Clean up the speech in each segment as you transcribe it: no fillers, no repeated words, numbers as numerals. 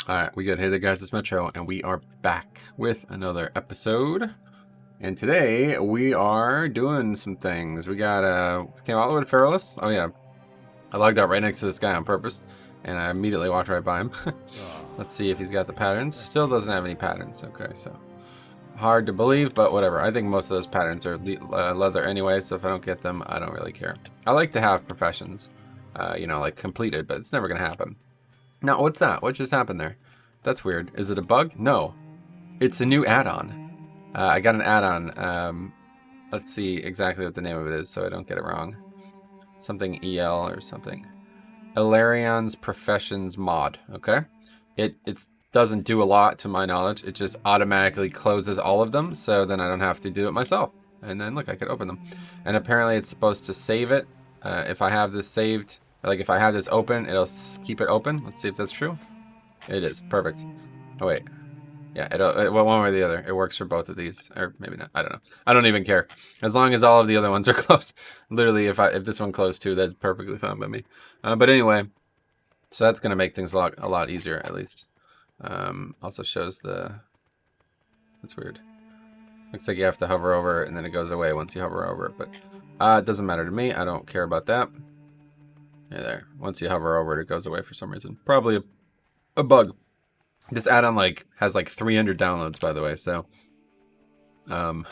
Alright, we good. Hey there guys, it's Metro, and we are back with another episode. And today, we are doing some things. We got, came all the way to Perilous. Oh yeah, I logged out right next to this guy on purpose, and I immediately walked right by him. Let's see if he's got the patterns. Still doesn't have any patterns. Okay, so hard to believe, but whatever. I think most of those patterns are leather anyway, so if I don't get them, I don't really care. I like to have professions, you know, like completed, but it's never going to happen. Now, what's that? What just happened there? That's weird. Is it a bug? No. It's a new add-on. I got an add-on. Let's see exactly what the name of it is so I don't get it wrong. Something EL or something. Ilarion's Professions mod. Okay? It doesn't do a lot to my knowledge. It just automatically closes all of them, so then I don't have to do it myself. And then, look, I could open them. And apparently it's supposed to save it. If I have this saved... Like, if I have this open, it'll keep it open. Let's see if that's true. It is. Perfect. Oh, wait. Yeah, well, one way or the other. It works for both of these. Or maybe not. I don't know. I don't even care. As long as all of the other ones are closed. Literally, if this one closed too, that's perfectly fine by me. But anyway, so that's going to make things a lot easier, at least. Also shows the... That's weird. Looks like you have to hover over it, and then it goes away once you hover over it. But it doesn't matter to me. I don't care about that. Yeah, there. Once you hover over it, it goes away for some reason. Probably a bug. This add-on has 300 downloads, by the way, so I'm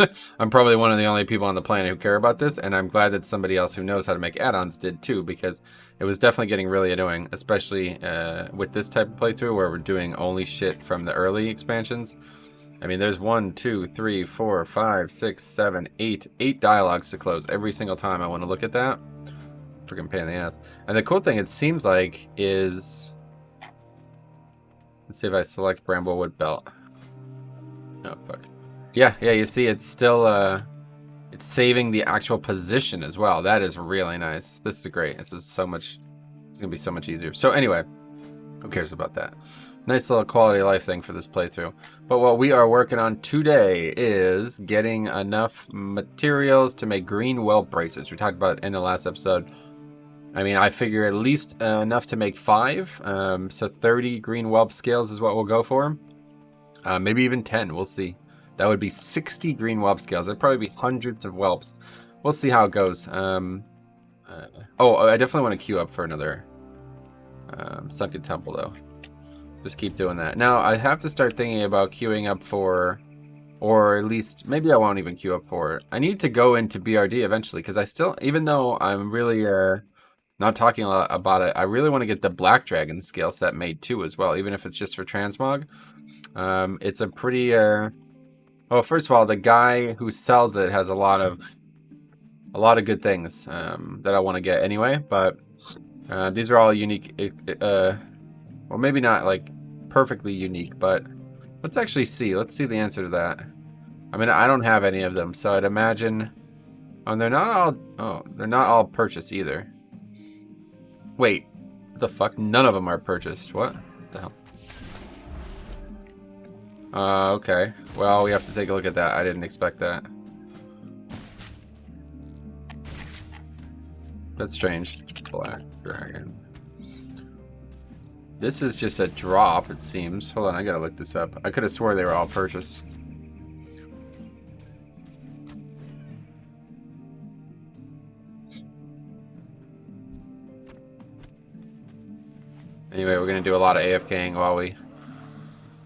probably one of the only people on the planet who care about this, and I'm glad that somebody else who knows how to make add-ons did too, because it was definitely getting really annoying, especially with this type of playthrough where we're doing only shit from the early expansions. I mean, there's 1, 2, 3, 4, 5, 6, 7, 8 dialogues to close every single time I want to look at that. Freaking pain in the ass. And the cool thing, it seems like, is... Let's see if I select Bramblewood Belt. Oh, fuck. Yeah, you see, it's still, it's saving the actual position as well. That is really nice. This is great. This is so much... It's going to be so much easier. So anyway, who cares about that? Nice little quality of life thing for this playthrough. But what we are working on today is getting enough materials to make green weld braces. We talked about it in the last episode. I mean, I figure at least enough to make 5. So 30 green whelp scales is what we'll go for. Maybe even 10. We'll see. That would be 60 green whelp scales. That'd probably be hundreds of whelps. We'll see how it goes. Oh, I definitely want to queue up for another Sunken Temple, though. Just keep doing that. Now, I have to start thinking about queuing up for... Or at least, maybe I won't even queue up for it. I need to go into BRD eventually, because I still... Even though I'm really... not talking a lot about it, I really want to get the Black Dragon scale set made too as well, even if it's just for transmog. It's a pretty well, first of all, the guy who sells it has a lot of good things that I want to get anyway, but these are all unique, well, maybe not like perfectly unique, but let's actually see. Let's see the answer to that. I mean, I don't have any of them, so I'd imagine they're not all purchased either. Wait, what the fuck? None of them are purchased. What the hell? Okay. Well, we have to take a look at that. I didn't expect that. That's strange. Black Dragon. This is just a drop, it seems. Hold on, I gotta look this up. I could have swore they were all purchased. Anyway, we're going to do a lot of AFKing while we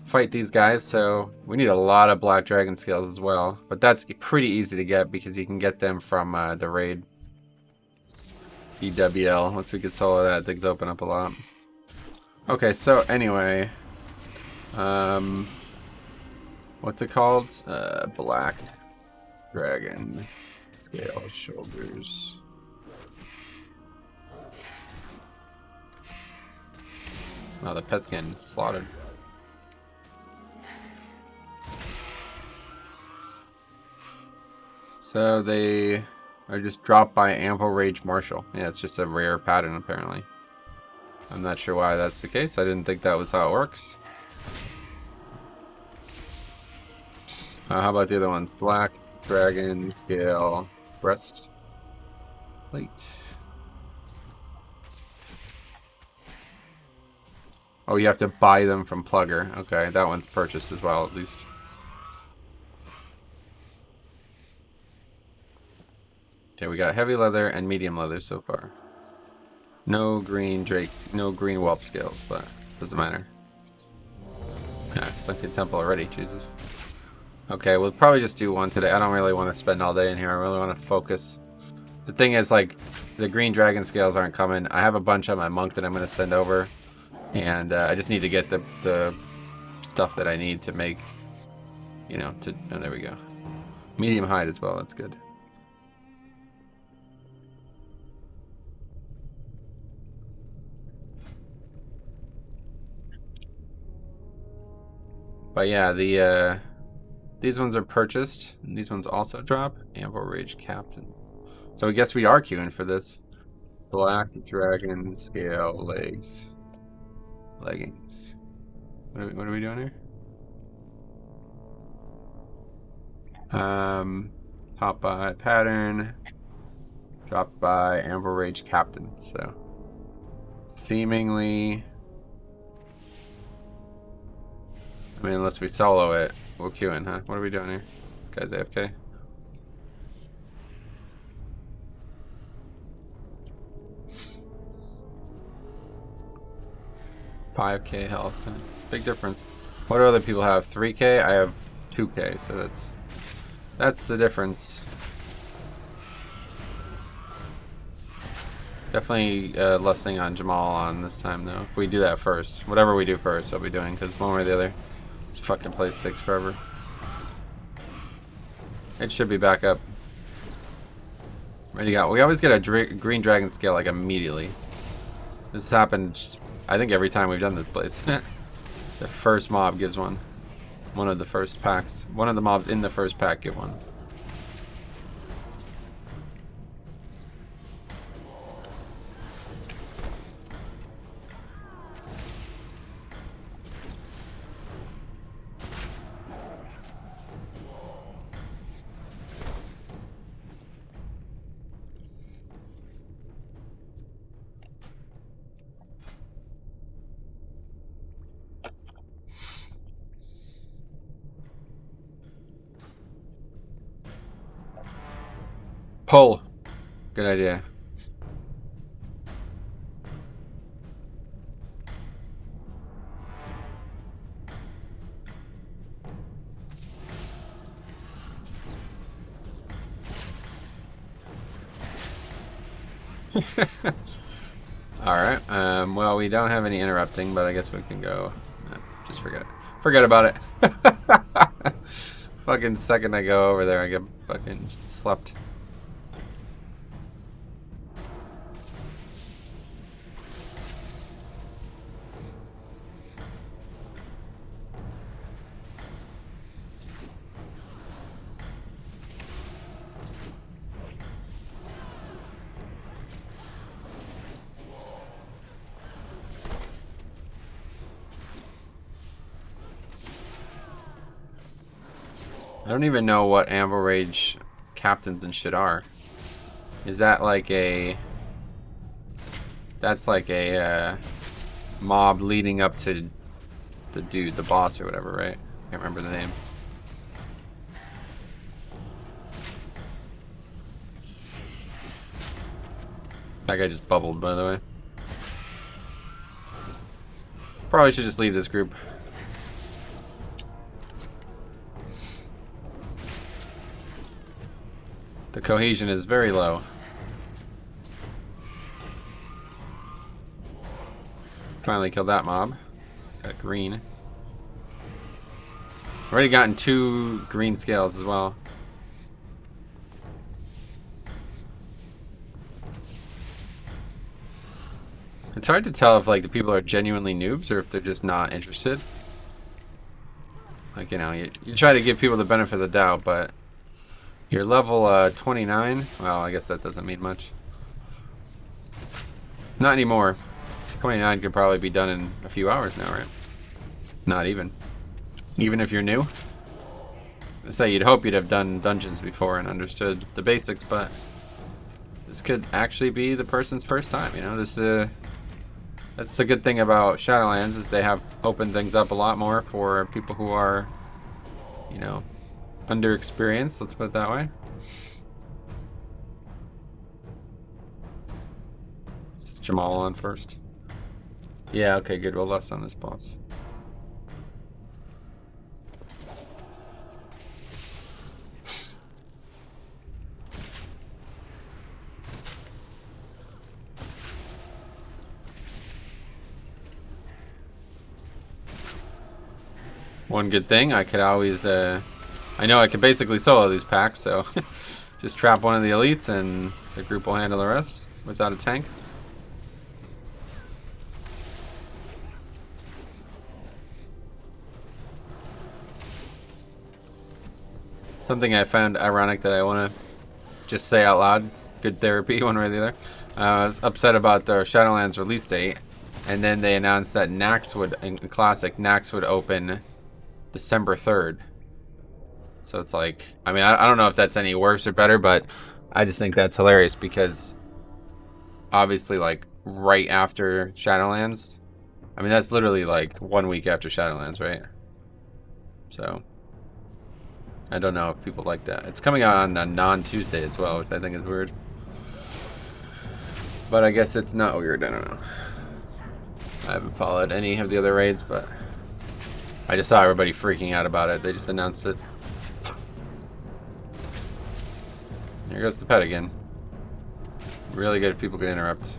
fight these guys, so we need a lot of Black Dragon scales as well. But that's pretty easy to get because you can get them from the raid EWL. Once we get solo that, things open up a lot. Okay, so anyway, what's it called? Black Dragon scale shoulders. Oh, the pet's getting slaughtered. So they are just dropped by Ample Rage Marshal. Yeah, it's just a rare pattern apparently. I'm not sure why that's the case. I didn't think that was how it works. How about the other ones? Black Dragon Scale Breast Plate. Oh, you have to buy them from Plugger. Okay, that one's purchased as well, at least. Okay, we got heavy leather and medium leather so far. No green drake, no green whelp scales, but doesn't matter. Yeah, Sunken Temple already, Jesus. Okay, we'll probably just do one today. I don't really want to spend all day in here. I really want to focus. The thing is, like, the green dragon scales aren't coming. I have a bunch on my monk that I'm going to send over. And I just need to get the stuff that I need to make, you know, to... Oh, there we go. Medium hide as well. That's good. But yeah, these ones are purchased. And these ones also drop. Ample Rage Captain. So I guess we are queuing for this. Black dragon scale legs. Leggings. What are we doing here? Hop by pattern. Dropped by Amber Rage Captain. So seemingly, I mean, unless we solo it, we'll queue in, huh? What are we doing here? This guy's AFK. $5K health. Big difference. What do other people have? 3K? I have 2K, so that's the difference. Definitely lessening on Jamal on this time, though. If we do that first. Whatever we do first, I'll be doing, because one way or the other, this fucking place takes forever. It should be back up. Ready to go. We always get a green dragon scale, like, immediately. This has happened just, I think, every time we've done this place. The first mob gives one. One of the first packs. One of the mobs in the first pack give one. Pull. Good idea. Alright, well, we don't have any interrupting, but I guess we can go. Just forget it. Forget about it. Fucking second I go over there, I get fucking slept. I don't even know what Amber Rage captains and shit are. Is that like a... That's like a mob leading up to the dude, the boss or whatever, right? Can't remember the name. That guy just bubbled, by the way. Probably should just leave this group. The cohesion is very low. Finally killed that mob. Got green. Already gotten 2 green scales as well. It's hard to tell if like the people are genuinely noobs or if they're just not interested. Like, you know, you try to give people the benefit of the doubt, but you're level 29. Well, I guess that doesn't mean much. Not anymore. 29 could probably be done in a few hours now, right? Not even. Even if you're new. I say you'd hope you'd have done dungeons before and understood the basics, but this could actually be the person's first time, you know? This That's the good thing about Shadowlands is they have opened things up a lot more for people who are, you know, underexperienced. Let's put it that way. Is Jamal on first? Yeah. Okay. Good. Well, less on this boss. One good thing, I could always, I know I could basically solo these packs, so just trap one of the elites and the group will handle the rest without a tank. Something I found ironic that I want to just say out loud, good therapy one way or the other. I was upset about the Shadowlands release date, and then they announced that Nax would, in Classic, Nax would open December 3rd. So it's like, I mean, I don't know if that's any worse or better, but I just think that's hilarious because obviously, like, right after Shadowlands, I mean, that's literally like 1 week after Shadowlands, right? So I don't know if people like that. It's coming out on a non-Tuesday as well, which I think is weird. But I guess it's not weird, I don't know. I haven't followed any of the other raids, but I just saw everybody freaking out about it. They just announced it. Here goes the pet again. Really good if people can interrupt.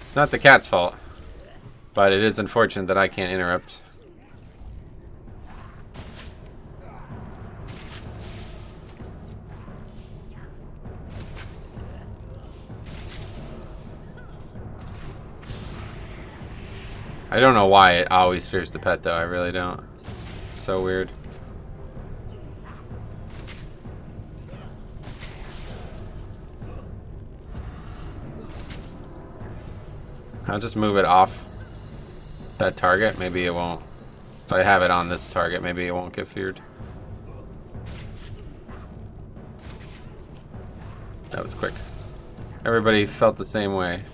It's not the cat's fault, but it is unfortunate that I can't interrupt. I don't know why it always fears the pet, though. I really don't. It's so weird. I'll just move it off that target. Maybe it won't. If I have it on this target, maybe it won't get feared. That was quick. Everybody felt the same way.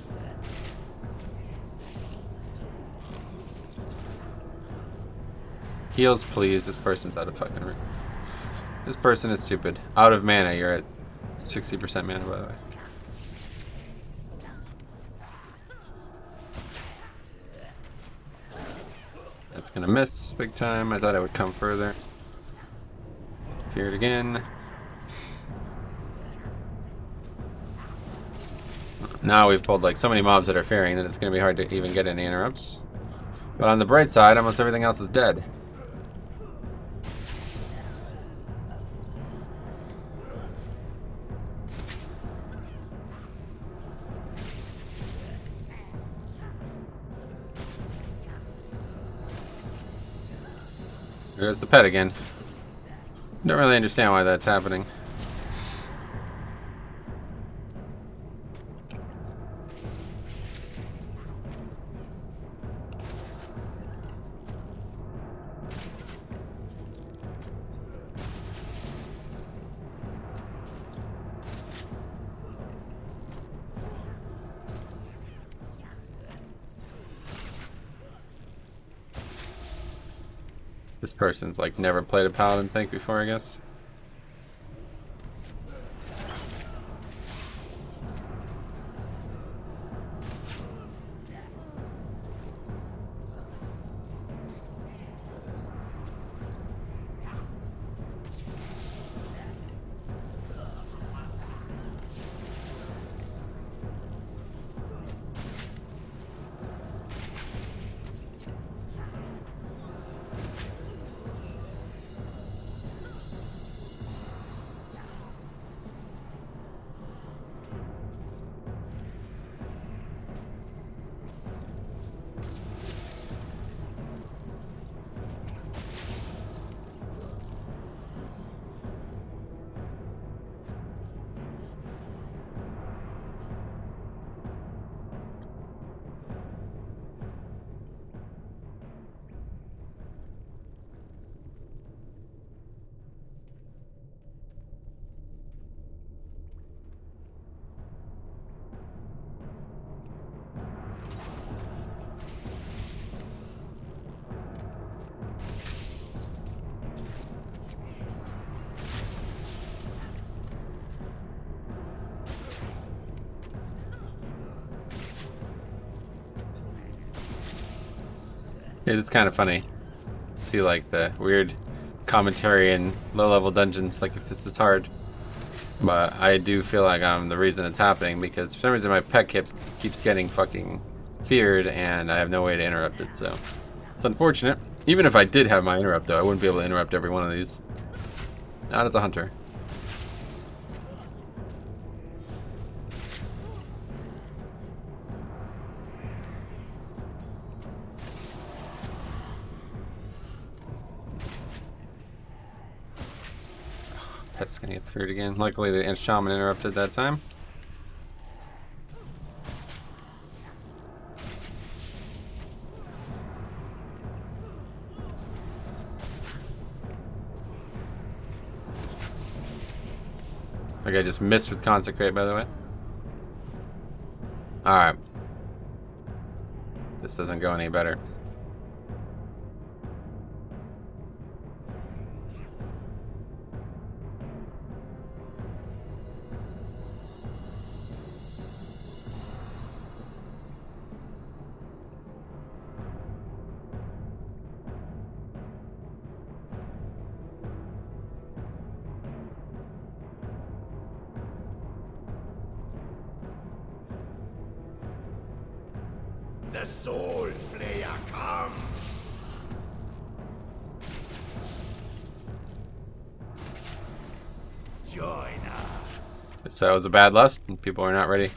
Heals, please. This person's out of fucking room. This person is stupid. Out of mana. You're at 60% mana, by the way. That's gonna miss big time. I thought I would come further. Feared again. Now we've pulled like so many mobs that are fearing that it's gonna be hard to even get any interrupts. But on the bright side, almost everything else is dead. There's the pet again. Don't really understand why that's happening. This person's like never played a paladin tank before, I guess. It's kind of funny. See like the weird commentary in low-level dungeons, like if this is hard. But I do feel like I'm the reason it's happening, because for some reason my pet keeps getting fucking feared and I have no way to interrupt it, so it's unfortunate. Even if I did have my interrupt though, I wouldn't be able to interrupt every one of these. Not as a hunter. Pet's gonna get feared again. Luckily the shaman interrupted that time. Like I just missed with Consecrate, by the way. Alright. This doesn't go any better. The soul player comes. Join us. So that was a bad lust, and people are not ready.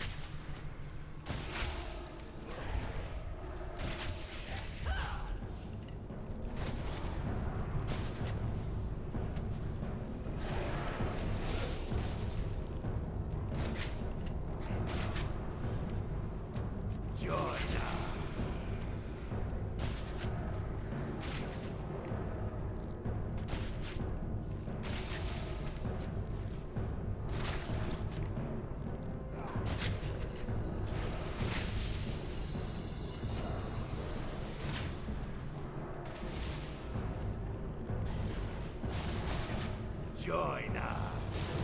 Join us.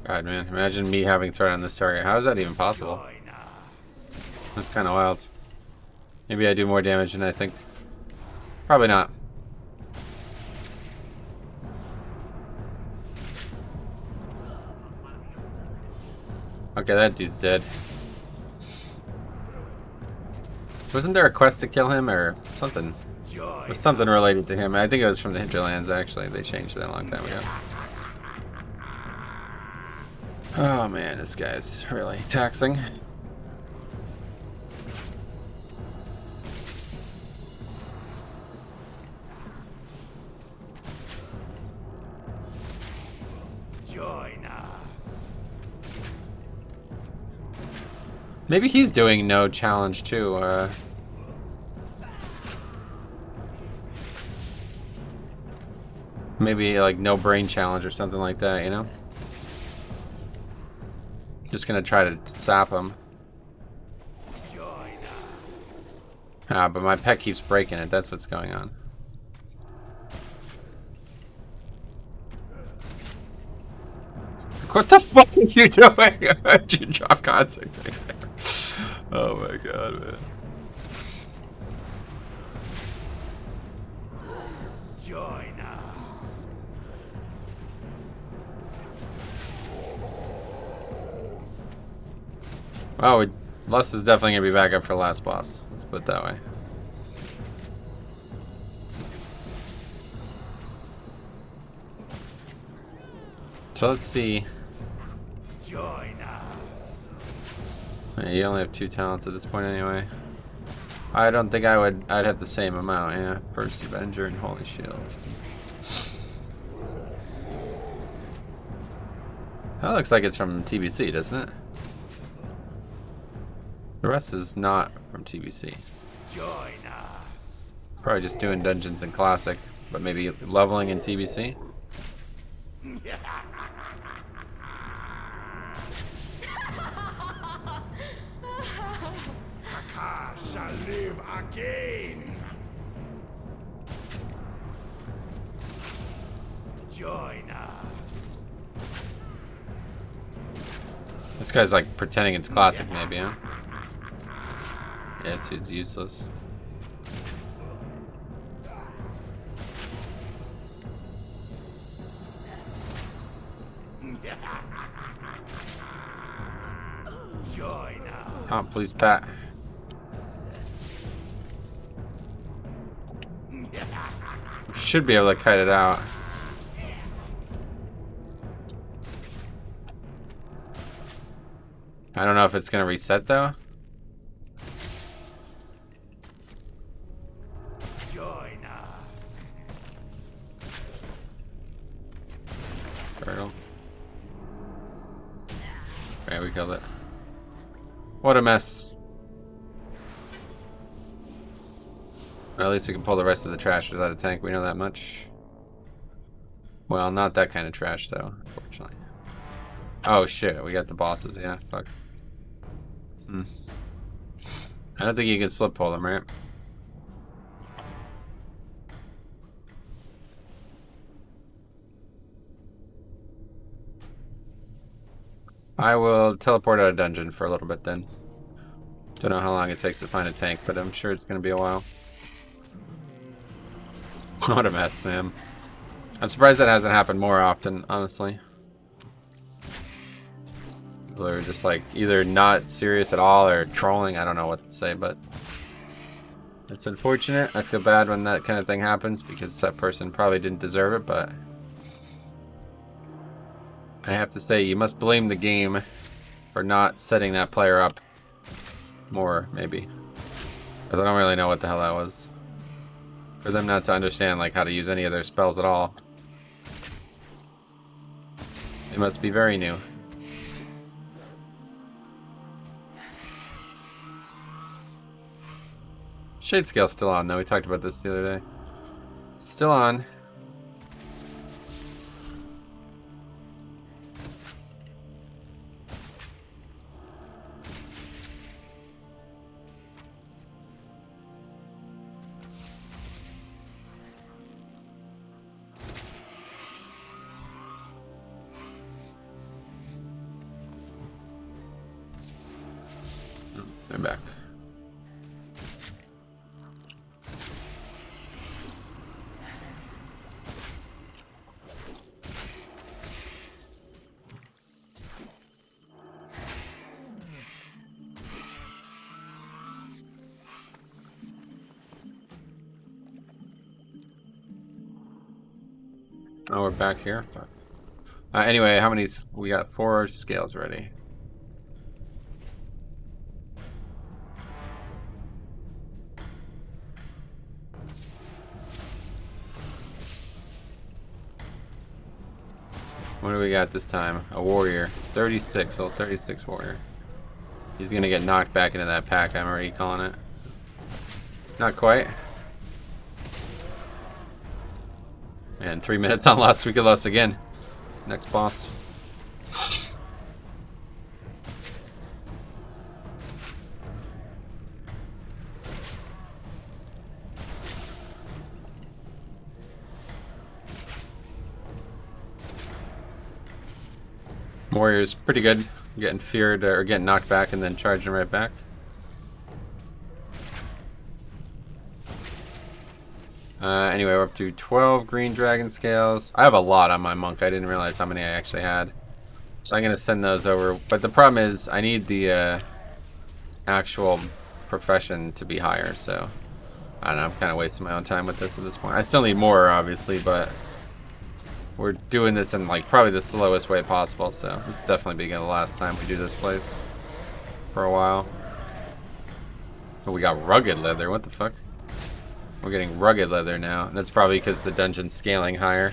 God, man, imagine me having threat on this target. How is that even possible? That's kind of wild. Maybe I do more damage than I think. Probably not. Okay, that dude's dead. Wasn't there a quest to kill him or something? Or something related to him. I think it was from the Hinterlands, actually. They changed that a long time ago. Oh man, this guy's really taxing. Join us. Maybe he's doing no challenge too. Maybe like no brain challenge or something like that, you know? Just gonna try to sap him. Ah, but my pet keeps breaking it. That's what's going on. What the fuck are you doing? Did you drop Consecrate? Oh my god, man. Join us. Oh, Lust is definitely gonna be back up for last boss. Let's put it that way. So let's see. Join us. You only have 2 talents at this point anyway. I don't think I would. I'd have the same amount, yeah. First Avenger and Holy Shield. That looks like it's from TBC, doesn't it? The rest is not from TBC. Join us. Probably just doing dungeons in Classic, but maybe leveling in TBC. Shall live again. This guy's like pretending it's classic, maybe, huh? Yeah, this dude's useless. Join us. Oh, please, Pat. Should be able to cut it out. I don't know if it's gonna reset though. Join us. Turtle. Okay, we killed it. What a mess. Well, at least we can pull the rest of the trash without a tank. We know that much. Well, not that kind of trash though, unfortunately. Oh shit, we got the bosses. Yeah, fuck. I don't think you can split pull them, right? I will teleport out of dungeon for a little bit then. Don't know how long it takes to find a tank, but I'm sure it's going to be a while. What a mess, man. I'm surprised that hasn't happened more often, honestly. People are just like either not serious at all or trolling. I don't know what to say, but it's unfortunate. I feel bad when that kind of thing happens because that person probably didn't deserve it, but I have to say you must blame the game for not setting that player up more, maybe. Because I don't really know what the hell that was. For them not to understand like how to use any of their spells at all. They must be very new. Shade scale's still on though. We talked about this the other day. Still on. They're back. Oh, we're back here. Anyway, how many? We got 4 scales ready. What do we got this time? A warrior. 36. Oh, 36 warrior. He's gonna get knocked back into that pack. I'm already calling it. Not quite. And 3 minutes on lost. We could lose again. Next boss. Warrior's pretty good. Getting feared or getting knocked back and then charging right back. Anyway, we're up to 12 green dragon scales. I have a lot on my monk. I didn't realize how many I actually had. So I'm going to send those over. But the problem is I need the actual profession to be higher. So I don't know. I'm kind of wasting my own time with this at this point. I still need more, obviously, but we're doing this in like probably the slowest way possible. So this is definitely be the last time we do this place for a while. Oh, we got rugged leather. What the fuck? We're getting rugged leather now, and that's probably because the dungeon's scaling higher.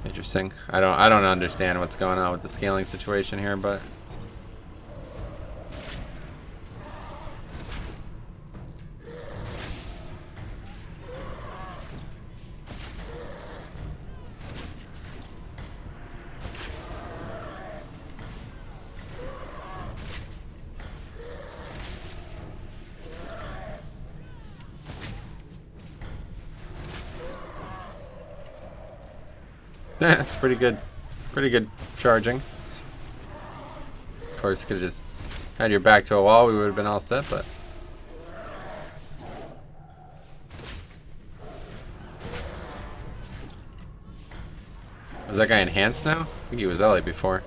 Interesting. I don't understand what's going on with the scaling situation here, but it's pretty good. Pretty good charging. course, could have just had your back to a wall. We would have been all set, but. Was that guy enhanced now? I think he was LA before.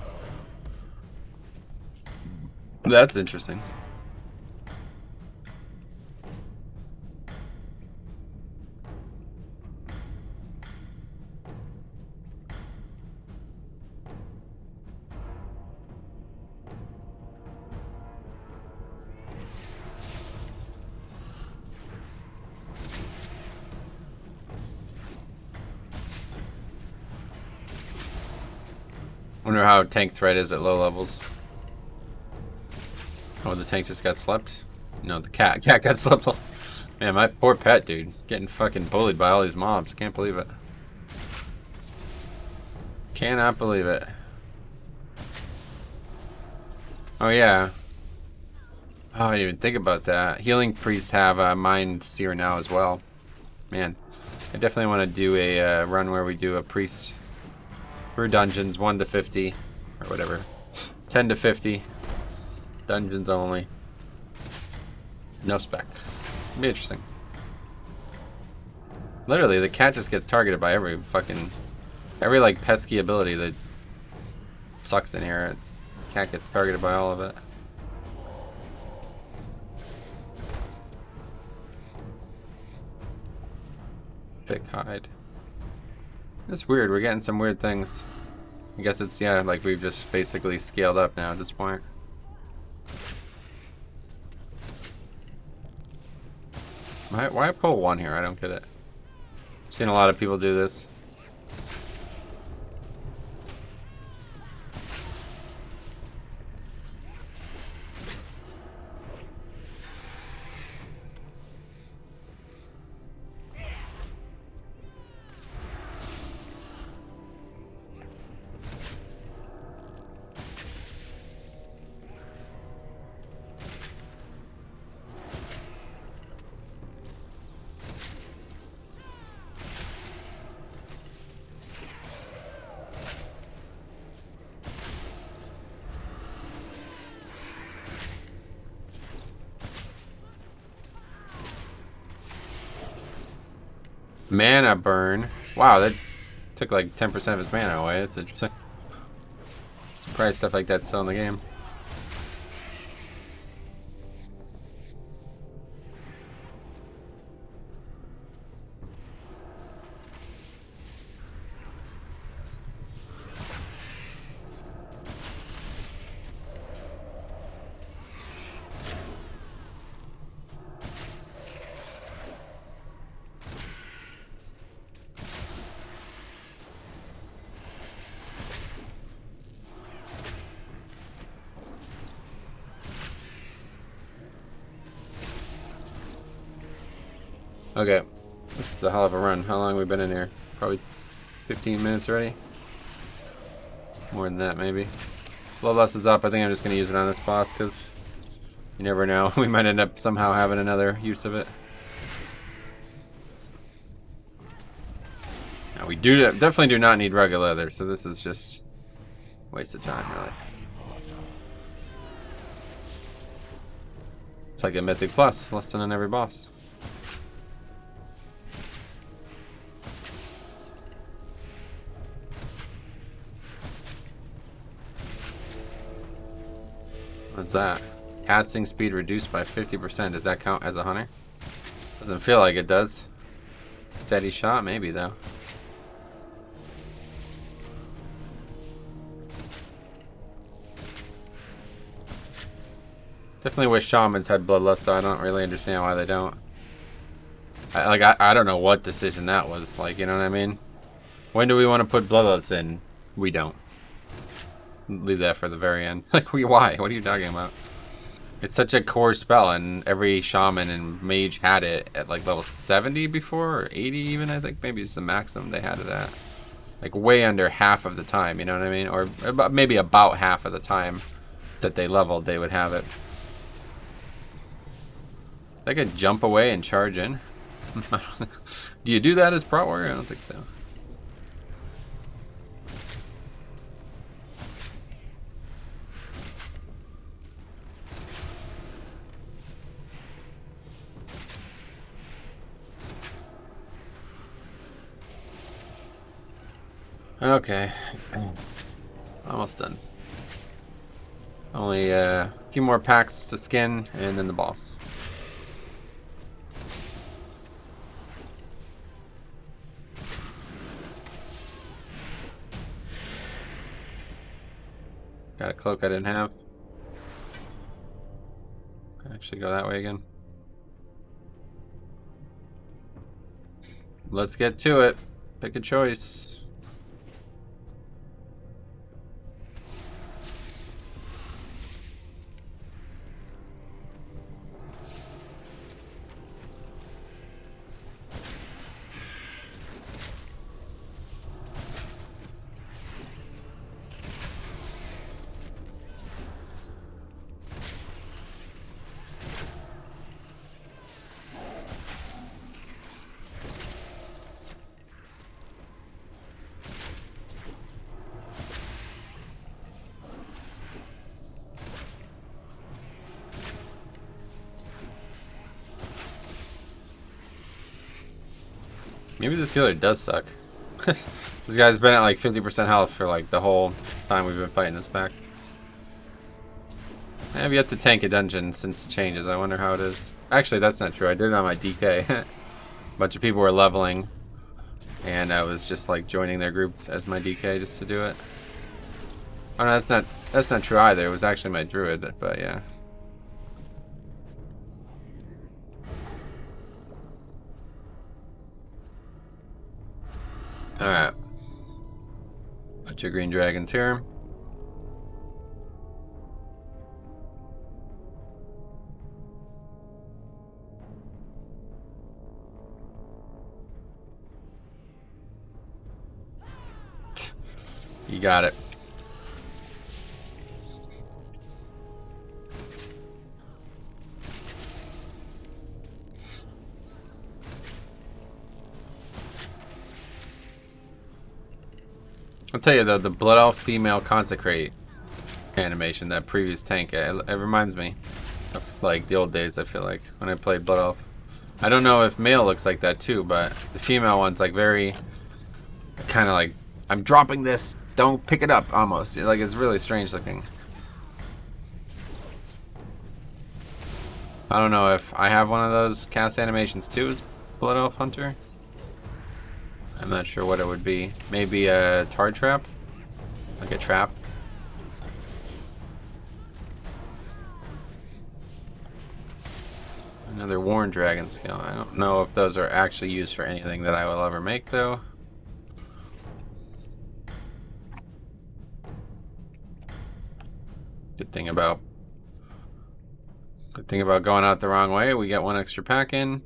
That's interesting. Wonder how tank threat is at low levels. Oh, the tank just got slept? No, the cat got slept. Man, my poor pet, dude. Getting fucking bullied by all these mobs. Can't believe it. Cannot believe it. Oh, yeah. Oh, I didn't even think about that. Healing priests have a Mind Seer now as well. Man, I definitely want to do a run where we do a priest for dungeons, 1 to 50, or whatever. 10 to 50. Dungeons only. No spec. It'd be interesting. Literally, the cat just gets targeted by every like pesky ability that sucks in here. The cat gets targeted by all of it. Thick hide. It's weird, we're getting some weird things. I guess it's, yeah, like we've just basically scaled up now at this point. Why pull 1 here? I don't get it. I've seen a lot of people do this. Mana burn. Wow, that took like 10% of his mana away. That's interesting. Surprised stuff like that's still in the game. Okay, this is a hell of a run. How long have we been in here? Probably 15 minutes already? More than that, maybe. Bloodlust is up. I think I'm just going to use it on this boss because you never know. We might end up somehow having another use of it. Now, we definitely do not need rugged leather, so this is just a waste of time, really. It's like a Mythic Plus, less than on every boss. What's that? Casting speed reduced by 50%. Does that count as a hunter? Doesn't feel like it does. Steady shot, maybe though. Definitely wish shamans had bloodlust though. I don't really understand why they don't. I don't know what decision that was. Like, you know what I mean? When do we want to put bloodlust in? We don't. Leave that for the very end. Like, why? What are you talking about? It's such a core spell, and every shaman and mage had it at like level 70 before, or 80 even, I think. Maybe it's the maximum they had it at. Like, way under half of the time, you know what I mean? Or maybe about half of the time that they leveled, they would have it. They could jump away and charge in. Do you do that as Prot Warrior? I don't think so. Okay. Almost done. Only a few more packs to skin, and then the boss. Got a cloak I didn't have. Actually go that way again. Let's get to it. Pick a choice. Maybe this healer does suck. This guy's been at like 50% health for like the whole time we've been fighting this pack. I have yet to tank a dungeon since the changes. I wonder how it is. Actually, that's not true. I did it on my DK. A bunch of people were leveling, and I was just like joining their groups as my DK just to do it. Oh no, that's not true either. It was actually my druid, but yeah. Alright. Bunch of green dragons here. You got it. I'll tell you though, the Blood Elf female consecrate animation, that previous tank, it reminds me of like the old days. I feel like when I played Blood Elf. I don't know if male looks like that too, but the female one's like very kind of like, I'm dropping this, don't pick it up, almost. Like it's really strange looking. I don't know if I have one of those cast animations too as Blood Elf Hunter. I'm not sure what it would be. Maybe a tar trap? Like a trap? Another Worn Dragon skill. I don't know if those are actually used for anything that I will ever make though. Good thing about going out the wrong way, we get one extra pack in.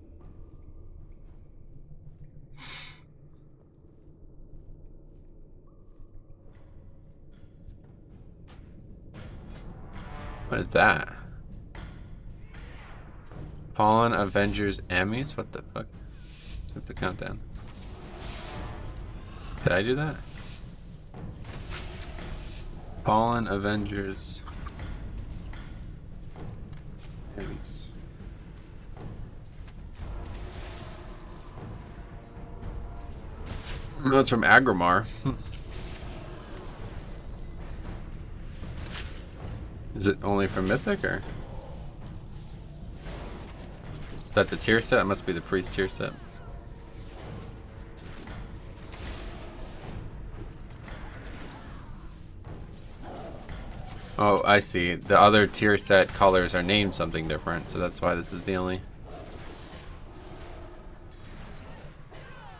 What is that? Fallen Avengers Emmys? What the fuck? Hit the countdown. Did I do that? Fallen Avengers Emmys. No, it's from Agrimar. Is it only from Mythic, or? Is that the tier set? It must be the priest tier set. Oh, I see. The other tier set colors are named something different, so that's why this is the only.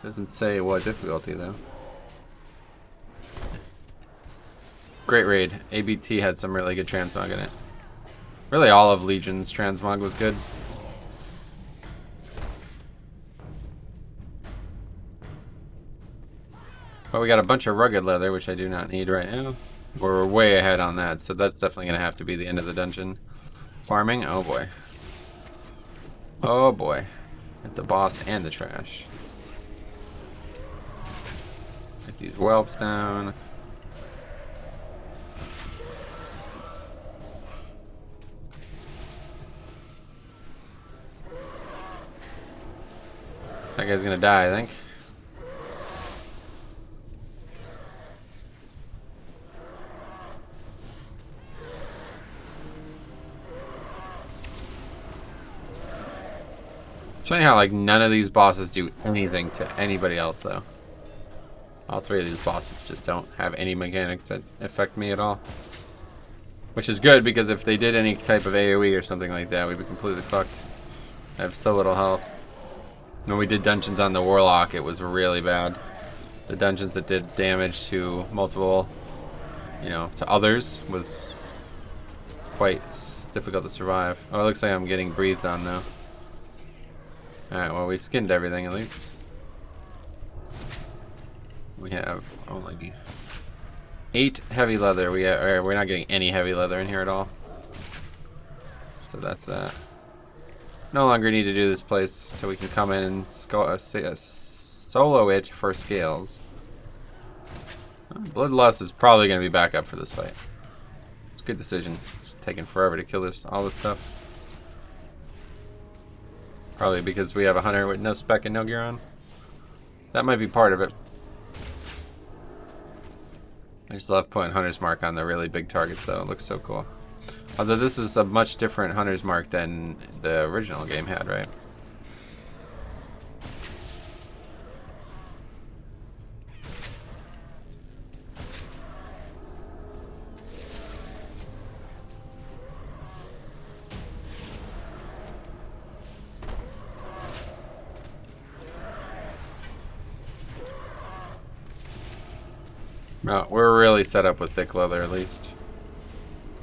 Doesn't say what difficulty though. Great raid. ABT had some really good transmog in it. Really all of Legion's transmog was good. But we got a bunch of rugged leather, which I do not need right now. We're way ahead on that, so that's definitely going to have to be the end of the dungeon. Farming? Oh boy. Oh boy. At the boss and the trash. Get these whelps down. That guy's gonna die, I think. It's funny how like none of these bosses do anything to anybody else though. All three of these bosses just don't have any mechanics that affect me at all. Which is good because if they did any type of AoE or something like that, we'd be completely fucked. I have so little health. When we did dungeons on the Warlock, it was really bad. The dungeons that did damage to multiple, you know, to others was quite difficult to survive. Oh, it looks like I'm getting breathed on now. Alright, well, we skinned everything at least. We have only 8 heavy leather. We're not getting any heavy leather in here at all. So that's that. No longer need to do this place so we can come in and solo it for scales. Bloodlust is probably going to be back up for this fight. It's a good decision. It's taking forever to kill all this stuff. Probably because we have a hunter with no spec and no gear on. That might be part of it. I just love putting hunter's mark on the really big targets though. It looks so cool. Although this is a much different hunter's mark than the original game had, right? No, we're really set up with thick leather at least.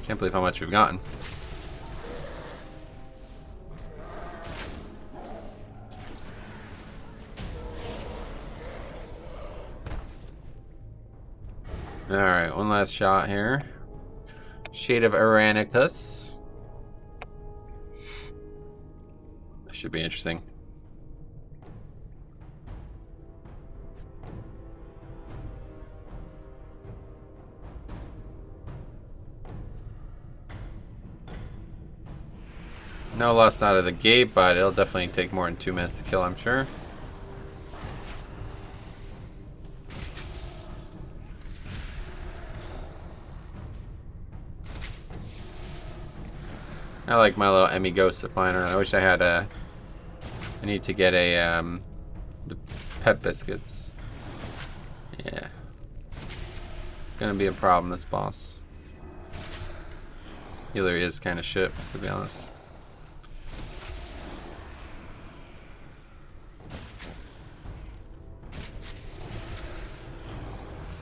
Can't believe how much we've gotten. Alright, one last shot here. Shade of Aranicus. That should be interesting. No lust out of the gate, but it'll definitely take more than 2 minutes to kill, I'm sure. I like my little Emmy ghost flying around. I wish I had a... I need to get a, the pet biscuits. Yeah. It's gonna be a problem, this boss. Healer is kind of shit, to be honest.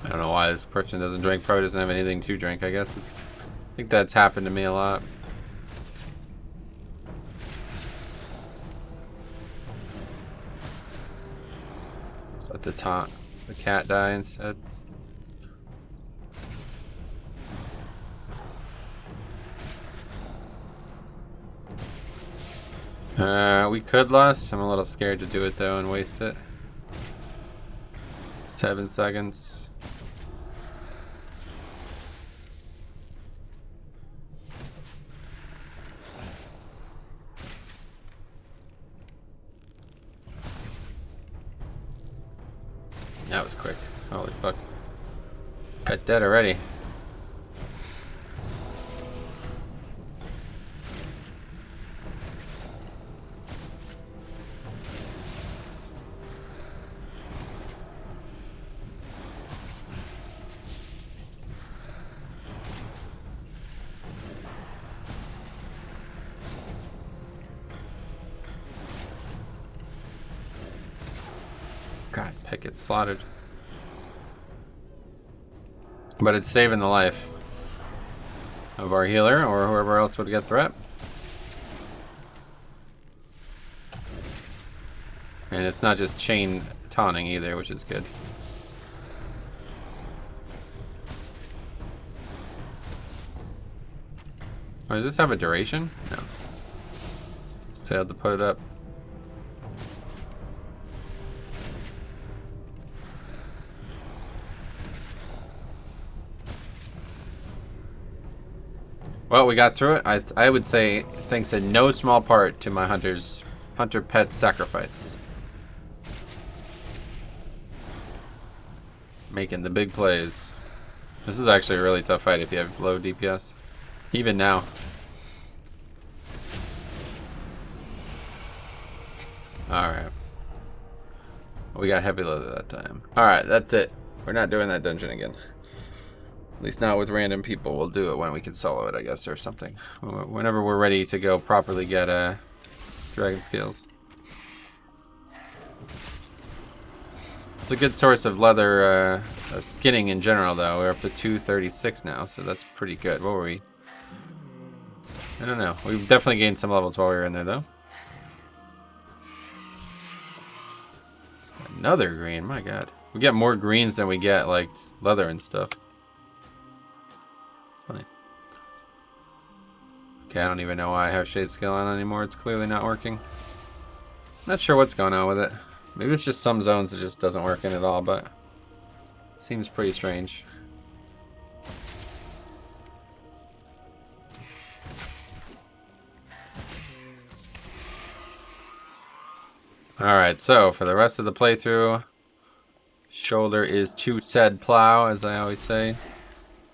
I don't know why this person doesn't drink. Probably doesn't have anything to drink, I guess. I think that's happened to me a lot. Just let the cat die instead. We could lust. I'm a little scared to do it though and waste it. 7 seconds. That was quick. Holy fuck. Pet dead already. God, pet gets slaughtered. But it's saving the life of our healer or whoever else would get threat. And it's not just chain taunting either, which is good. Oh, does this have a duration? No. Failed to put it up. Well, we got through it. I would say thanks in no small part to my hunter pet sacrifice. Making the big plays. This is actually a really tough fight if you have low DPS. Even now. Alright. We got heavy leather that time. Alright, that's it. We're not doing that dungeon again. At least not with random people. We'll do it when we can solo it, I guess, or something. Whenever we're ready to go properly get dragon scales. It's a good source of leather skinning in general, though. We're up to 236 now, so that's pretty good. What were we? I don't know. We've definitely gained some levels while we were in there, though. Another green, my god. We get more greens than we get, like, leather and stuff. It's funny. Okay, I don't even know why I have shade scale on anymore. It's clearly not working. Not sure what's going on with it. Maybe it's just some zones it just doesn't work in at all, but it seems pretty strange. Alright, so for the rest of the playthrough, shoulder is to said plow, as I always say.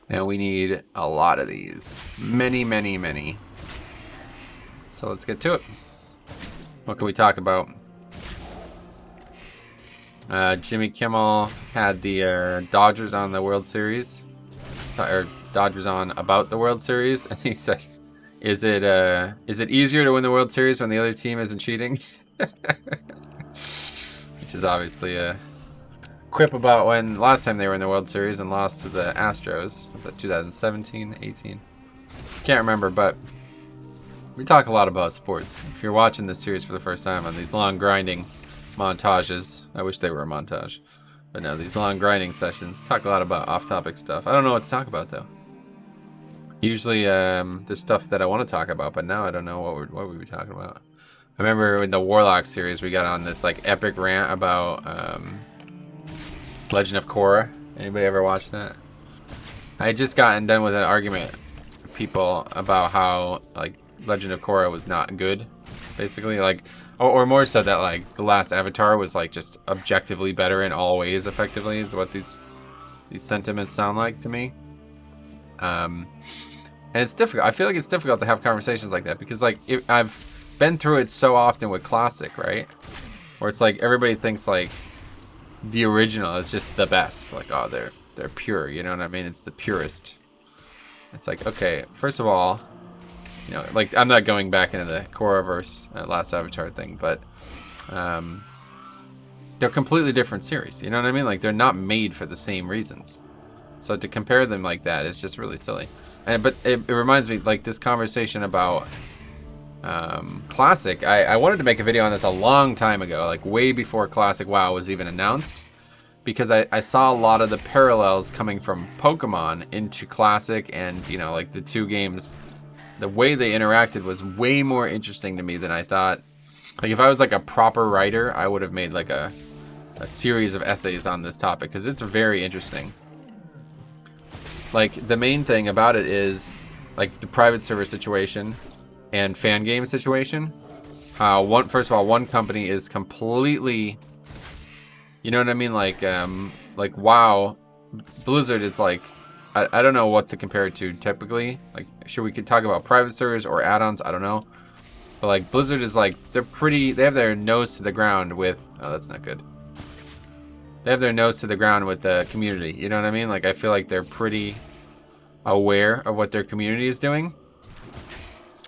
Now we need a lot of these. Many, many, many. So let's get to it. What can we talk about? Jimmy Kimmel had the Dodgers on the World Series, or Dodgers on about the World Series, and he said, "Is it easier to win the World Series when the other team isn't cheating?" Which is obviously a quip about when last time they were in the World Series and lost to the Astros. Was that 2017, 18? Can't remember, but we talk a lot about sports. If you're watching this series for the first time on these long grinding montages, I wish they were a montage, but no, these long grinding sessions talk a lot about off-topic stuff. I don't know what to talk about though. Usually there's stuff that I want to talk about, but now I don't know what we were talking about. I remember in the Warlock series we got on this like epic rant about Legend of Korra. Anybody ever watched that? I had just gotten done with an argument with people about how like Legend of Korra was not good, basically, like, or more so that like the last Avatar was like just objectively better in all ways, effectively, is what these sentiments sound like to me. And it's difficult. I feel like it's difficult to have conversations like that because like I've been through it so often with Classic, right? Where it's like everybody thinks like the original is just the best. Like, oh, they're pure, you know what I mean? It's the purest. It's like, okay, first of all, you know, like I'm not going back into the Korraverse last Avatar thing, but they're completely different series. You know what I mean? Like they're not made for the same reasons. So to compare them like that is just really silly. But it reminds me, like this conversation about Classic. I wanted to make a video on this a long time ago, like way before Classic WoW was even announced, because I saw a lot of the parallels coming from Pokemon into Classic, and you know, like the two games, the way they interacted was way more interesting to me than I thought. Like if I was like a proper writer, I would have made like a series of essays on this topic because it's very interesting. Like the main thing about it is like the private server situation and fan game situation. How first of all, one company is completely, you know what I mean? Like WoW, Blizzard is like, I don't know what to compare it to typically. Like, sure, we could talk about private servers or add-ons, I don't know. But like Blizzard is like, they have their nose to the ground with, oh, that's not good. They have their nose to the ground with the community, you know what I mean? Like, I feel like they're pretty aware of what their community is doing.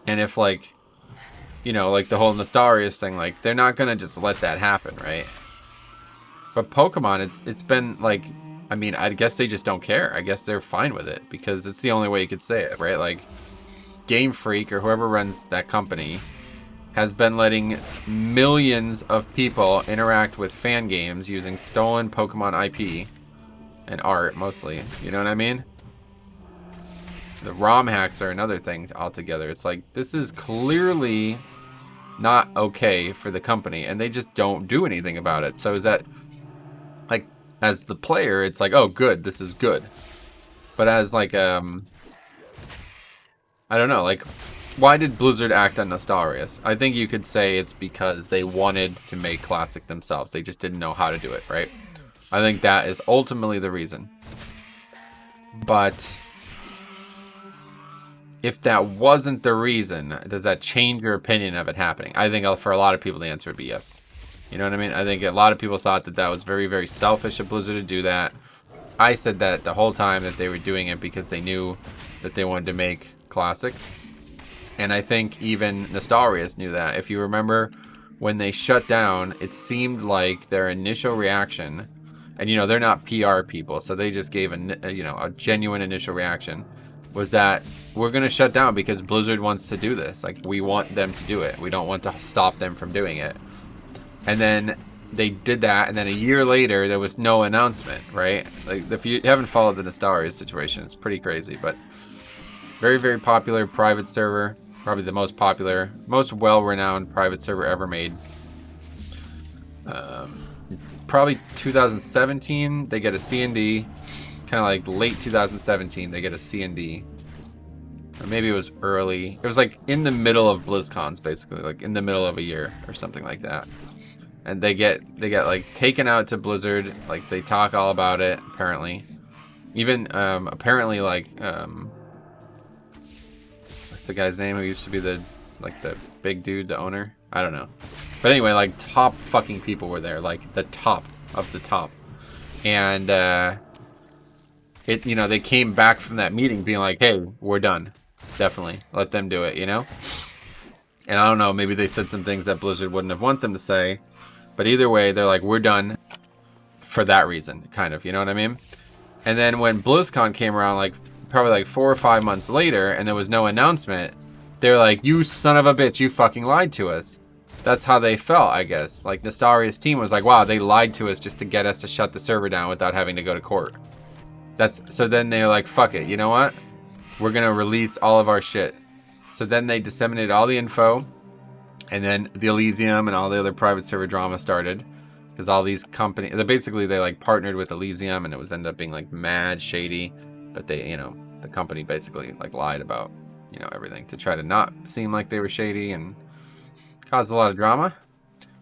And if like, you know, like the whole Nostarius thing, like they're not gonna just let that happen, right? But Pokemon, it's been like, I mean, I guess they just don't care. I guess they're fine with it because it's the only way you could say it, right? Like Game Freak or whoever runs that company has been letting millions of people interact with fan games using stolen Pokemon IP and art mostly, you know what I mean? The ROM hacks are another thing altogether. It's like, this is clearly not okay for the company, and they just don't do anything about it. So is that, like, as the player, it's like, oh, good, this is good. But as, like, I don't know, like, why did Blizzard act on Nostarius? I think you could say it's because they wanted to make Classic themselves. They just didn't know how to do it, right? I think that is ultimately the reason. But if that wasn't the reason, does that change your opinion of it happening? I think for a lot of people the answer would be yes. You know what I mean? I think a lot of people thought that that was very, very selfish of Blizzard to do that. I said that the whole time, that they were doing it because they knew that they wanted to make Classic. And I think even Nostalrius knew that. If you remember, when they shut down, it seemed like their initial reaction, and you know, they're not PR people, so they just gave a genuine initial reaction, was that we're going to shut down because Blizzard wants to do this. Like, we want them to do it. We don't want to stop them from doing it. And then they did that, and then a year later, there was no announcement, right? Like, if you haven't followed the Nostalrius situation, it's pretty crazy, but very, very popular private server. Probably the most popular, most well-renowned private server ever made. Probably 2017, they get a C&D. Kind of like late 2017, they get a C&D. Or maybe it was early. It was like in the middle of BlizzCons, basically, like in the middle of a year or something like that. And they get like taken out to Blizzard. Like, they talk all about it, apparently. Even apparently, like what's the guy's name who used to be the big dude, the owner? I don't know. But anyway, like, top fucking people were there, like the top of the top. And they came back from that meeting being like, hey, we're done. Definitely let them do it, you know? And I don't know, maybe they said some things that Blizzard wouldn't have want them to say. But either way, they're like, we're done for that reason, kind of, you know what I mean? And then when BlizzCon came around, like, probably like 4 or 5 months later, and there was no announcement, they're like, you son of a bitch, you fucking lied to us. That's how they felt, I guess. Like, Nostalria's team was like, wow, they lied to us just to get us to shut the server down without having to go to court. So then they're like, fuck it, you know what? We're gonna release all of our shit. So then they disseminated all the info, and then the Elysium and all the other private server drama started. Because all these companies, they like partnered with Elysium, and it was ended up being like mad shady. But they, the company basically like lied about, everything to try to not seem like they were shady and caused a lot of drama.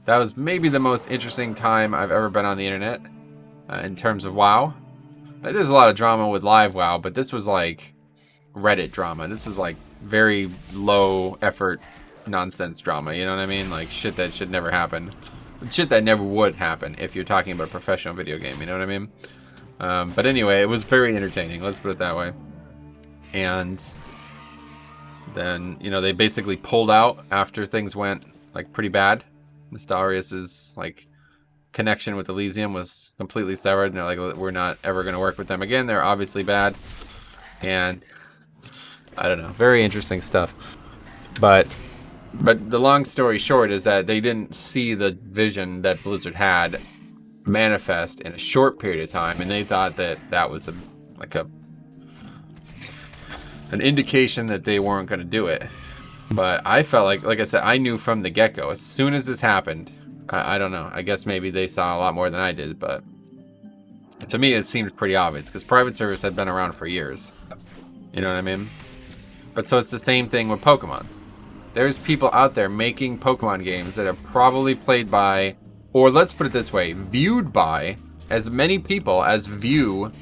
That was maybe the most interesting time I've ever been on the internet in terms of WoW. There's a lot of drama with live WoW, but this was like Reddit drama. This was like very low effort nonsense drama, you know what I mean? Like shit that should never happen. Shit that never would happen if you're talking about a professional video game, you know what I mean? But anyway, it was very entertaining, let's put it that way. And then, they basically pulled out after things went like pretty bad. Nostalrius's like connection with Elysium was completely severed, and they're like, we're not ever going to work with them again. They're obviously bad. And I don't know, very interesting stuff. But the long story short is that they didn't see the vision that Blizzard had manifest in a short period of time, and they thought that that was an indication that they weren't going to do it. But I felt like I said, I knew from the get-go, as soon as this happened, I don't know, I guess maybe they saw a lot more than I did, but to me it seemed pretty obvious, because private servers had been around for years, you know what I mean? But so it's the same thing with Pokemon. There's people out there making Pokemon games that are probably played by, or let's put it this way, viewed by as many people as view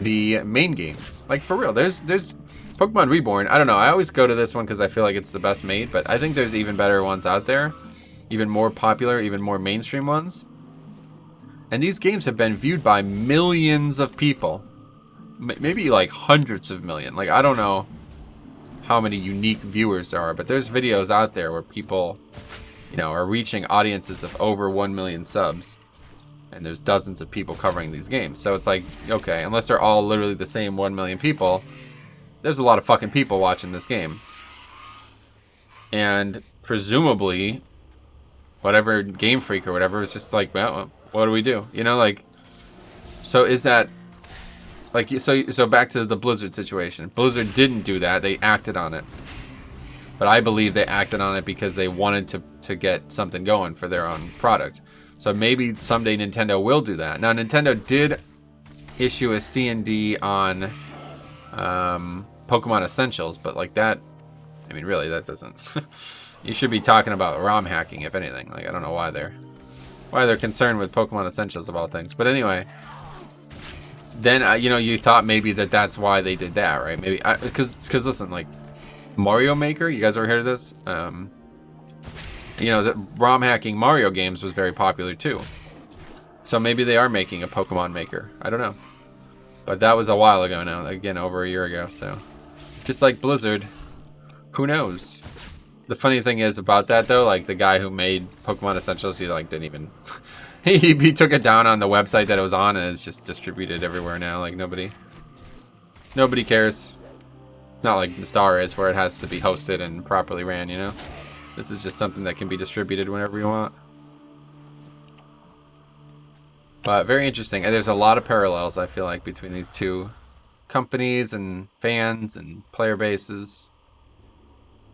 the main games. Like, for real, there's Pokemon Reborn. I don't know, I always go to this one because I feel like it's the best made, but I think there's even better ones out there, even more popular, even more mainstream ones. And these games have been viewed by millions of people, maybe like hundreds of millions. Like, I don't know how many unique viewers there are, but there's videos out there where people, are reaching audiences of over 1 million subs, and there's dozens of people covering these games. So it's like, okay, unless they're all literally the same 1 million people, there's a lot of fucking people watching this game. And presumably, whatever Game Freak or whatever is just like, well, what do we do? So is that, like, so back to the Blizzard situation. Blizzard didn't do that. They acted on it. But I believe they acted on it because they wanted to get something going for their own product. So maybe someday Nintendo will do that. Now, Nintendo did issue a C&D on Pokemon Essentials, but like that, I mean, really, that doesn't... You should be talking about ROM hacking, if anything. Like, I don't know why they're concerned with Pokemon Essentials of all things. But anyway... Then, you thought maybe that's why they did that, right? Maybe, because listen, like, Mario Maker, you guys ever heard of this? You know, the ROM hacking Mario games was very popular too. So maybe they are making a Pokemon Maker. I don't know. But that was a while ago now. Again, over a year ago. So just like Blizzard, who knows? The funny thing is about that though, like the guy who made Pokemon Essentials, he like didn't even he took it down on the website that it was on, and it's just distributed everywhere now. Like nobody cares. Not like the Star is, where it has to be hosted and properly ran, you know? This is just something that can be distributed whenever you want. But very interesting. And there's a lot of parallels, I feel like, between these two companies and fans and player bases.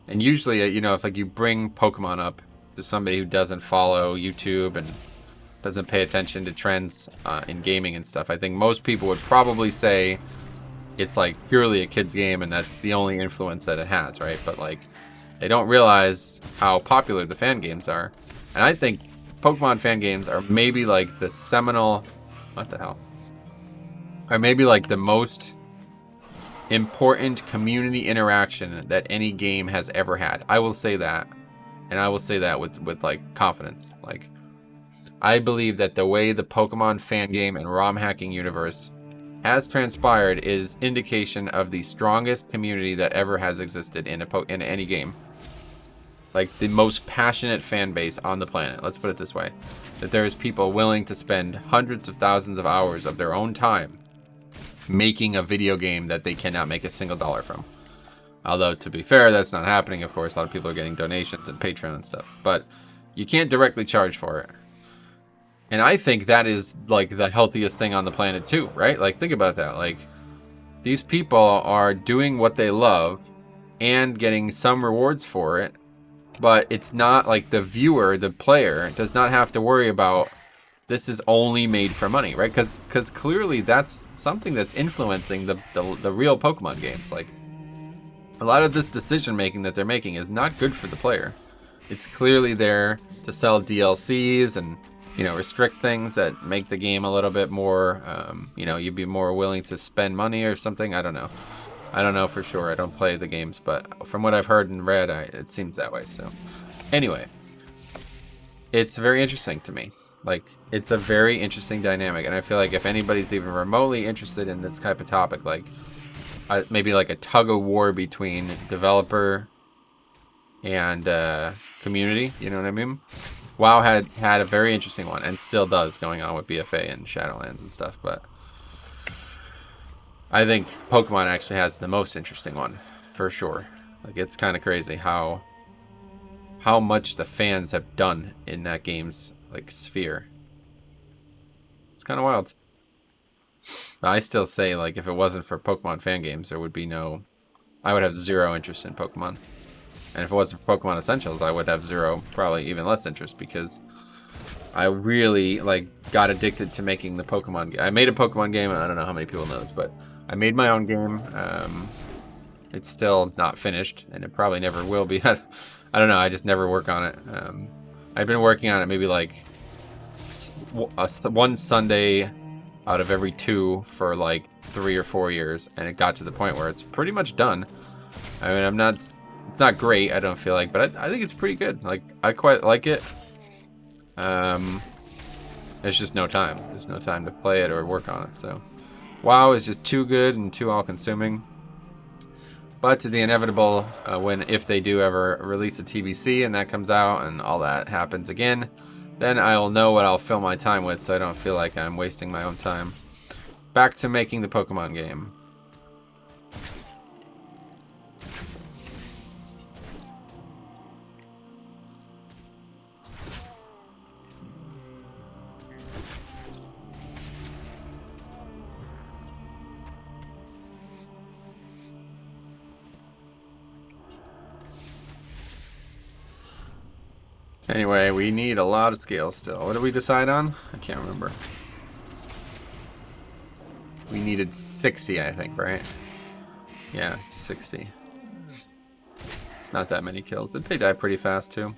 And usually, you know, if like you bring Pokemon up to somebody who doesn't follow YouTube and doesn't pay attention to trends in gaming and stuff, I think most people would probably say it's like purely a kid's game and that's the only influence that it has, right? But like they don't realize how popular the fan games are. And I think Pokemon fan games are maybe like the seminal, what the hell? Or maybe like the most important community interaction that any game has ever had. I will say that. And I will say that with like confidence. Like I believe that the way the Pokemon fan game and ROM hacking universe has transpired is indication of the strongest community that ever has existed in any game. Like the most passionate fan base on the planet. Let's put it this way. That there's people willing to spend hundreds of thousands of hours of their own time making a video game that they cannot make a single dollar from. Although, to be fair, that's not happening, of course. A lot of people are getting donations and Patreon and stuff. But you can't directly charge for it. And I think that is, like, the healthiest thing on the planet, too, right? Like, think about that. Like, these people are doing what they love and getting some rewards for it. But it's not like the viewer, the player, does not have to worry about this is only made for money, right? Because clearly that's something that's influencing the real Pokemon games. Like, a lot of this decision making that they're making is not good for the player. It's clearly there to sell DLCs and, you know, restrict things that make the game a little bit more, you know, you'd be more willing to spend money or something. I don't know. I don't know for sure. I don't play the games, but from what I've heard and read, it seems that way. So anyway, it's very interesting to me. Like, it's a very interesting dynamic. And I feel like if anybody's even remotely interested in this type of topic, like maybe like a tug of war between developer and community, you know what I mean? WoW had a very interesting one and still does going on with BFA and Shadowlands and stuff, but I think Pokemon actually has the most interesting one, for sure. Like, it's kind of crazy how much the fans have done in that game's, like, sphere. It's kind of wild. But I still say, like, if it wasn't for Pokemon fan games, there would be I would have zero interest in Pokemon. And if it wasn't for Pokemon Essentials, I would have zero, probably even less interest, because I really, like, got addicted to making the Pokemon game. I made a Pokemon game, I don't know how many people knows, but I made my own game. It's still not finished, and it probably never will be. I don't know, I just never work on it. I've been working on it maybe like one Sunday out of every 2 for like 3 or 4 years, and it got to the point where it's pretty much done. I mean, it's not great, I don't feel like, but I think it's pretty good. Like, I quite like it. There's just no time. There's no time to play it or work on it, so WoW is just too good and too all-consuming. But to the inevitable, if they do ever release a TBC and that comes out and all that happens again, then I'll know what I'll fill my time with, so I don't feel like I'm wasting my own time. Back to making the Pokemon game. Anyway, we need a lot of scales still. What did we decide on? I can't remember. We needed 60, I think, right? Yeah, 60. It's not that many kills. They die pretty fast, too.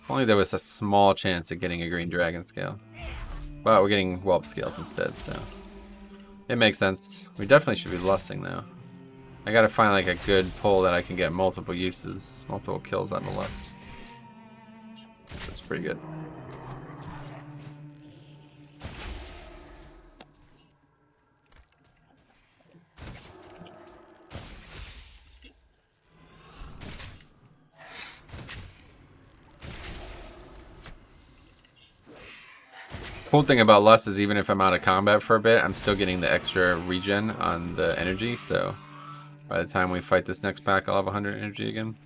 Only there was a small chance of getting a green dragon scale. But we're getting whelp scales instead, so it makes sense. We definitely should be lusting, though. I gotta find like a good pull that I can get multiple uses, multiple kills on the list. So it's pretty good. Cool thing about Lust is even if I'm out of combat for a bit, I'm still getting the extra regen on the energy, so by the time we fight this next pack, I'll have 100 energy again.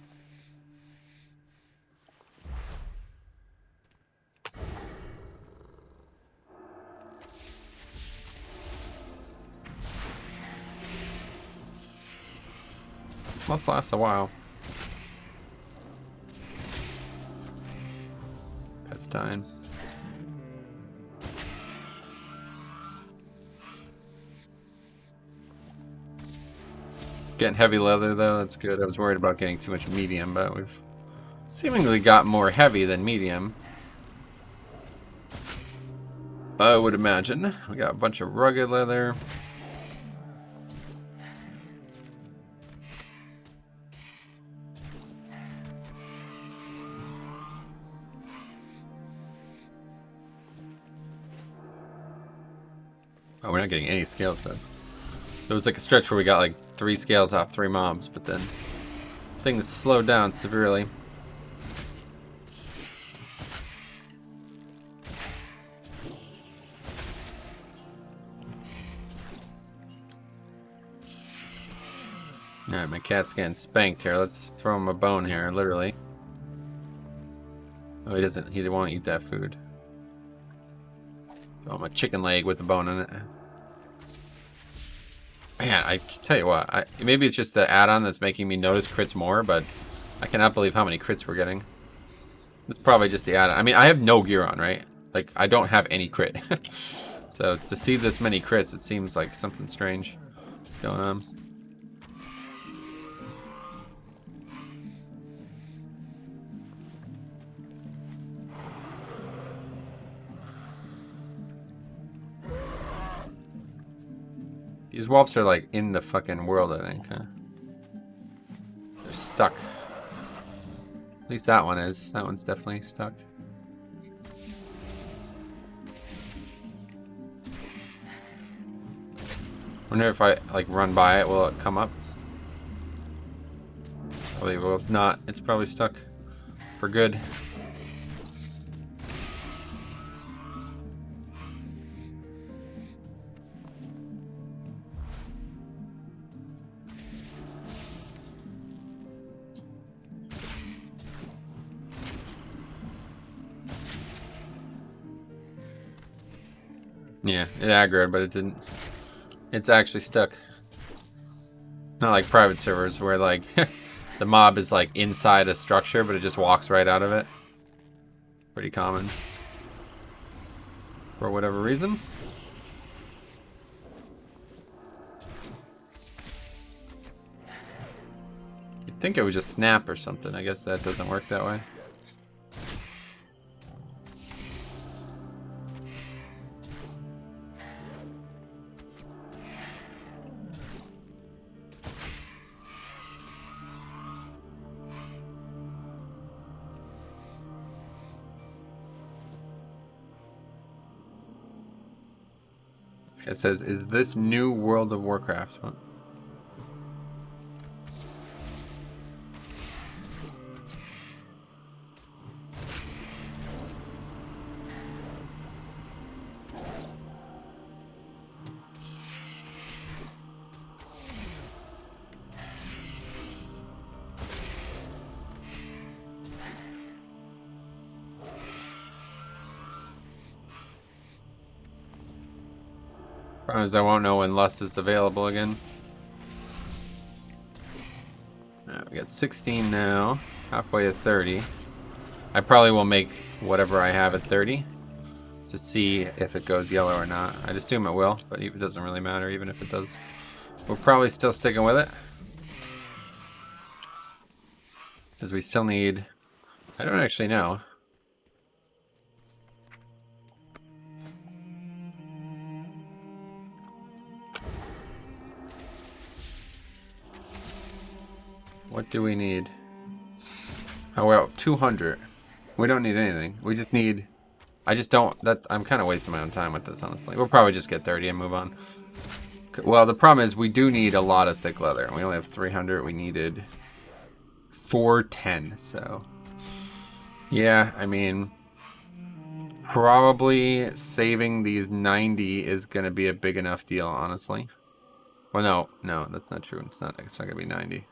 Must last a while. Pet's dying. Getting heavy leather though, that's good. I was worried about getting too much medium, but we've seemingly got more heavy than medium. I would imagine. We got a bunch of rugged leather. Oh, we're not getting any scales though. There was like a stretch where we got like 3 scales off 3 mobs, but then things slowed down severely. Alright, my cat's getting spanked here. Let's throw him a bone here, literally. Oh, he won't eat that food. Throw him a chicken leg with a bone in it. Man, I tell you what, maybe it's just the add-on that's making me notice crits more, but I cannot believe how many crits we're getting. It's probably just the add-on. I mean, I have no gear on, right? Like, I don't have any crit. So to see this many crits, it seems like something strange is going on. These whelps are like in the fucking world, I think, huh? They're stuck. At least that one is. That one's definitely stuck. Wonder if I like run by it, will it come up? Probably will. If not, it's probably stuck for good. Yeah, it aggroed, but it didn't. It's actually stuck. Not like private servers where like the mob is like inside a structure, but it just walks right out of it. Pretty common. For whatever reason. You'd think it would just snap or something. I guess that doesn't work that way. It says, is this new World of Warcraft? Huh? Problem is I won't know when Lust is available again. We got 16 now, halfway to 30. I probably will make whatever I have at 30 to see if it goes yellow or not. I'd assume it will, but it doesn't really matter even if it does. We're probably still sticking with it. Because we still need... I don't actually know. What do we need? Oh, we're at 200. We don't need anything. We just need... I just don't... I'm kind of wasting my own time with this, honestly. We'll probably just get 30 and move on. Well, the problem is we do need a lot of thick leather. We only have 300. We needed 410, so... Yeah, I mean... Probably saving these 90 is going to be a big enough deal, honestly. Well, no, that's not true. It's not going to be 90.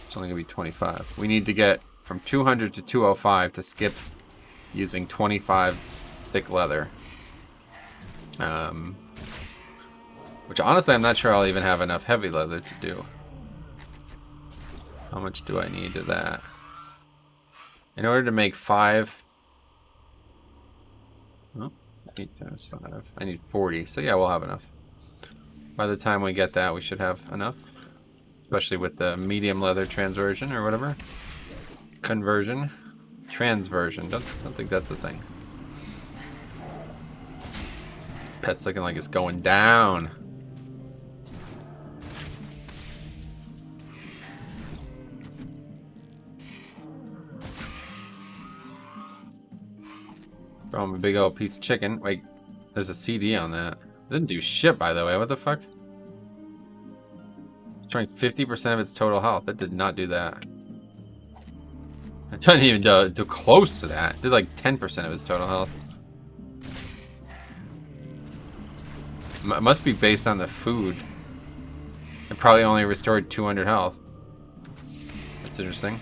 It's only going to be 25. We need to get from 200 to 205 to skip using 25 thick leather. Which honestly, I'm not sure I'll even have enough heavy leather to do. How much do I need to that? In order to make 5... Oh, 8 times 5. I need 40. So yeah, we'll have enough. By the time we get that, we should have enough. Especially with the medium leather transversion or whatever. Conversion. Transversion. Don't think that's a thing. Pet's looking like it's going down. Throw him a big old piece of chicken. Wait, there's a CD on that. Didn't do shit, by the way. What the fuck? Showing 50% of its total health. That did not do that. It doesn't even do close to that. It did like 10% of its total health. It must be based on the food. It probably only restored 200 health. That's interesting.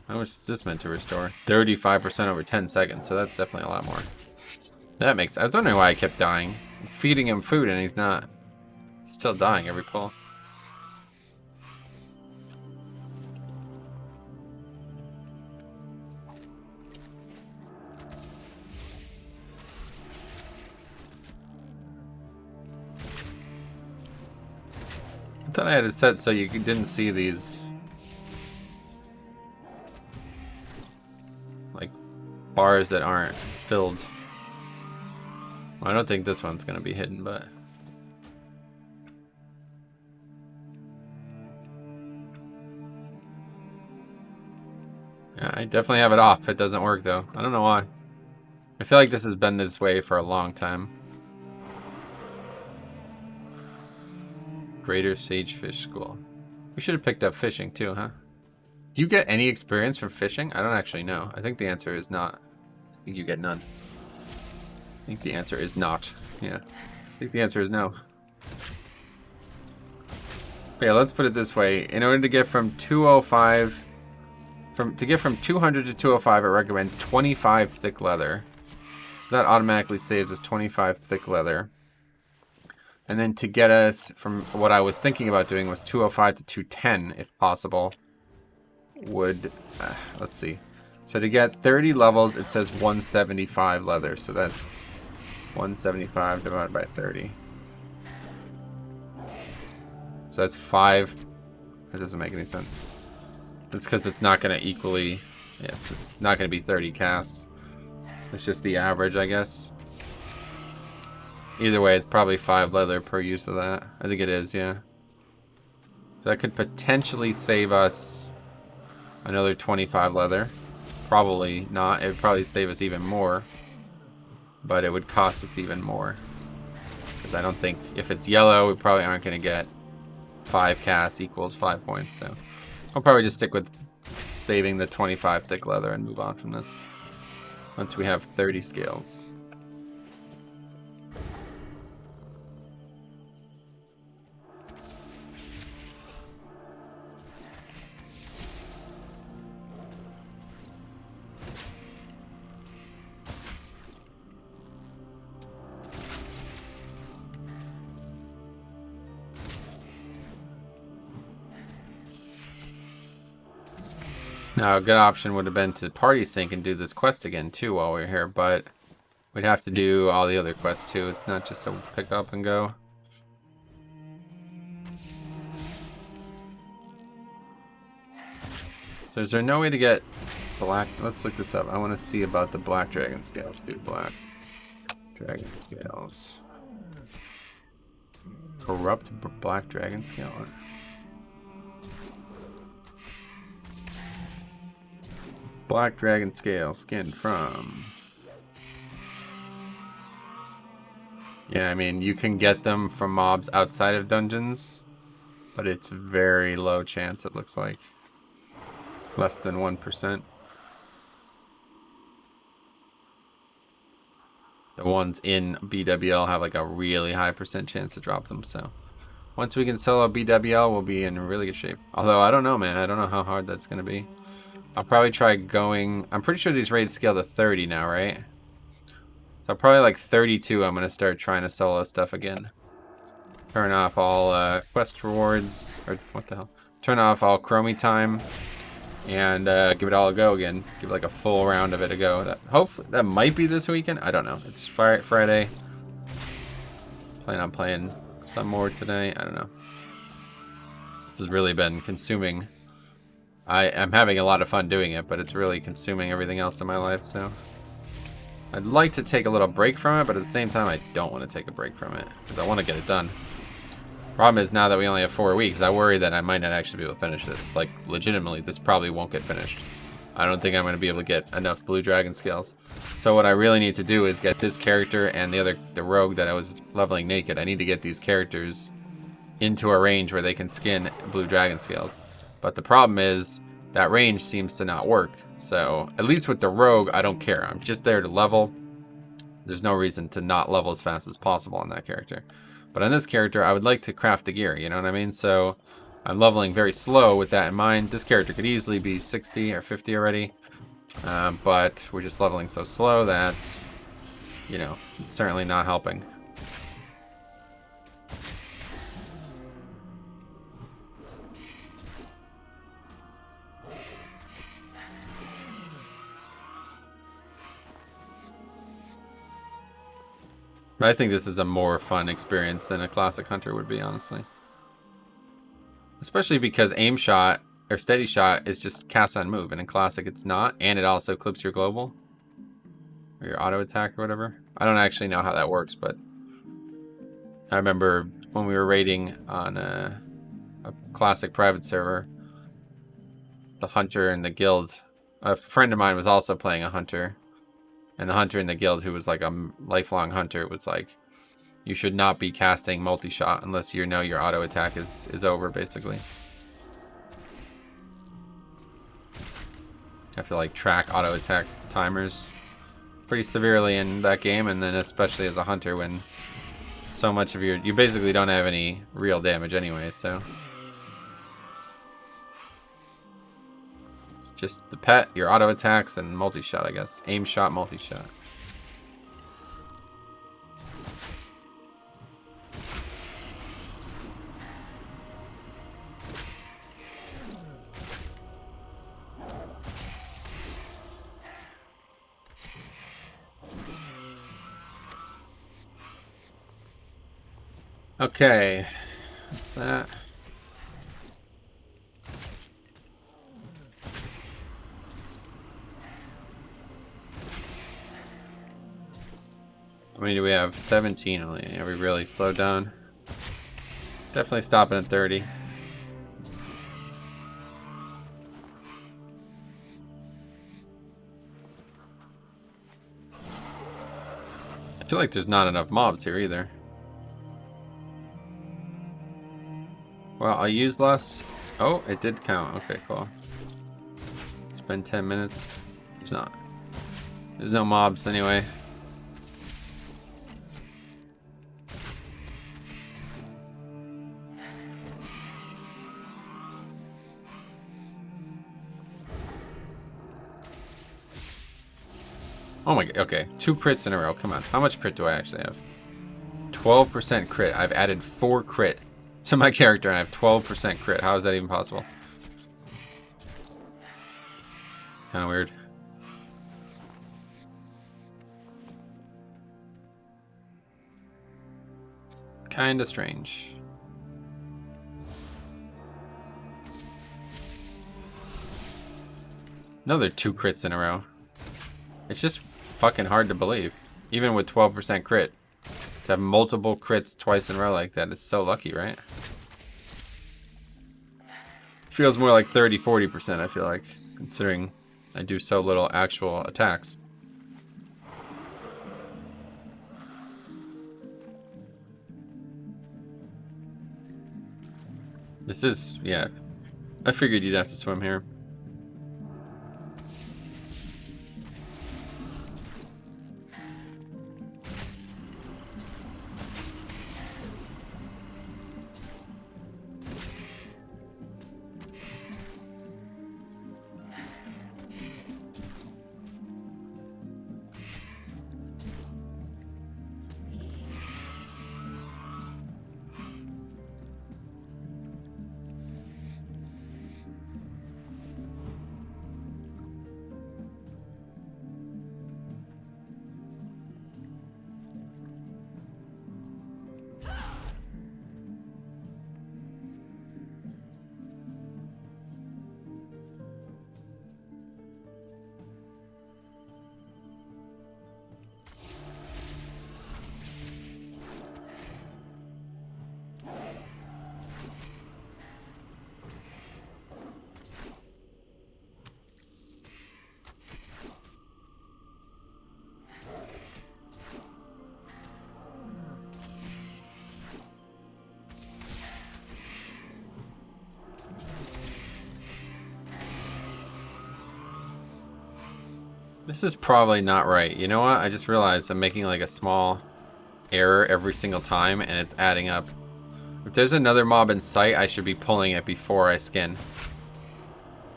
How much is this meant to restore? 35% over 10 seconds, so that's definitely a lot more. That makes sense. I was wondering why I kept dying. I'm feeding him food and he's not. He's still dying every pull. I thought I had it set so you didn't see these like bars that aren't filled. Well, I don't think this one's gonna be hidden, but yeah, I definitely have it off. It doesn't work though. I don't know why. I feel like this has been this way for a long time. Greater Sagefish School. We should have picked up fishing too, huh? Do you get any experience from fishing? I don't actually know. I think the answer is not. I think you get none. I think the answer is not. Yeah. I think the answer is no. But yeah, let's put it this way. In order to get from 205... To get from 200 to 205, it recommends 25 thick leather. So that automatically saves us 25 thick leather. And then to get us from what I was thinking about doing was 205 to 210, if possible, would, let's see. So to get 30 levels, it says 175 leather. So that's 175 divided by 30. So that's 5. That doesn't make any sense. That's because it's not going to equally, yeah, it's not going to be 30 casts. It's just the average, I guess. Either way, it's probably 5 leather per use of that. I think it is, yeah. So that could potentially save us another 25 leather. Probably not. It would probably save us even more. But it would cost us even more. Because I don't think, if it's yellow, we probably aren't going to get 5 casts equals 5 points. So I'll probably just stick with saving the 25 thick leather and move on from this. Once we have 30 scales. Now, a good option would have been to party sync and do this quest again too while we're here, but we'd have to do all the other quests too. It's not just a pick up and go. So is there no way to get black? Let's look this up. I want to see about the black dragon scales, dude. Black dragon scales. Corrupt black dragon scale. Black dragon scale skin from. Yeah, I mean, you can get them from mobs outside of dungeons, but it's very low chance, it looks like. Less than 1%. The ones in BWL have like a really high % chance to drop them, so once we can solo BWL, we'll be in really good shape. Although, I don't know, man. I don't know how hard that's going to be. I'll probably try going... I'm pretty sure these raids scale to 30 now, right? So probably like 32, I'm going to start trying to solo stuff again. Turn off all quest rewards, or what the hell? Turn off all chromie time, and give it all a go again. Give like a full round of it a go. That hopefully that might be this weekend. I don't know. It's Friday. Plan on playing some more today. I don't know. This has really been consuming. I'm having a lot of fun doing it, but it's really consuming everything else in my life, so I'd like to take a little break from it, but at the same time I don't want to take a break from it because I want to get it done. Problem is, now that we only have 4 weeks, I worry that I might not actually be able to finish this. Like, legitimately, this probably won't get finished. I don't think I'm going to be able to get enough blue dragon scales. So what I really need to do is get this character and the rogue that I was leveling naked. I need to get these characters into a range where they can skin blue dragon scales. But the problem is, that range seems to not work. So, at least with the rogue, I don't care. I'm just there to level. There's no reason to not level as fast as possible on that character. But on this character, I would like to craft the gear, you know what I mean? So, I'm leveling very slow with that in mind. This character could easily be 60 or 50 already. But we're just leveling so slow that, you know, it's certainly not helping. But I think this is a more fun experience than a classic hunter would be, honestly. Especially because aim shot or steady shot is just cast on move, and in classic it's not, and it also clips your global or your auto attack or whatever. I don't actually know how that works, but I remember when we were raiding on a classic private server, the hunter in the guild, a friend of mine was also playing a hunter. And the hunter in the guild, who was like a lifelong hunter, was like, you should not be casting multi-shot unless you know your auto attack is over, basically. You have to like track auto attack timers pretty severely in that game, and then especially as a hunter when so much of you basically don't have any real damage anyway, so. Just the pet, your auto attacks, and multi-shot, I guess. Aim shot, multi-shot. Okay. What's that? How many do we have? 17 only. Are we really slowed down? Definitely stopping at 30. I feel like there's not enough mobs here either. Well, I used less. Oh, it did count. Okay, cool. It's been 10 minutes. It's not. There's no mobs anyway. Oh my god, okay. 2 crits in a row. Come on. How much crit do I actually have? 12% crit. I've added 4 crit to my character and I have 12% crit. How is that even possible? Kind of weird. Kind of strange. Another 2 crits in a row. It's just fucking hard to believe. Even with 12% crit. To have multiple crits twice in a row like that is so lucky, right? Feels more like 30-40%, I feel like, considering I do so little actual attacks. This is, yeah, I figured you'd have to swim here. This is probably not right. You know what? I just realized I'm making like a small error every single time and it's adding up. If there's another mob in sight, I should be pulling it before I skin.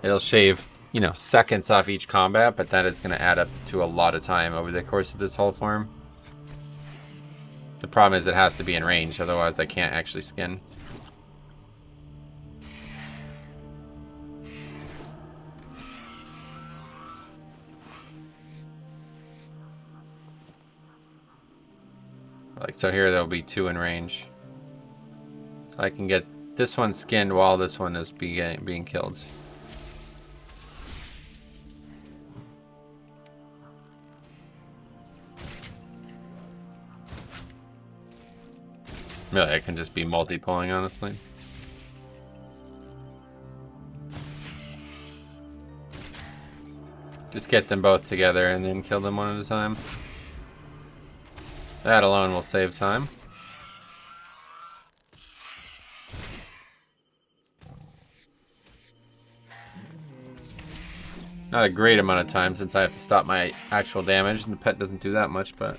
It'll shave, you know, seconds off each combat, but that is going to add up to a lot of time over the course of this whole farm. The problem is it has to be in range, otherwise I can't actually skin. Like, so here there'll be 2 in range. So I can get this one skinned while this one is being killed. Really, I can just be multi-pulling, honestly. Just get them both together and then kill them one at a time. That alone will save time. Not a great amount of time since I have to stop my actual damage, and the pet doesn't do that much, but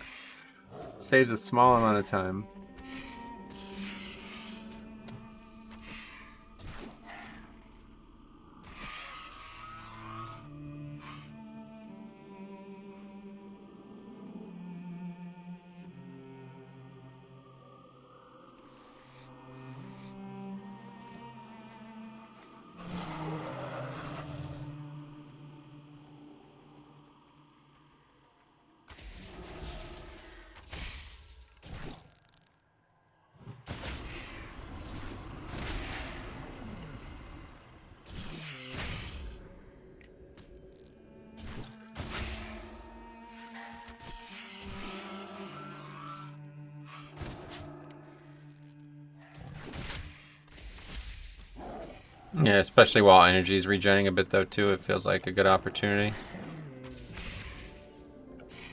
saves a small amount of time. Yeah, especially while energy is regenerating a bit though too, it feels like a good opportunity.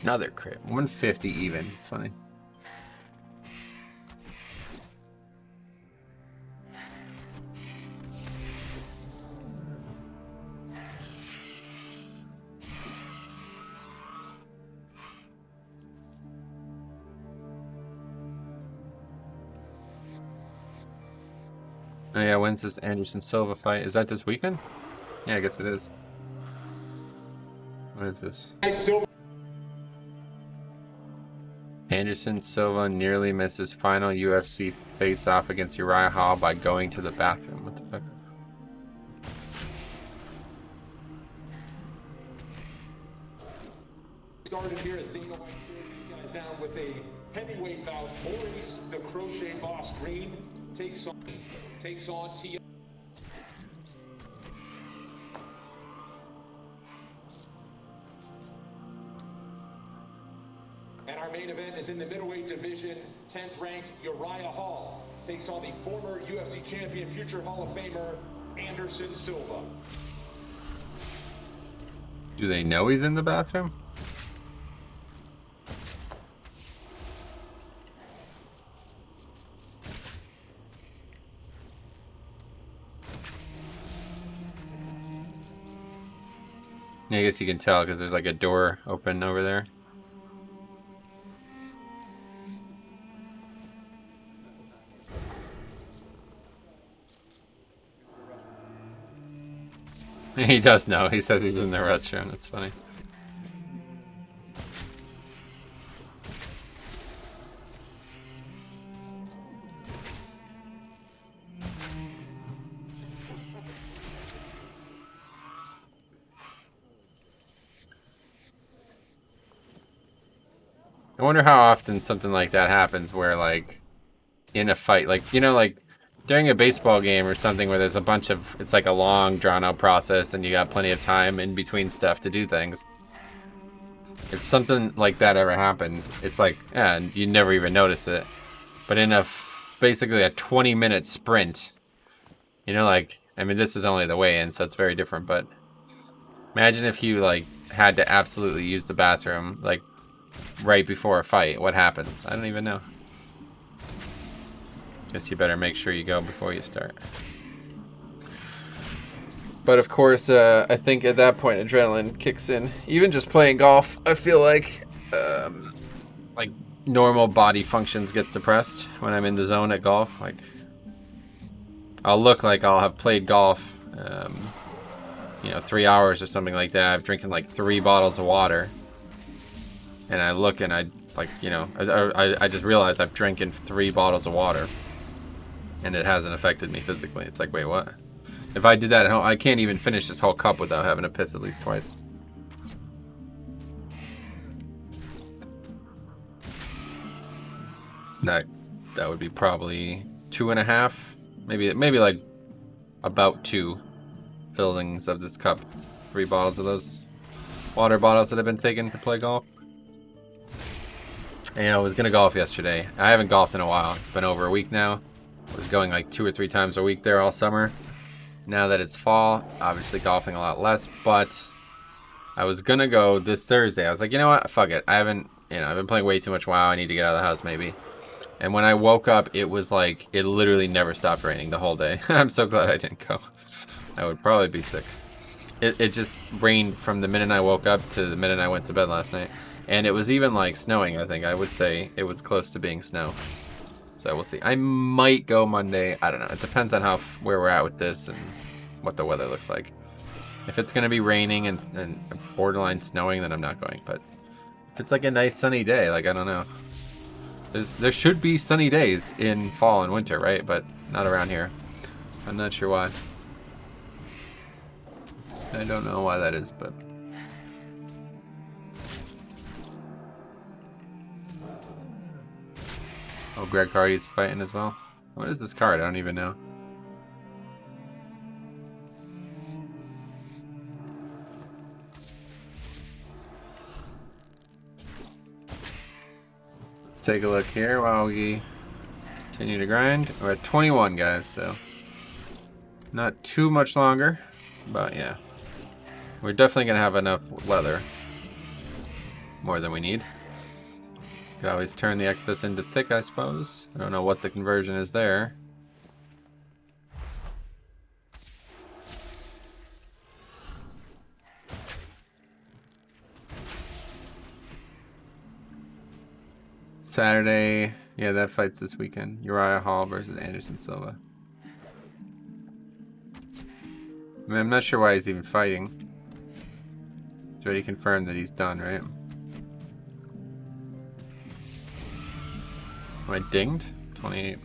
Another crit, 150 even, it's funny. Oh yeah, when's this Anderson Silva fight? Is that this weekend? Yeah, I guess it is. What is this? Anderson Silva nearly missed his final UFC face-off against Uriah Hall by going to the bathroom. What the fuck? Started here as Dana White stares these guys down with a heavyweight bout. Maurice, the crochet boss Green, takes on T. And our main event is in the middleweight division. 10th ranked Uriah Hall takes on the former UFC champion, future Hall of Famer Anderson Silva. Do they know he's in the bathroom? Yeah, I guess you can tell because there's like a door open over there. He does know. He says he's in the restroom. That's funny. I wonder how often something like that happens where, like, in a fight, like, you know, like, during a baseball game or something where there's a bunch of, it's like a long, drawn-out process and you got plenty of time in between stuff to do things. If something like that ever happened, it's like, yeah, and you never even notice it. But in basically a 20-minute sprint, you know, like, I mean, this is only the weigh-in, so it's very different, but imagine if you, like, had to absolutely use the bathroom, like, right before a fight. What happens? I don't even know. Guess you better make sure you go before you start. But of course, I think at that point adrenaline kicks in. Even just playing golf, I feel like normal body functions get suppressed when I'm in the zone at golf. Like, I'll look like I'll have played golf, 3 hours or something like that. I'm drinking like 3 bottles of water, and I look and I just realize I've drinking 3 bottles of water, and it hasn't affected me physically. It's like, wait, what? If I did that at home, I can't even finish this whole cup without having to piss at least twice. That would be probably 2.5, maybe like about 2 fillings of this cup. 3 bottles of those water bottles that I've been taking to play golf. And I was gonna golf yesterday. I haven't golfed in a while. It's been over a week now. I was going like 2 or 3 times a week there all summer. Now that it's fall, obviously golfing a lot less, but I was gonna go this Thursday. I was like, you know what? Fuck it. I've been playing way too much WoW. I need to get out of the house maybe. And when I woke up, it was like, it literally never stopped raining the whole day. I'm so glad I didn't go. I would probably be sick. It just rained from the minute I woke up to the minute I went to bed last night. And it was even like snowing, I think. I would say it was close to being snow. So we'll see. I might go Monday. I don't know. It depends on where we're at with this and what the weather looks like. If it's going to be raining and borderline snowing, then I'm not going. But if it's like a nice sunny day, like, I don't know. There should be sunny days in fall and winter, right? But not around here. I'm not sure why. I don't know why that is, but... Oh, Greg Hardy's fighting as well. What is this card? I don't even know. Let's take a look here while we continue to grind. We're at 21, guys, so not too much longer, but yeah. We're definitely going to have enough leather. More than we need. You can always turn the excess into thick, I suppose. I don't know what the conversion is there. Saturday, yeah, that fight's this weekend. Uriah Hall versus Anderson Silva. I mean, I'm not sure why he's even fighting. He's already confirmed that he's done, right? Am I dinged? 28.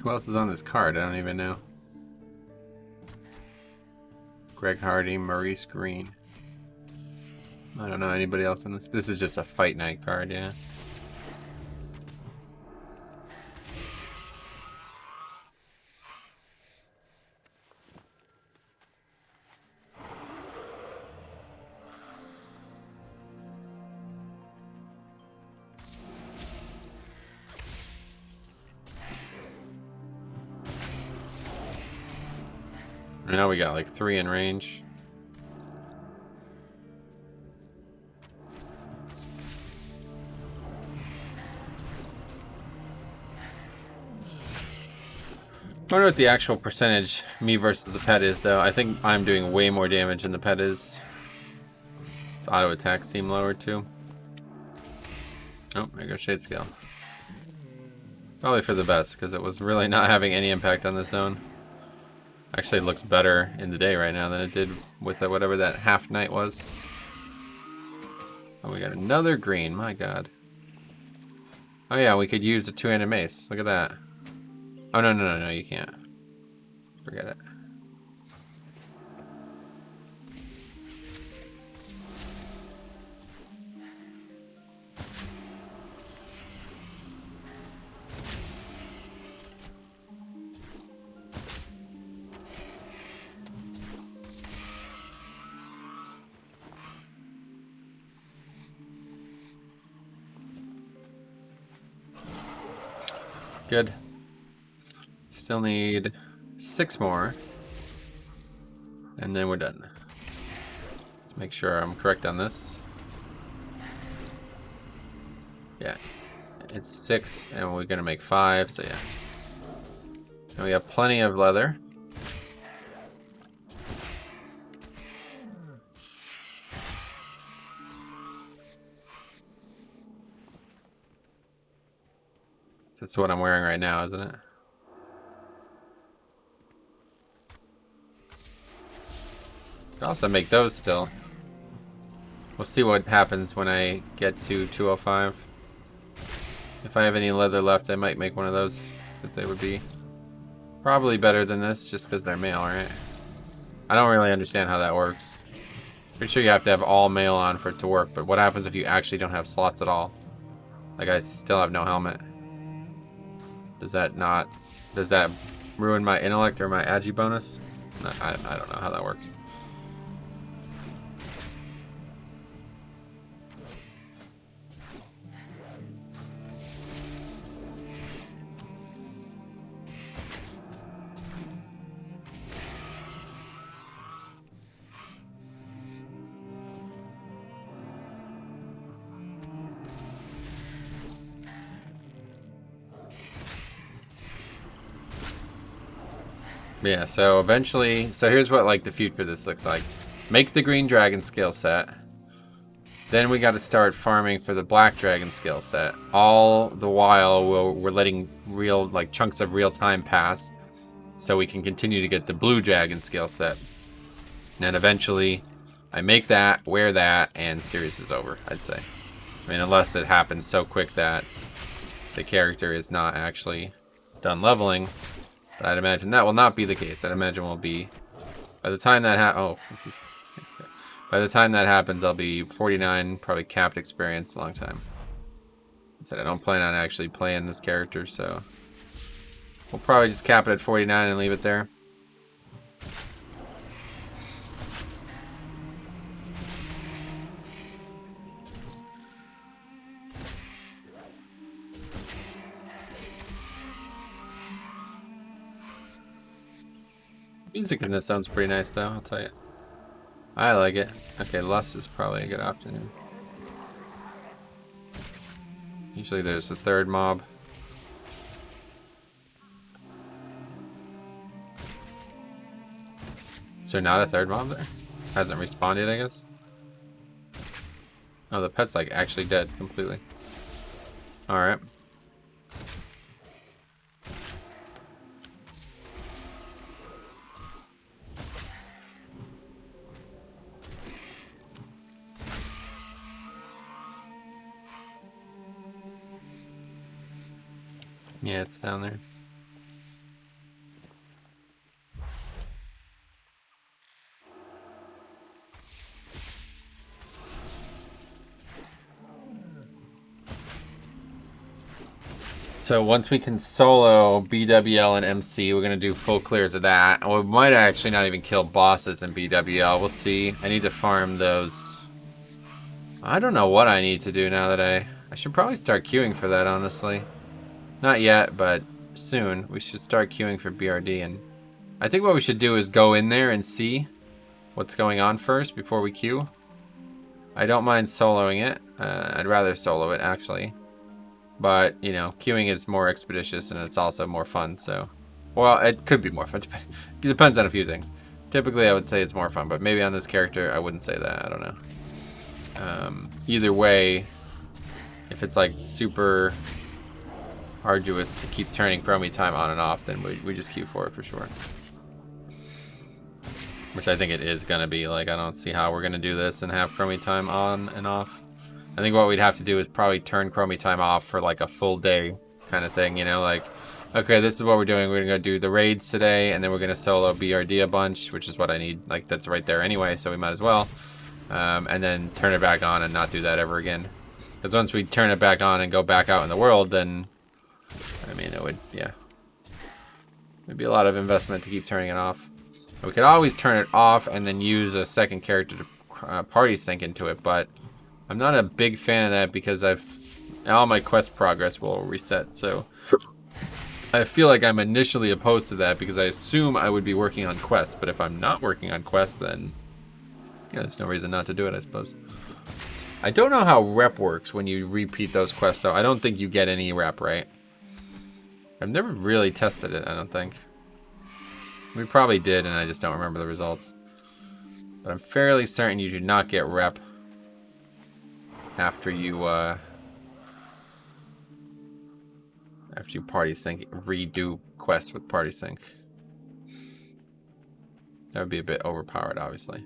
Who else is on this card? I don't even know. Greg Hardy, Maurice Green. I don't know anybody else on this. This is just a fight night card, yeah. Now we got like 3 in range. I wonder what the actual percentage me versus the pet is, though. I think I'm doing way more damage than the pet is. Its auto attacks seem lower too. Oh, there goes Shade Scale. Probably for the best, because it was really not having any impact on the zone. Actually, it looks better in the day right now than it did with whatever that half night was. Oh, we got another green. My god. Oh yeah, we could use a 2-handed mace. Look at that. Oh, no, you can't. Forget it. Good. Still need 6 more. And then we're done. Let's make sure I'm correct on this. Yeah. It's 6 and we're gonna make 5, so yeah. And we have plenty of leather. That's what I'm wearing right now, isn't it? Could also make those still. We'll see what happens when I get to 205. If I have any leather left, I might make one of those, because they would be probably better than this, just because they're mail, right? I don't really understand how that works. Pretty sure you have to have all mail on for it to work, but what happens if you actually don't have slots at all? Like, I still have no helmet. Does that ruin my intellect or my agi bonus? No, I don't know how that works. Yeah, so eventually, so here's what like the future of this looks like. Make the green dragon skill set. Then we got to start farming for the black dragon skill set. All the while we're letting real like chunks of real time pass so we can continue to get the blue dragon skill set. And then eventually I make that, wear that, and series is over, I'd say. I mean, unless it happens so quick that the character is not actually done leveling. But I'd imagine that will not be the case. I'd imagine we'll be, by the time that by the time that happens, I'll be 49, probably capped experience, a long time. I said I don't plan on actually playing this character, so we'll probably just cap it at 49 and leave it there. Music in this sounds pretty nice, though, I'll tell you. I like it. Okay, Lust is probably a good option. Usually there's a third mob. Is there not a third mob there? Hasn't responded, I guess. Oh, the pet's like actually dead completely. Alright. Yeah, it's down there. So once we can solo BWL and MC, we're going to do full clears of that. We might actually not even kill bosses in BWL. We'll see. I need to farm those. I don't know what I need to do now that I should probably start queuing for that, honestly. Not yet, but soon. We should start queuing for BRD. And I think what we should do is go in there and see what's going on first before we queue. I don't mind soloing it. I'd rather solo it, actually. But, you know, queuing is more expeditious and it's also more fun, so... Well, it could be more fun. It depends on a few things. Typically, I would say it's more fun, but maybe on this character, I wouldn't say that. I don't know. Either way, if it's, like, super arduous to keep turning chromie time on and off, then we just queue for it for sure. Which I think it is going to be. Like, I don't see how we're going to do this and have chromie time on and off. I think what we'd have to do is probably turn chromie time off for like a full day kind of thing, you know, like, okay, this is what we're doing. We're going to do the raids today, and then we're going to solo BRD a bunch, which is what I need. Like, that's right there anyway, so we might as well. And then turn it back on and not do that ever again. Because once we turn it back on and go back out in the world, then, I mean, it would, yeah. It'd be a lot of investment to keep turning it off. We could always turn it off and then use a second character to party sync into it, but I'm not a big fan of that because all my quest progress will reset, so I feel like I'm initially opposed to that because I assume I would be working on quests, but if I'm not working on quests, then yeah, there's no reason not to do it, I suppose. I don't know how rep works when you repeat those quests, though. I don't think you get any rep, right? I've never really tested it, I don't think. We probably did, and I just don't remember the results. But I'm fairly certain you do not get rep after you party sync, redo quests with party sync. That would be a bit overpowered, obviously.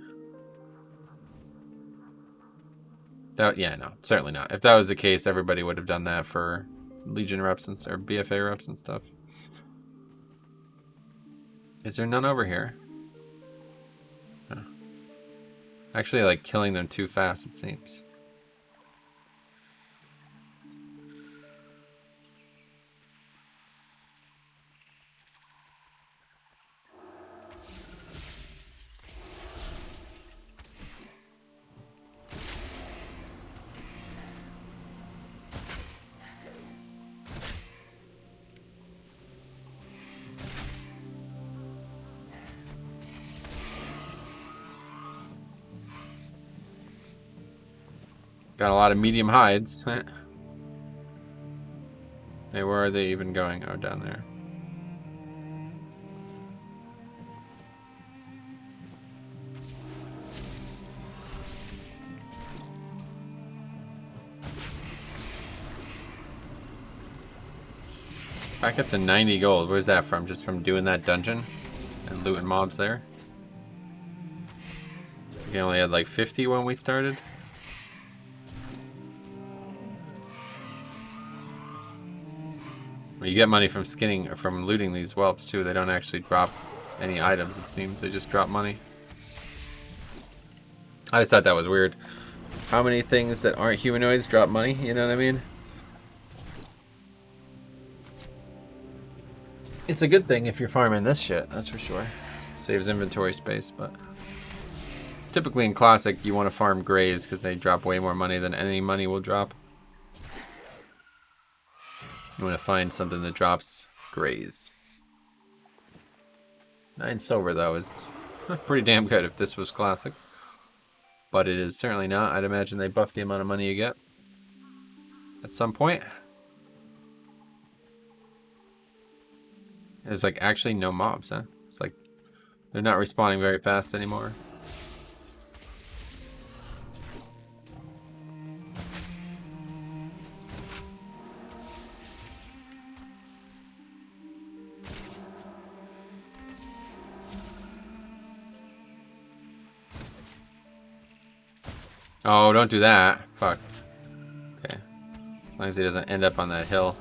Yeah, no, certainly not. If that was the case, everybody would have done that for Legion reps and or BFA reps and stuff. Is there none over here? Huh. Actually, like killing them too fast, it seems. Got a lot of medium hides. Hey, where are they even going? Oh, down there. Back up to 90 gold. Where's that from? Just from doing that dungeon and looting mobs there? We only had like 50 when we started. Well, you get money from skinning or from looting these whelps too. They don't actually drop any items, it seems. They just drop money. I just thought that was weird. How many things that aren't humanoids drop money? You know what I mean? It's a good thing if you're farming this shit, that's for sure. Saves inventory space, but typically in Classic you want to farm graves because they drop way more money than any money will drop. You want to find something that drops grays. 9 silver though is pretty damn good if this was Classic. But it is certainly not. I'd imagine they buff the amount of money you get at some point. There's like actually no mobs, huh? It's like they're not respawning very fast anymore. Oh, don't do that. Fuck. Okay. As long as he doesn't end up on that hill.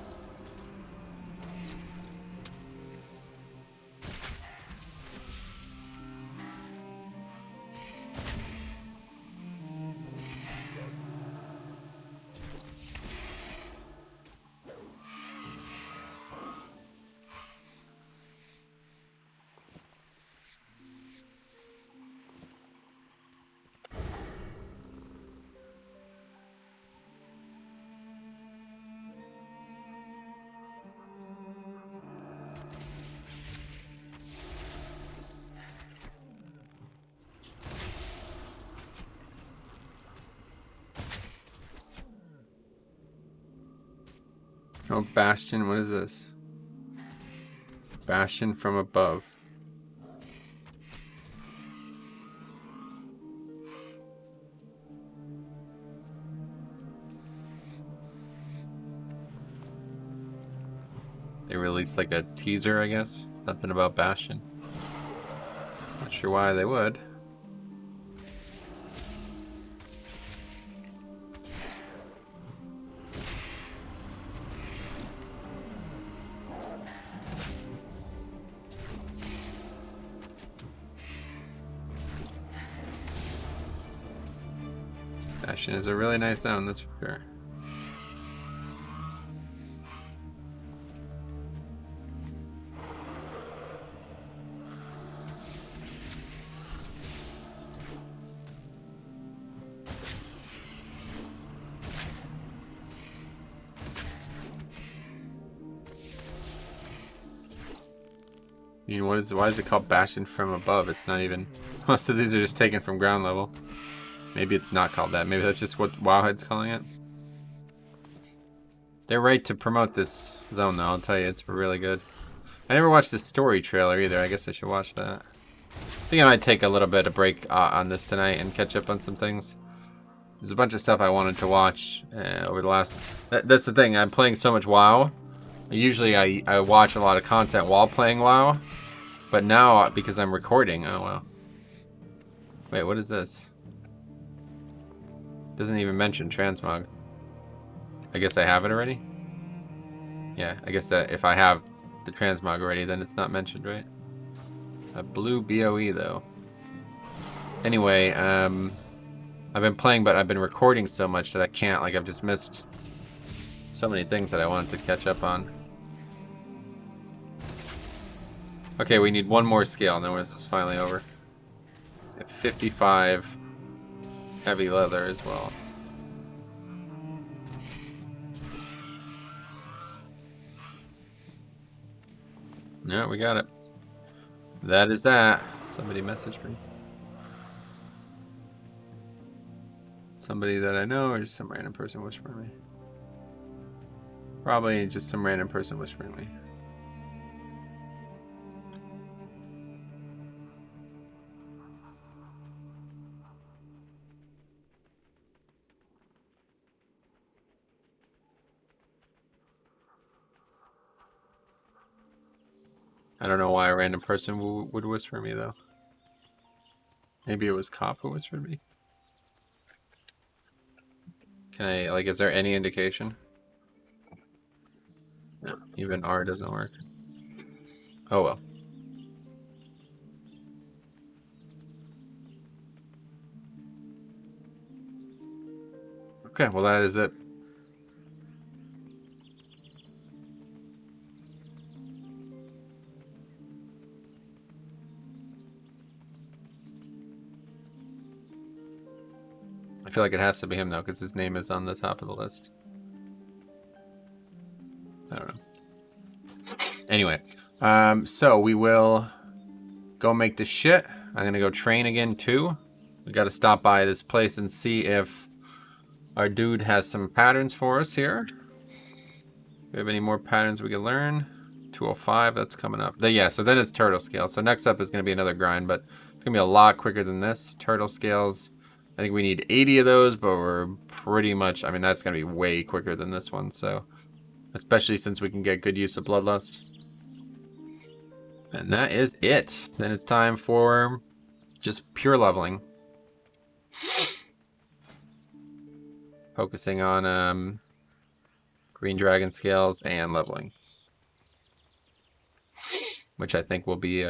Oh, Bastion, what is this? Bastion from above. They released like a teaser, I guess. Nothing about Bastion. Not sure why they would. Bastion is a really nice zone, that's for sure. I mean, why is it called Bastion from above? It's not even... Most of these are just taken from ground level. Maybe it's not called that. Maybe that's just what Wowhead's calling it. They're right to promote this zone, though. I'll tell you, it's really good. I never watched the story trailer either. I guess I should watch that. I think I might take a little bit of break on this tonight and catch up on some things. There's a bunch of stuff I wanted to watch over the last... That's the thing. I'm playing so much WoW. Usually I watch a lot of content while playing WoW. But now, because I'm recording... Oh, wow. Wait, what is this? Doesn't even mention transmog. I guess I have it already? Yeah, I guess that if I have the transmog already, then it's not mentioned, right? A blue BOE, though. Anyway, I've been playing, but I've been recording so much that I can't. Like, I've just missed so many things that I wanted to catch up on. Okay, we need one more scale, and then this is finally over. 55 heavy leather as well. No, we got it. That is that. Somebody messaged me. Somebody that I know, or just some random person whispering me? Probably just some random person whispering me. I don't know why a random person would whisper me, though. Maybe it was Cop who whispered me. Can I, like, is there any indication? No, even R doesn't work. Oh well. Okay, well that is it. I feel like it has to be him though, because his name is on the top of the list. I don't know. Anyway, so we will go make the shit. I'm gonna go train again too. We gotta stop by this place and see if our dude has some patterns for us here. Do we have any more patterns we can learn? 205, that's coming up. Yeah, so then it's turtle scale. So next up is gonna be another grind, but it's gonna be a lot quicker than this. Turtle scales. I think we need 80 of those, but we're pretty much, I mean, that's going to be way quicker than this one, so. Especially since we can get good use of Bloodlust. And that is it. Then it's time for just pure leveling. Focusing on green dragon scales and leveling. Which I think will be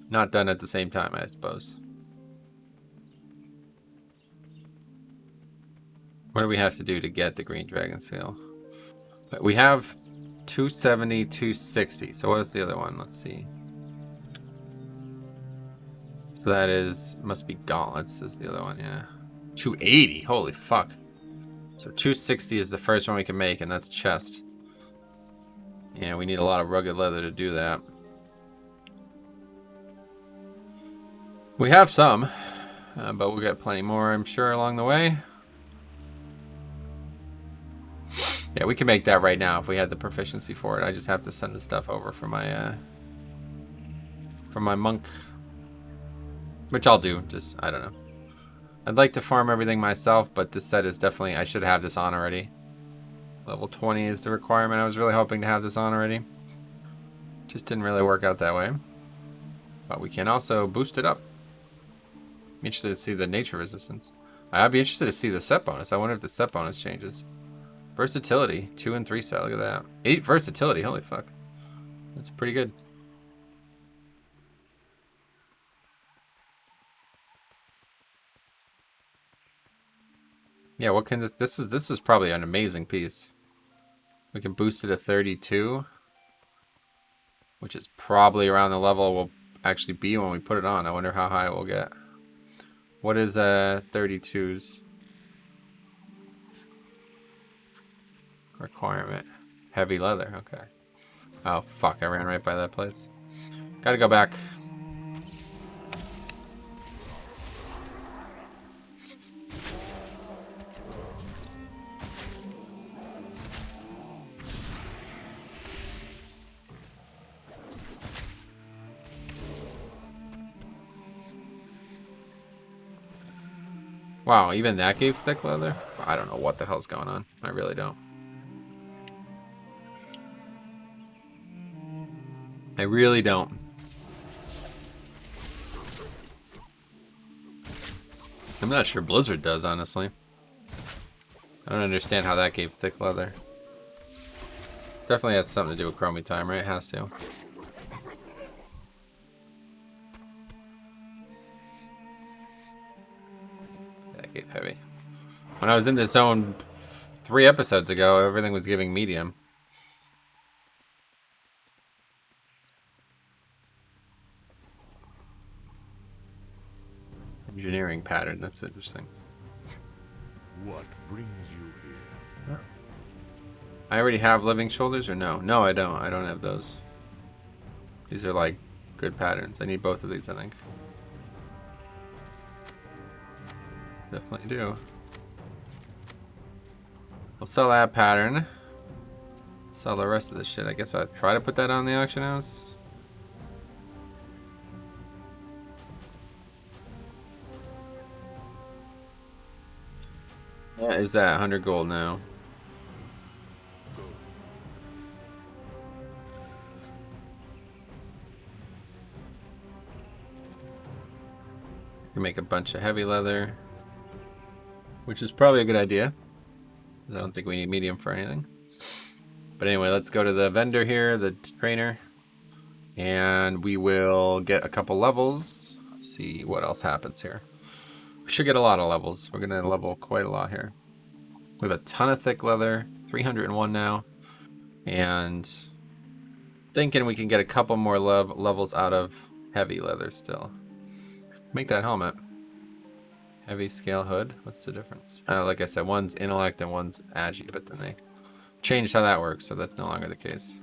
not done at the same time, I suppose. What do we have to do to get the green dragon scale? We have 270, 260. So what is the other one? Let's see. So that is, must be gauntlets is the other one, yeah. 280, holy fuck. So 260 is the first one we can make, and that's chest. Yeah, we need a lot of rugged leather to do that. We have some, but we'll get plenty more, I'm sure, along the way. Yeah, we can make that right now if we had the proficiency for it. I just have to send the stuff over for my monk. Which I'll do, just, I don't know. I'd like to farm everything myself, but this set is definitely, I should have this on already. Level 20 is the requirement. I was really hoping to have this on already. Just didn't really work out that way. But we can also boost it up. I'm interested to see the nature resistance. I'd be interested to see the set bonus. I wonder if the set bonus changes. Versatility, 2 and 3 set, look at that. 8 versatility, holy fuck. That's pretty good. Yeah, what can this is probably an amazing piece. We can boost it to 32, which is probably around the level we'll actually be when we put it on. I wonder how high we'll get. What is 32's requirement? Heavy leather, okay. Oh fuck, I ran right by that place. Gotta go back. Wow, even that gave thick leather? I don't know what the hell's going on. I really don't. I really don't. I'm not sure Blizzard does, honestly. I don't understand how that gave thick leather. Definitely has something to do with Chromie time, right? It has to. That gave heavy. When I was in this zone 3 episodes ago, everything was giving medium. Engineering pattern, that's interesting. What brings you here? I already have living shoulders, or no? No, I don't. I don't have those. These are like good patterns. I need both of these, I think. Definitely do. We'll sell that pattern. Sell the rest of the shit. I guess I'll try to put that on the auction house. What is that? 100 gold now. You can make a bunch of heavy leather, which is probably a good idea. I don't think we need medium for anything. But anyway, let's go to the vendor here, the trainer, and we will get a couple levels. Let's see what else happens here. We should get a lot of levels. We're gonna level quite a lot here. We have a ton of thick leather, 301 now, and thinking we can get a couple more levels out of heavy leather still. Make that helmet. Heavy scale hood. What's the difference? Like I said, one's intellect and one's agi, but then they changed how that works, so that's no longer the case.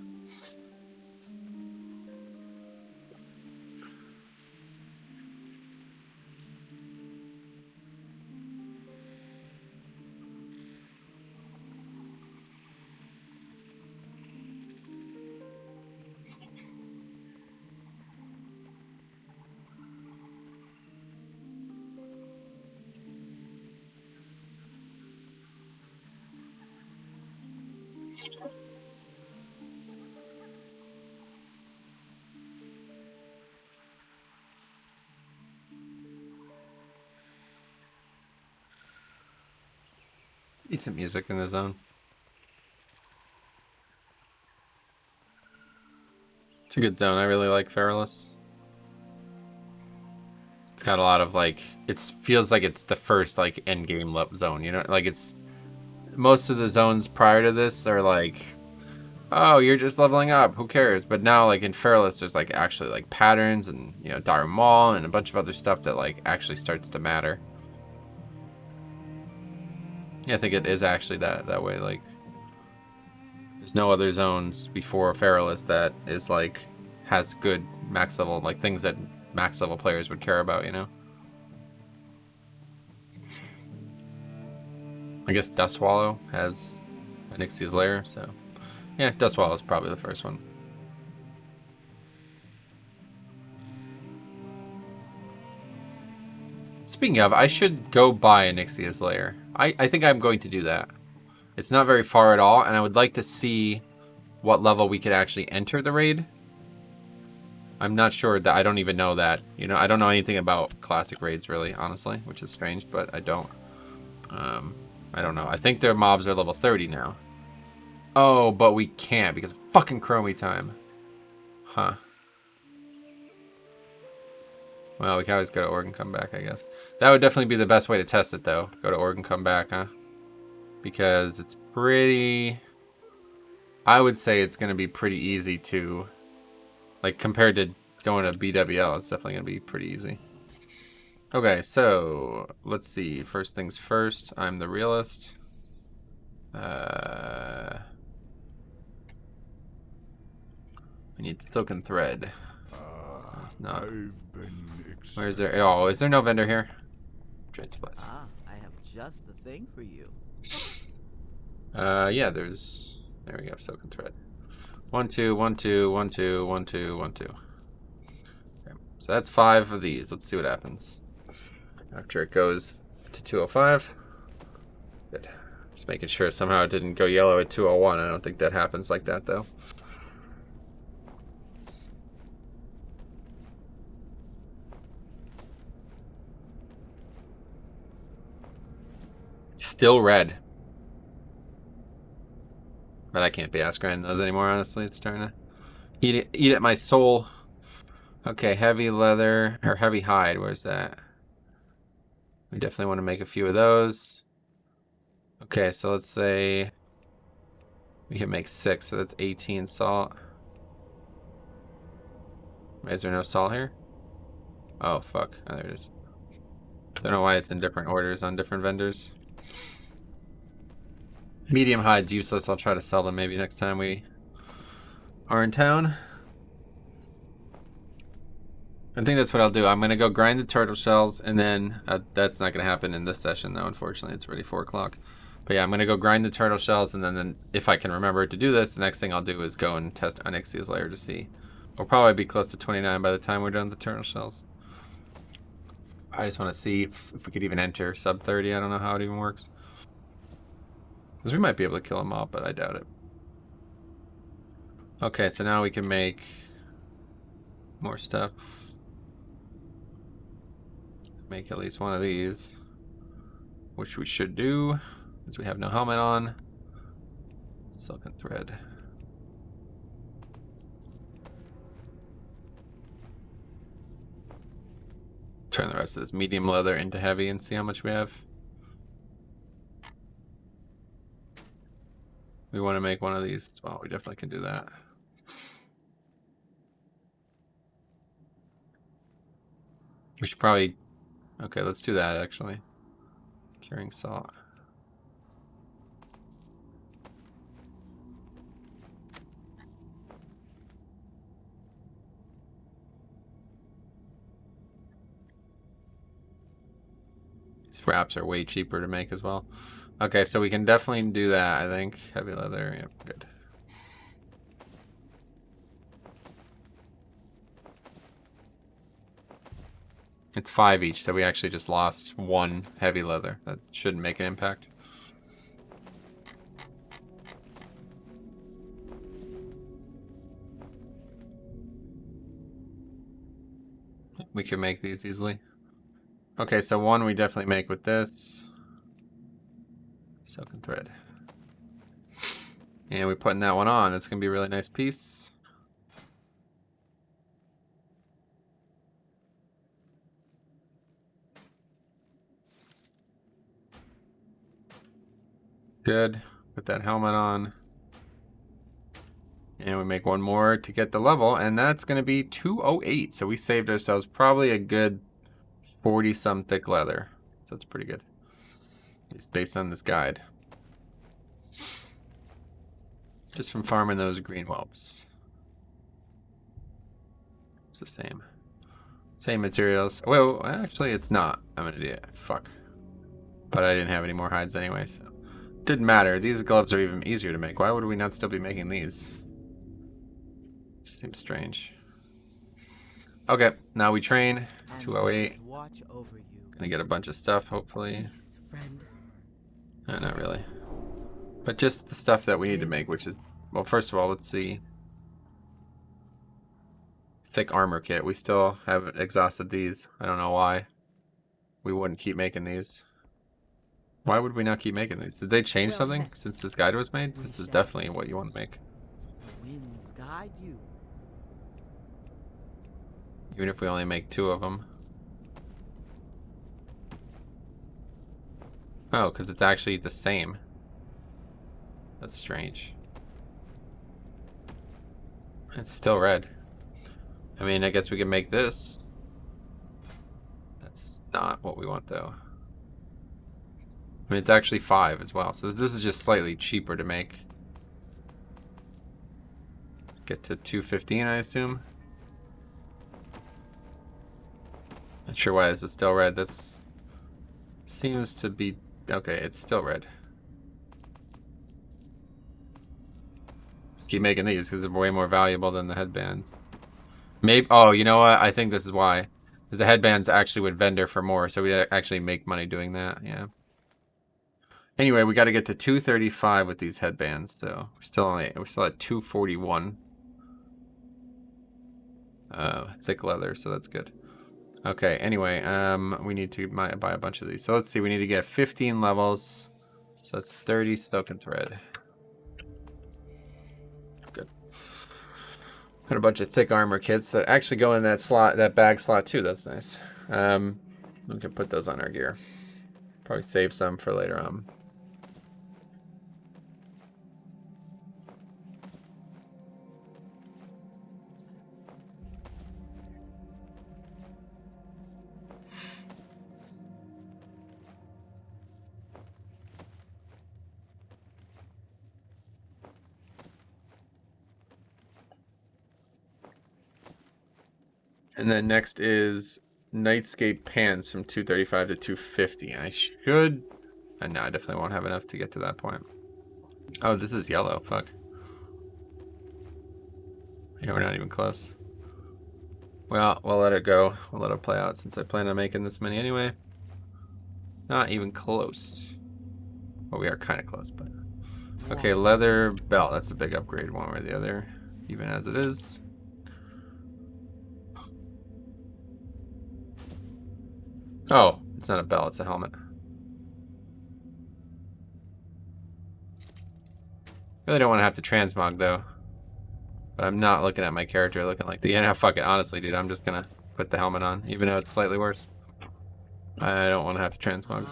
Decent music in the zone. It's a good zone. I really like Feralus. It's got a lot of like, it feels like it's the first like end game zone, you know, like it's most of the zones prior to this are like, oh, you're just leveling up, who cares? But now like in Feralus there's like actually like patterns and, you know, Dire Maul and a bunch of other stuff that like actually starts to matter. Yeah, I think it is actually that way. Like, there's no other zones before Feralus that is like has good max level, like things that max level players would care about, you know. I guess Dust Wallow has a Onyxia's Lair, so yeah, Dustwall is probably the first one. Speaking of, I should go buy Onyxia's Lair. I think I'm going to do that. It's not very far at all, and I would like to see what level we could actually enter the raid. I'm not sure that I don't even know that. You know, I don't know anything about classic raids really, honestly, which is strange, but I don't. I don't know. I think their mobs are level 30 now. Oh, but we can't because of fucking Chromie time. Huh. Well, we can always go to Oregon, come back, I guess. That would definitely be the best way to test it, though. Go to Oregon, come back, huh? Because it's pretty... I would say it's going to be pretty easy to... Like, compared to going to BWL, it's definitely going to be pretty easy. Okay, so... Let's see. First things first. I'm the realist. I need silken thread. It's not. Where's there? Oh, is there no vendor here? Trade supplies. Ah, I have just the thing for you. Yeah, there's. There we go. Silken thread. 1, 2, 1, 2, 1, 2, 1, 2, 1, 2. Okay, so that's 5 of these. Let's see what happens after it goes to 205. Good. Just making sure somehow it didn't go yellow at 201. I don't think that happens like that though. Still red. But I can't be asked grinding those anymore, honestly. It's starting to eat at my soul. Okay, heavy leather, or heavy hide, where's that? We definitely want to make a few of those. Okay, so let's say we can make 6, so that's 18 salt. Is there no salt here? Oh, fuck. Oh, there it is. Don't know why it's in different orders on different vendors. Medium hide's useless. I'll try to sell them maybe next time we are in town. I think that's what I'll do. I'm going to go grind the turtle shells, and then that's not going to happen in this session, though, unfortunately. It's already 4 o'clock. But yeah, I'm going to go grind the turtle shells, and then if I can remember to do this, the next thing I'll do is go and test Onyxia's Lair to see. We'll probably be close to 29 by the time we're done with the turtle shells. I just want to see if we could even enter sub 30. I don't know how it even works. Because we might be able to kill them all, but I doubt it. Okay, so now we can make more stuff. Make at least one of these, which we should do, because we have no helmet on. Silken thread. Turn the rest of this medium leather into heavy and see how much we have. We want to make one of these as well. We definitely can do that. We should probably... Okay, let's do that actually. Curing salt. These wraps are way cheaper to make as well. Okay, so we can definitely do that, I think. Heavy leather, yep, good. It's 5 each, so we actually just lost 1 heavy leather. That shouldn't make an impact. We can make these easily. Okay, so 1 we definitely make with this. Silken thread. And we're putting that one on. It's going to be a really nice piece. Good. Put that helmet on. And we make 1 more to get the level, and that's going to be 208. So we saved ourselves probably a good 40-some thick leather. So that's pretty good. It's based on this guide. Just from farming those green whelps. It's the same. Same materials. Well, actually it's not. I'm an idiot. Fuck. But I didn't have any more hides anyway, so. didn't matter. These gloves are even easier to make. Why would we not still be making these? Seems strange. Okay, now we train. 208. Ancestors watch over you. Gonna get a bunch of stuff, hopefully. Peace, friend. No, not really. But just the stuff that we need to make, which is... Well, first of all, let's see. Thick armor kit. We still haven't exhausted these. I don't know why. We wouldn't keep making these. Why would we not keep making these? Did they change something since this guide was made? This is definitely what you want to make. The winds guide you. Even if we only make 2 of them. Oh, because it's actually the same. That's strange. It's still red. I mean, I guess we can make this. That's not what we want, though. I mean, it's actually 5 as well. So this is just slightly cheaper to make. Get to 215, I assume. Not sure why is it still red. That's seems to be okay. It's still red. Just keep making these because they're way more valuable than the headband. Maybe. Oh, you know what? I think this is why. Because the headbands actually would vendor for more, so we actually make money doing that. Yeah. Anyway, we got to get to 235 with these headbands, so we're still at 241. Thick leather, so that's good. Okay, anyway, we need to buy a bunch of these. So let's see, we need to get 15 levels. So that's 30 soak and thread. Good. Got a bunch of thick armor kits that actually go in that slot, that bag slot too. That's nice. We can put those on our gear. Probably save some for later on. And then next is Nightscape pants from 235 to 250. I should... no, I definitely won't have enough to get to that point. Oh, this is yellow. Fuck. Yeah, we're not even close. Well, we'll let it go. We'll let it play out since I plan on making this many anyway. Not even close. Well, we are kind of close, but... Okay, leather belt. That's a big upgrade one way or the other, even as it is. Oh, it's not a belt, it's a helmet. Really don't want to have to transmog though. But I'm not looking at my character looking like the... Yeah, fuck it. Honestly, dude, I'm just gonna put the helmet on, even though it's slightly worse. I don't want to have to transmog.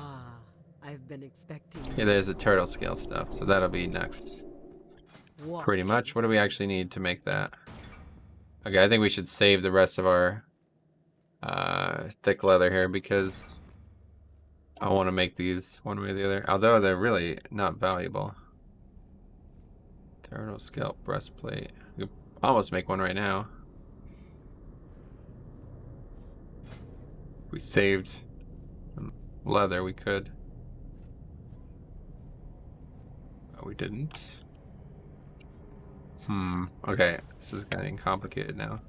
I've been expecting. Yeah, there's the turtle scale stuff, so that'll be next. Pretty much. What do we actually need to make that? Okay, I think we should save the rest of our thick leather here because I want to make these one way or the other. Although they're really not valuable. Turtle scalp breastplate. We could almost make one right now. If we saved some leather, we could. But we didn't. Okay, this is getting complicated now.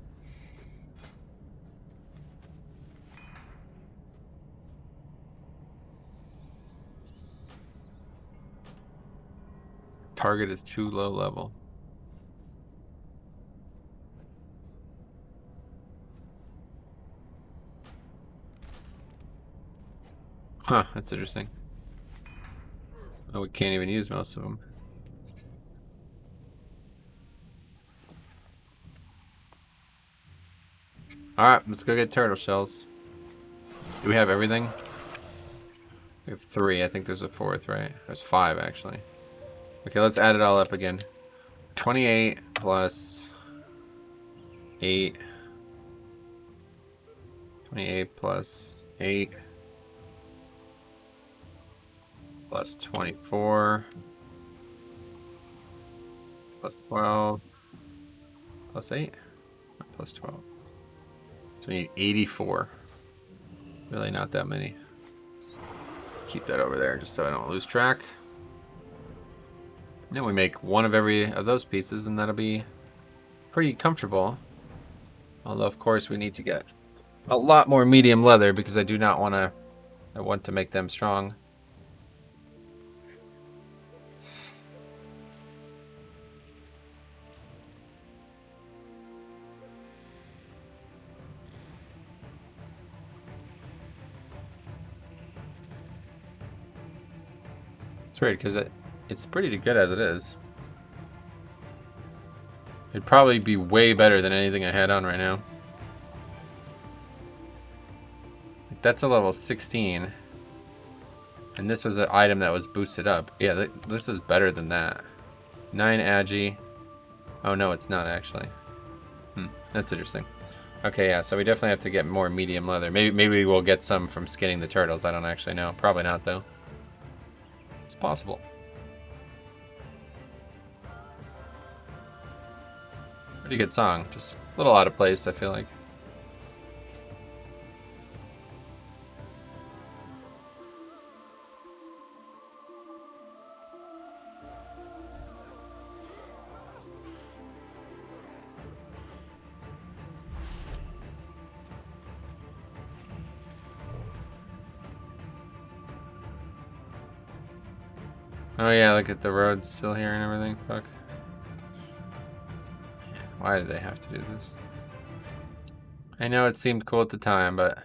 Target is too low level. Huh, that's interesting. Oh, we can't even use most of them. Alright, let's go get turtle shells. Do we have everything? We have 3. I think there's a 4th, right? There's 5, actually. Okay, let's add it all up again. 28 plus 8. 28 plus 8. Plus 24. Plus 12. Plus 8. Plus 12. So we need 84. Really not that many. Let's keep that over there just so I don't lose track. Then we make one of every of those pieces, and that'll be pretty comfortable. Although, of course, we need to get a lot more medium leather because I do not want to. I want to make them strong. It's weird because it's pretty good as it is. It'd probably be way better than anything I had on right now. That's a level 16. And this was an item that was boosted up. Yeah, this is better than that. 9 agi. Oh no, it's not actually. That's interesting. Okay, yeah, so we definitely have to get more medium leather. Maybe we'll get some from skinning the turtles. I don't actually know. Probably not, though. It's possible. Pretty good song. Just a little out of place, I feel like. Oh yeah, look at the roads still here and everything. Fuck. Why did they have to do this? I know it seemed cool at the time, but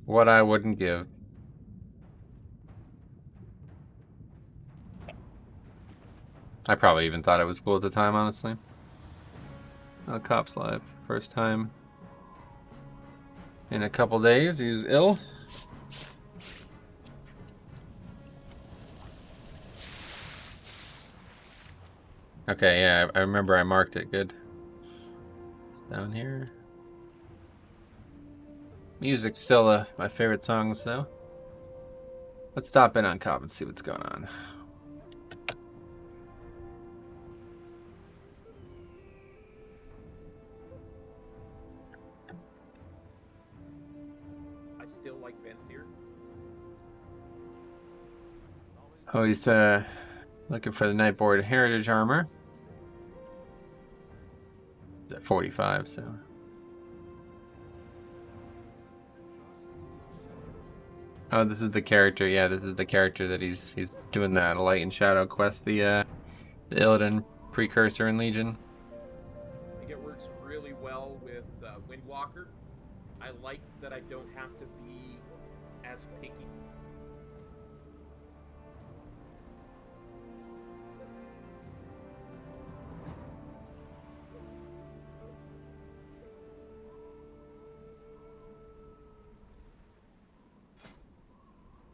what I wouldn't give. I probably even thought it was cool at the time, honestly. Oh, cop's live. First time in a couple days. He was ill. Okay, yeah, I remember I marked it. Good. It's down here. Music's still my favorite songs, though. Let's stop in on Cop and see what's going on. I still like Venthyr. Oh, he's looking for the Nightboard Heritage Armor. At 45, so. Oh, this is the character. Yeah, this is the character that he's doing that Light and Shadow quest. The Illidan precursor in Legion. I think it works really well with Windwalker. I like that I don't have to be as picky.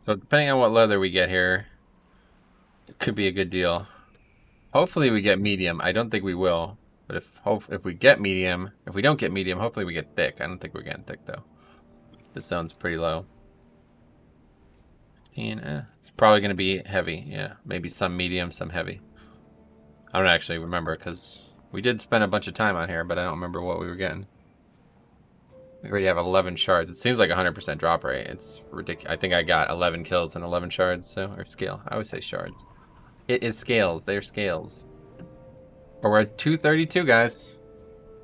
So depending on what leather we get here, it could be a good deal. Hopefully we get medium. I don't think we will. But if we get medium, if we don't get medium, hopefully we get thick. I don't think we're getting thick though. This sounds pretty low. 15, it's probably going to be heavy. Yeah, maybe some medium, some heavy. I don't actually remember because we did spend a bunch of time on here, but I don't remember what we were getting. We already have 11 shards. It seems like 100% drop rate. It's ridiculous. I think I got 11 kills and 11 shards, so, or scale. I always say shards. It is scales. They're scales. But we're at 232, guys.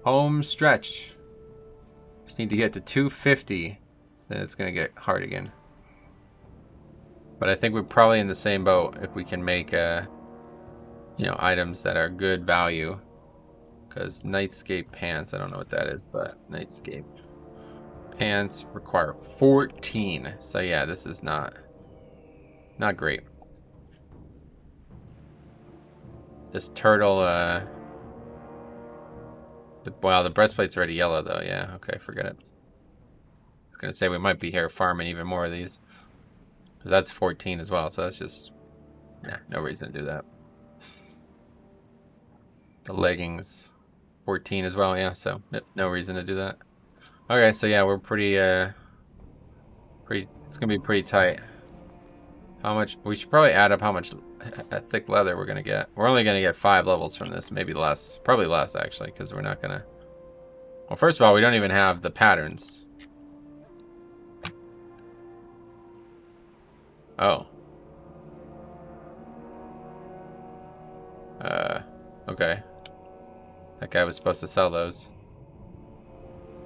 Home stretch. Just need to get to 250. Then it's going to get hard again. But I think we're probably in the same boat if we can make, you know, items that are good value. Because Nightscape pants, I don't know what that is, but Nightscape pants require 14. So yeah, this is not great. This turtle, wow, the breastplate's already yellow though. Yeah, okay, forget it. I was gonna say we might be here farming even more of these. Because that's 14 as well, so that's just, nah, no reason to do that. The leggings, 14 as well, yeah, so no reason to do that. Okay, so yeah, we're pretty, it's gonna be pretty tight. How much, we should probably add up how much thick leather we're gonna get. We're only gonna get 5 levels from this, maybe less. Probably less, actually, because we're not gonna, well, first of all, we don't even have the patterns. Oh. Okay. That guy was supposed to sell those.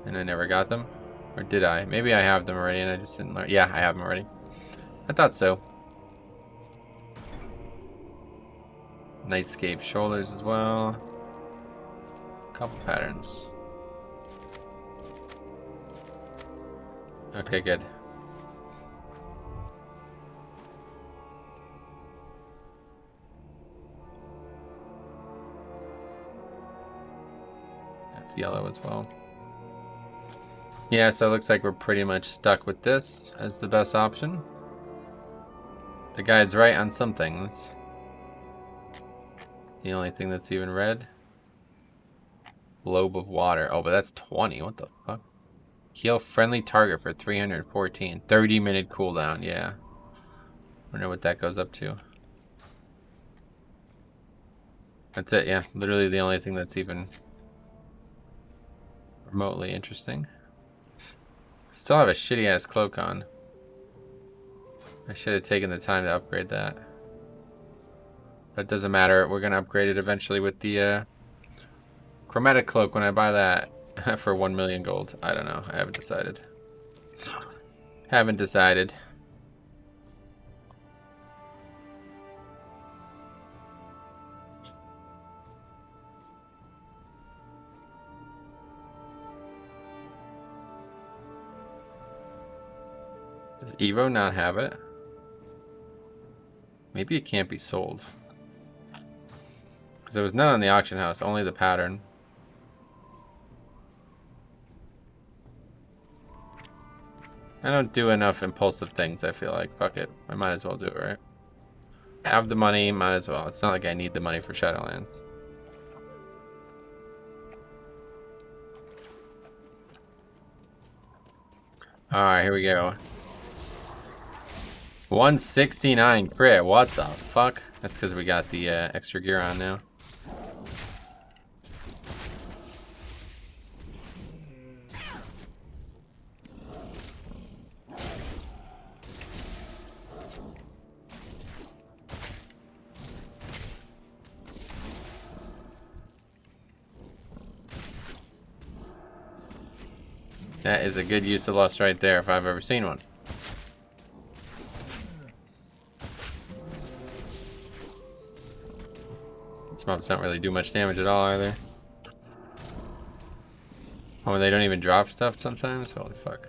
And I never got them? Or did I? Maybe I have them already and I just didn't learn. Yeah, I have them already. I thought so. Nightscape shoulders as well. Couple patterns. Okay, good. That's yellow as well. Yeah, so it looks like we're pretty much stuck with this as the best option. The guide's right on some things. It's the only thing that's even red. Globe of water. Oh, but that's 20. What the fuck? Heal friendly target for 314. 30-minute cooldown. Yeah. Wonder what that goes up to. That's it, yeah. Literally the only thing that's even remotely interesting. Still have a shitty-ass cloak on. I should have taken the time to upgrade that. But it doesn't matter. We're going to upgrade it eventually with the chromatic cloak when I buy that for 1 million gold. I don't know. I haven't decided. Haven't decided. Does Evo not have it? Maybe it can't be sold. Because there was none on the auction house, only the pattern. I don't do enough impulsive things, I feel like. Fuck it. I might as well do it, right? Have the money, might as well. It's not like I need the money for Shadowlands. Alright, here we go. 169 crit. What the fuck? That's because we got the extra gear on now. That is a good use of lust right there if I've ever seen one. These mobs don't really do much damage at all either. Oh, they don't even drop stuff sometimes? Holy fuck.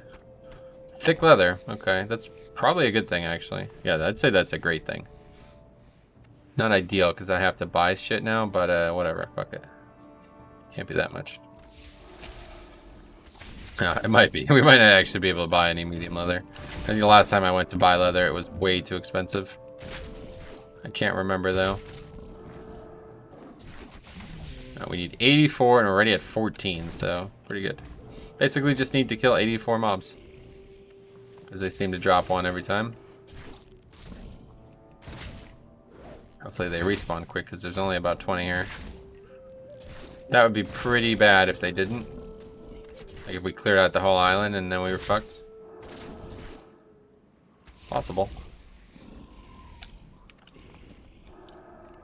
Thick leather. Okay, that's probably a good thing actually. Yeah, I'd say that's a great thing. Not ideal because I have to buy shit now, but whatever. Fuck it. Can't be that much. It might be. We might not actually be able to buy any medium leather. I think the last time I went to buy leather, it was way too expensive. I can't remember though. We need 84 and we're already at 14, so pretty good. Basically just need to kill 84 mobs. Because they seem to drop one every time. Hopefully they respawn quick because there's only about 20 here. That would be pretty bad if they didn't. Like if we cleared out the whole island and then we were fucked. Possible.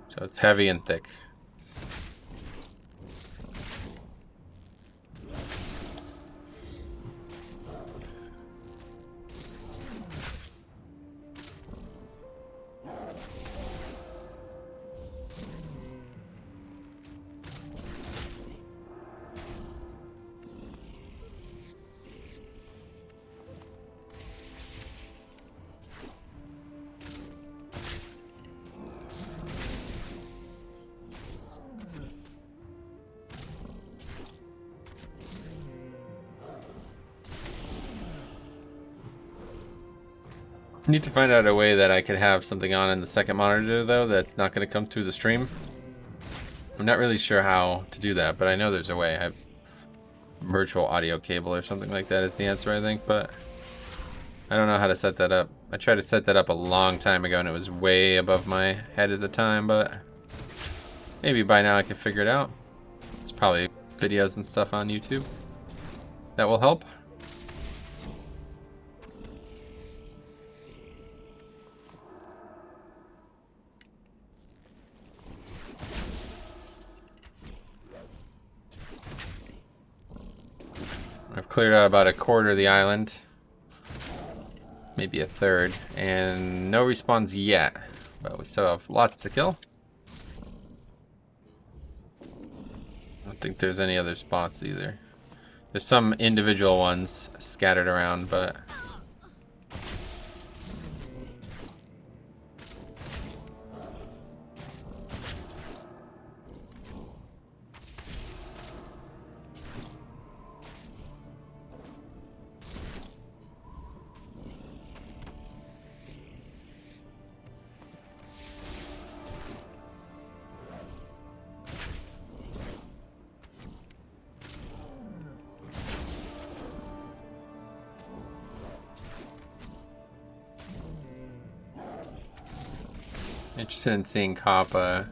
So it's heavy and thick. Need to find out a way that I could have something on in the second monitor though that's not going to come through the stream. I'm not really sure how to do that, but I know there's a way. I have virtual audio cable or something like that is the answer, I think, but I don't know how to set that up. I tried to set that up a long time ago and it was way above my head at the time, but maybe by now I can figure it out. It's probably videos and stuff on YouTube that will help. cleared out about a quarter of the island. Maybe a third. And no respawns yet. But we still have lots to kill. I don't think there's any other spots either. There's some individual ones scattered around, but... Interested in seeing Kappa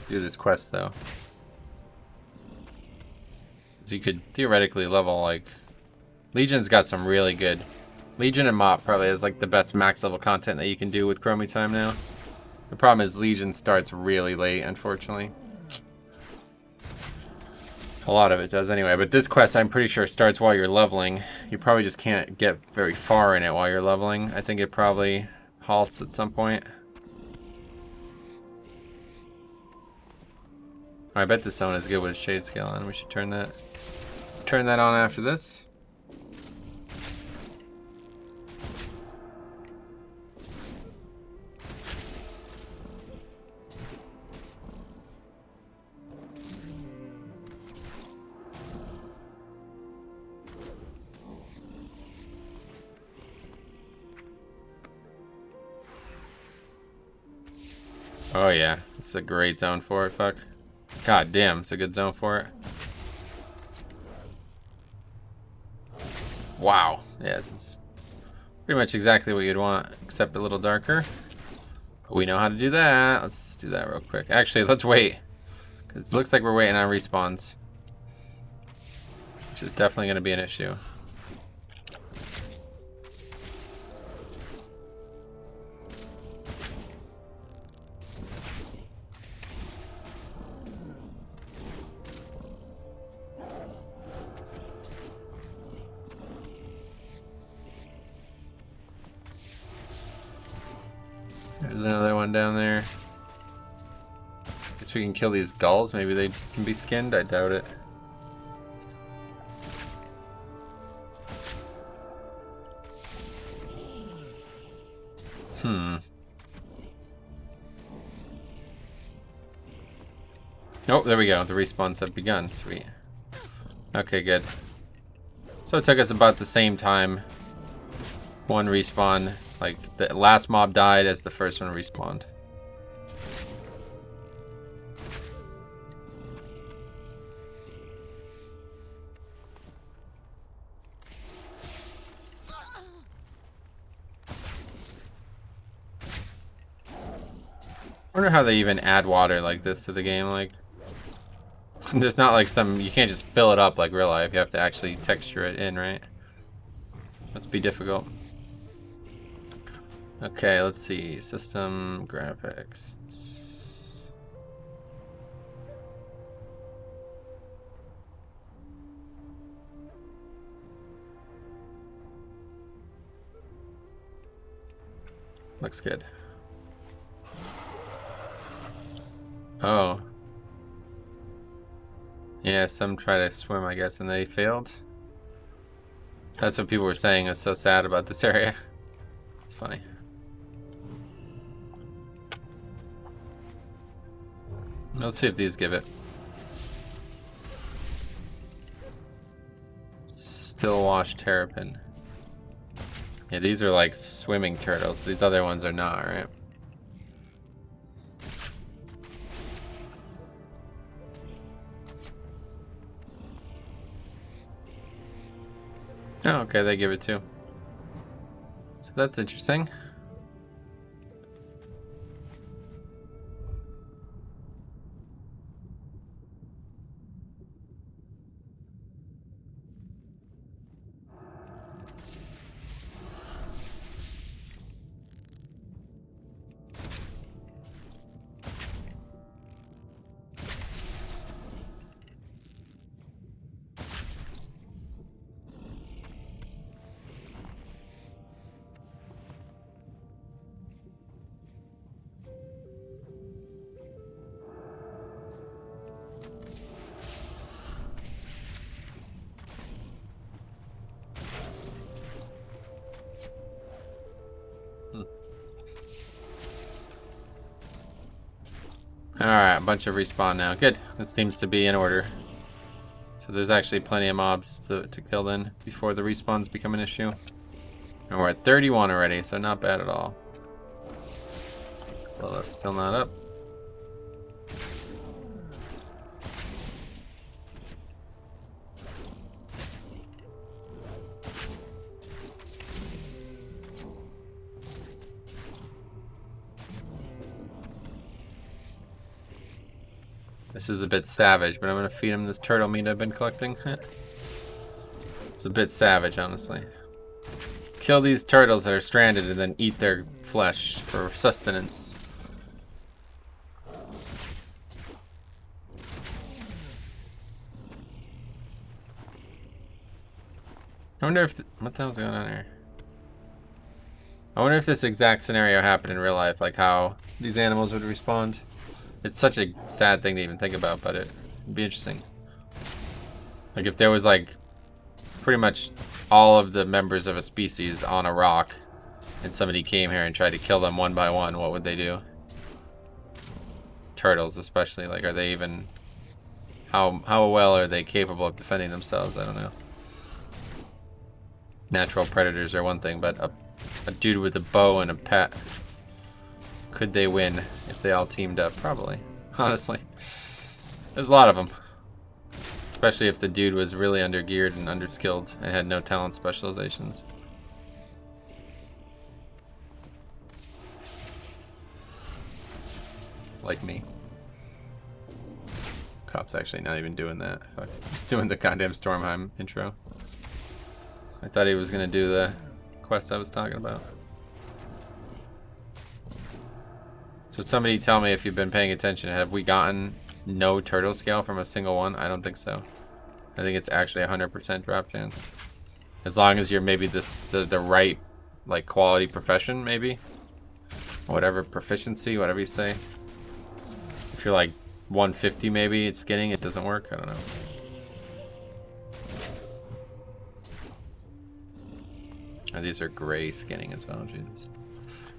do this quest though. So you could theoretically level like Legion's got some really good. Legion and Mop probably has like the best max level content that you can do with Chromie time now. The problem is Legion starts really late, unfortunately. A lot of it does anyway, but this quest I'm pretty sure starts while you're leveling. You probably just can't get very far in it while you're leveling. I think it probably halts at some point. I bet this zone is good with shade scale on. We should turn that on after this. Oh yeah, it's a great zone for it, fuck. God damn, it's a good zone for it. Wow, yes, it's pretty much exactly what you'd want, except a little darker. But we know how to do that. Let's do that real quick. Actually, let's wait, because it looks like we're waiting on respawns, which is definitely going to be an issue. There's another one down there. Guess we can kill these gulls. Maybe they can be skinned. I doubt it. Oh, there we go. The respawns have begun. Sweet. Okay, good. So it took us about the same time. One respawn. Like, the last mob died as the first one respawned. I wonder how they even add water like this to the game. Like, there's not like some, you can't just fill it up like real life. You have to actually texture it in, right? Must be difficult. Okay, let's see. System graphics. Looks good. Oh. Yeah, some try to swim, I guess, and they failed. That's what people were saying is so sad about this area. It's funny. Let's see if these give it. Still wash terrapin. Yeah, these are like swimming turtles. These other ones are not, right? Oh, okay, they give it too. So that's interesting. Alright, a bunch of respawn now. Good. That seems to be in order. So there's actually plenty of mobs to kill then before the respawns become an issue. And we're at 31 already, so not bad at all. Well, that's still not up. This is a bit savage, but I'm gonna feed him this turtle meat I've been collecting. It's a bit savage, honestly. Kill these turtles that are stranded and then eat their flesh for sustenance. I wonder if... what the hell's going on here? I wonder if this exact scenario happened in real life, like how these animals would respond. It's such a sad thing to even think about, but it'd be interesting. Like if there was like pretty much all of the members of a species on a rock and somebody came here and tried to kill them one by one, what would they do? Turtles especially, like are they even... how well are they capable of defending themselves? I don't know. Natural predators are one thing, but a dude with a bow and a pet... could they win if they all teamed up? Probably. Honestly. There's a lot of them. Especially if the dude was really undergeared and underskilled and had no talent specializations. Like me. Cop's actually not even doing that. Fuck. He's doing the goddamn Stormheim intro. I thought he was gonna do the quest I was talking about. So somebody tell me if you've been paying attention. Have we gotten no turtle scale from a single one? I don't think so. I think it's actually 100% drop chance. As long as you're maybe the right like quality profession, maybe. Whatever proficiency, whatever you say. If you're like 150 maybe it's skinning, it doesn't work. I don't know. Oh, these are gray skinning as well, Jesus.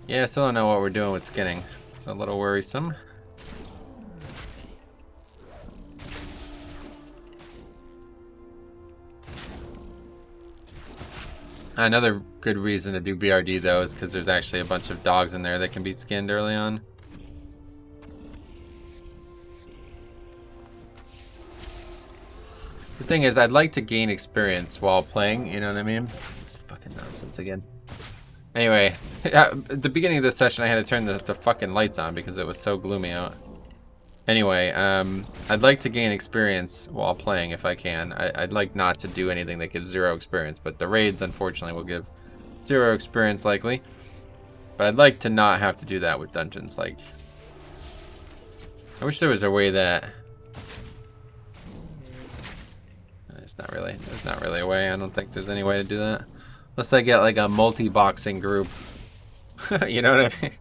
Yeah, I still don't know what we're doing with skinning. It's a little worrisome. Another good reason to do BRD though is because there's actually a bunch of dogs in there that can be skinned early on. The thing is, I'd like to gain experience while playing, you know what I mean? It's fucking nonsense again. Anyway, at the beginning of this session I had to turn the fucking lights on because it was so gloomy out. Anyway, I'd like to gain experience while playing if I can. I'd like not to do anything that gives 0 experience, but the raids unfortunately will give 0 experience likely. But I'd like to not have to do that with dungeons. Like, I wish there was a way that... There's not really a way. I don't think there's any way to do that. Unless I get like a multi-boxing group. You know what I mean?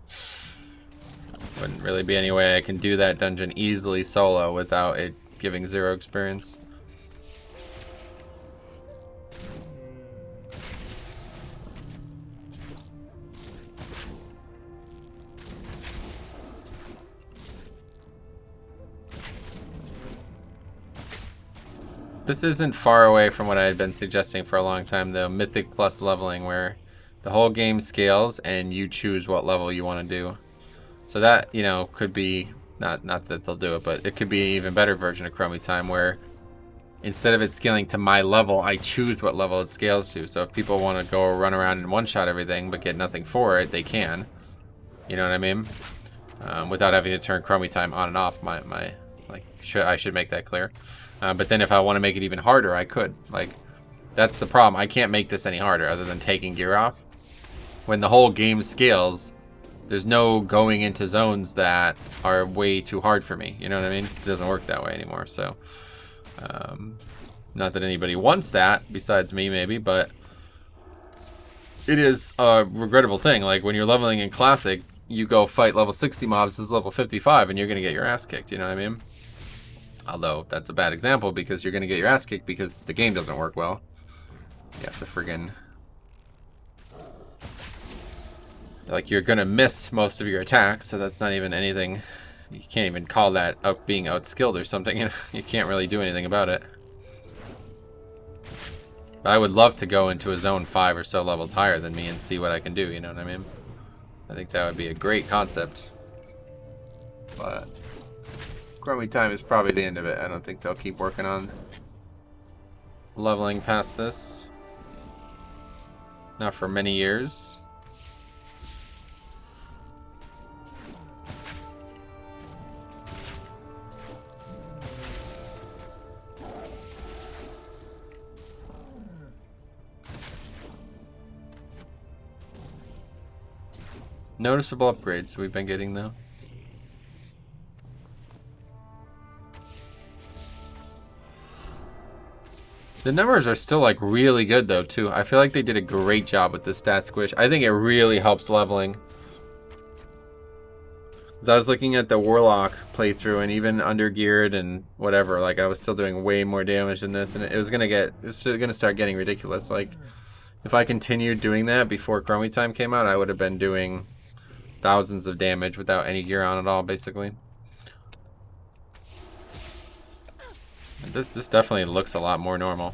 Wouldn't really be any way I can do that dungeon easily solo without it giving 0 experience. This isn't far away from what I had been suggesting for a long time, though. Mythic plus leveling, where the whole game scales and you choose what level you want to do. So that, you know, could be, not that they'll do it, but it could be an even better version of Chromie Time, where instead of it scaling to my level, I choose what level it scales to. So if people want to go run around and one-shot everything but get nothing for it, they can. You know what I mean? Without having to turn Chromie Time on and off. I should make that clear. But then if I want to make it even harder, I could. Like, that's the problem. I can't make this any harder other than taking gear off. When the whole game scales, there's no going into zones that are way too hard for me. You know what I mean? It doesn't work that way anymore. So, not that anybody wants that besides me, maybe, but it is a regrettable thing. Like, when you're leveling in Classic, you go fight level 60 mobs, this is level 55, and you're going to get your ass kicked. You know what I mean? Although, that's a bad example because you're going to get your ass kicked because the game doesn't work well. You have to friggin'... like, you're going to miss most of your attacks, so that's not even anything you can't even call that being outskilled or something. You can't really do anything about it. But I would love to go into a zone 5 or so levels higher than me and see what I can do, you know what I mean? I think that would be a great concept. But growing time is probably the end of it. I don't think they'll keep working on leveling past this. Not for many years. Noticeable upgrades we've been getting though. The numbers are still like really good though too. I feel like they did a great job with the stat squish. I think it really helps leveling. As I was looking at the Warlock playthrough and even under geared and whatever, like I was still doing way more damage than this, and it was gonna start getting ridiculous. Like if I continued doing that before Chromie Time came out, I would have been doing thousands of damage without any gear on at all, basically. This definitely looks a lot more normal.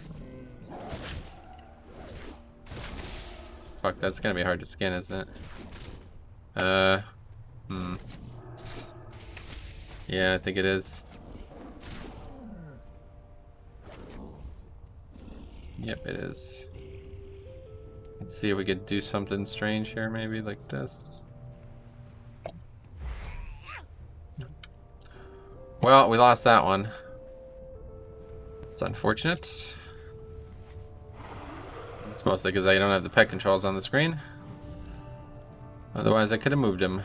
Fuck, that's gonna be hard to skin, isn't it? Yeah, I think it is. Yep, it is. Let's see if we could do something strange here, maybe like this. Well, we lost that one. It's unfortunate. It's mostly because I don't have the pet controls on the screen. Otherwise, I could have moved him.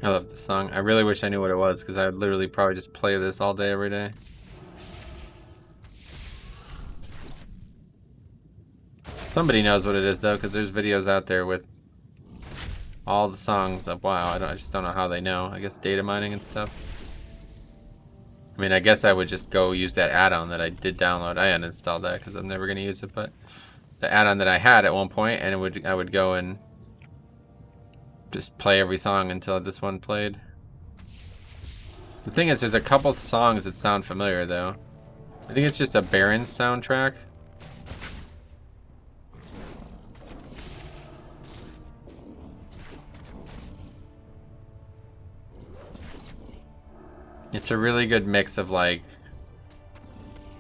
I love the song. I really wish I knew what it was because I would literally probably just play this all day, every day. Somebody knows what it is though, because there's videos out there with all the songs of WoW. I just don't know how they know. I guess data mining and stuff. I mean, I guess I would just go use that add-on that I did download. I uninstalled that because I'm never going to use it, but the add-on that I had at one point, and I would go and just play every song until this one played. The thing is, there's a couple songs that sound familiar though. I think it's just a Baron's soundtrack. It's a really good mix of like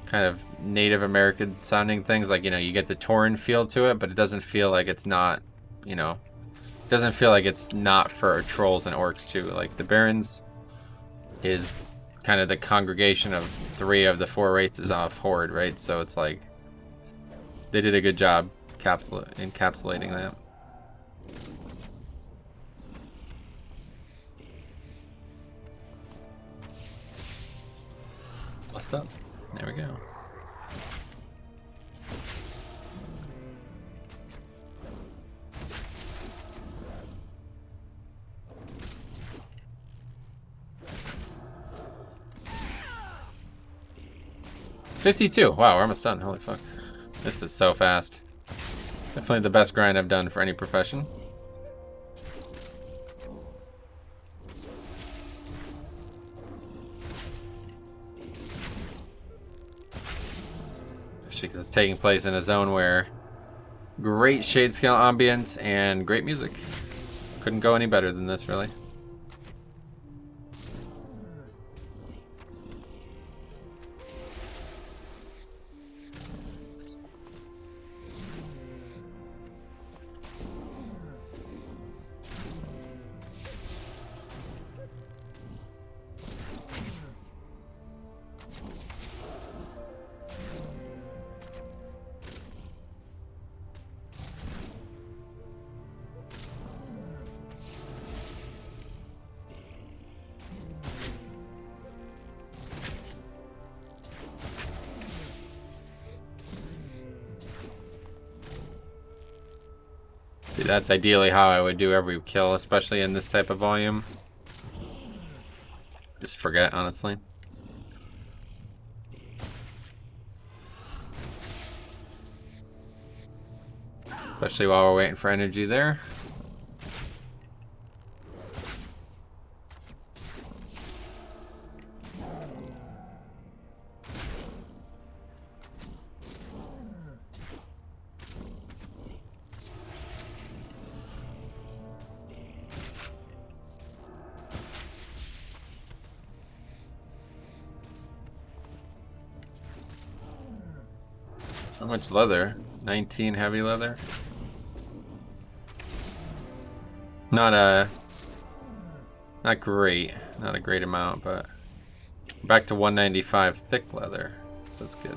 kind of Native American sounding things, like, you know, you get the Tauren feel to it, but it doesn't feel like it's not, you know, it doesn't feel like it's not for trolls and orcs too. Like the Barons is kind of the congregation of 3 of the 4 races off Horde, right? So it's like they did a good job encapsulating that. Bust up. There we go. $52. Wow, we're almost done. Holy fuck. This is so fast. Definitely the best grind I've done for any profession. It's taking place in a zone where great shade scale ambience and great music. Couldn't go any better than this, really. See, that's ideally how I would do every kill, especially in this type of volume. Just forget, honestly. Especially while we're waiting for energy there. How much leather? 19 heavy leather. Not great. Not a great amount, but back to 195 thick leather. So that's good.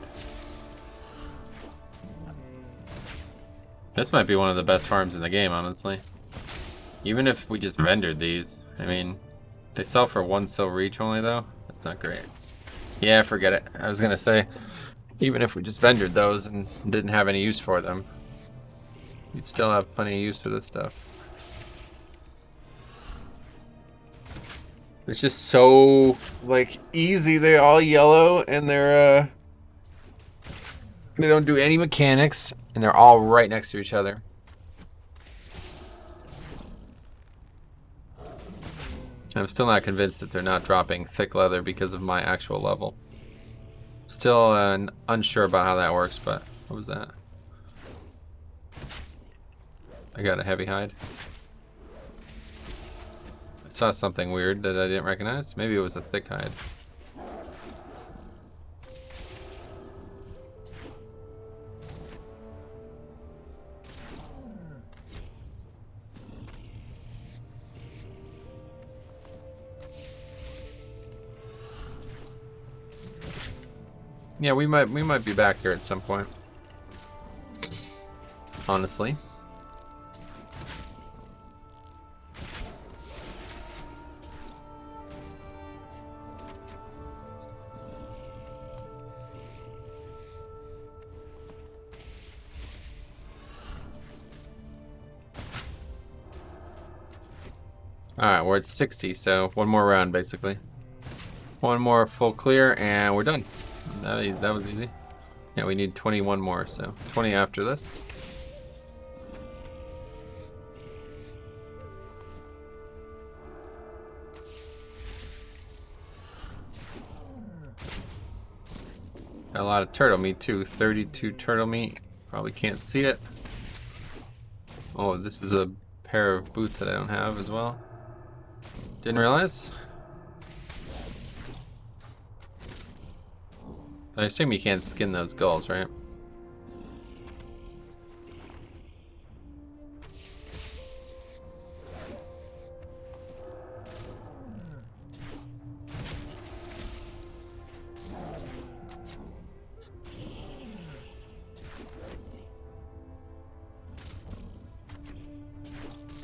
This might be one of the best farms in the game, honestly. Even if we just rendered these. I mean, they sell for 1 silver each only, though. That's not great. Yeah, forget it. I was gonna say, even if we just rendered those and didn't have any use for them, you'd still have plenty of use for this stuff. It's just so, like, easy. They're all yellow, and they're, they don't do any mechanics, and they're all right next to each other. I'm still not convinced that they're not dropping thick leather because of my actual level. Still unsure about how that works, but what was that? I got a heavy hide. I saw something weird that I didn't recognize. Maybe it was a thick hide. Yeah, we might be back here at some point. Honestly. Alright, we're at 60, so one more round basically. One more full clear and we're done. That was easy. Yeah, we need 21 more, so 20 after this. Got a lot of turtle meat too. 32 turtle meat. Probably can't see it. Oh, this is a pair of boots that I don't have as well. Didn't realize. I assume you can't skin those gulls, right?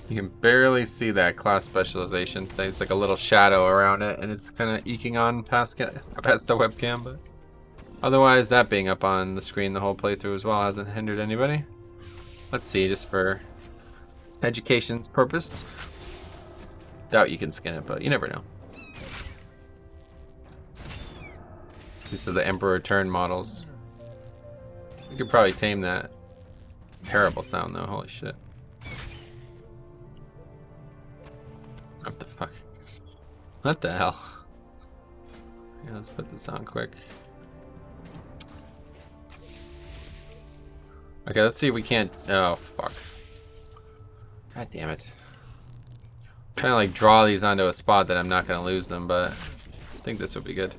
You can barely see that class specialization thing. It's like a little shadow around it, and it's kind of eking on past the webcam, but otherwise, that being up on the screen the whole playthrough as well hasn't hindered anybody. Let's see, just for education's purpose. Doubt you can skin it, but you never know. These are the Emperor Turn models. You could probably tame that. Terrible sound though, holy shit. What the fuck? What the hell? Yeah, let's put this on quick. Okay, let's see if we can't. Oh, fuck. God damn it. I'm trying to like draw these onto a spot that I'm not going to lose them, but I think this would be good.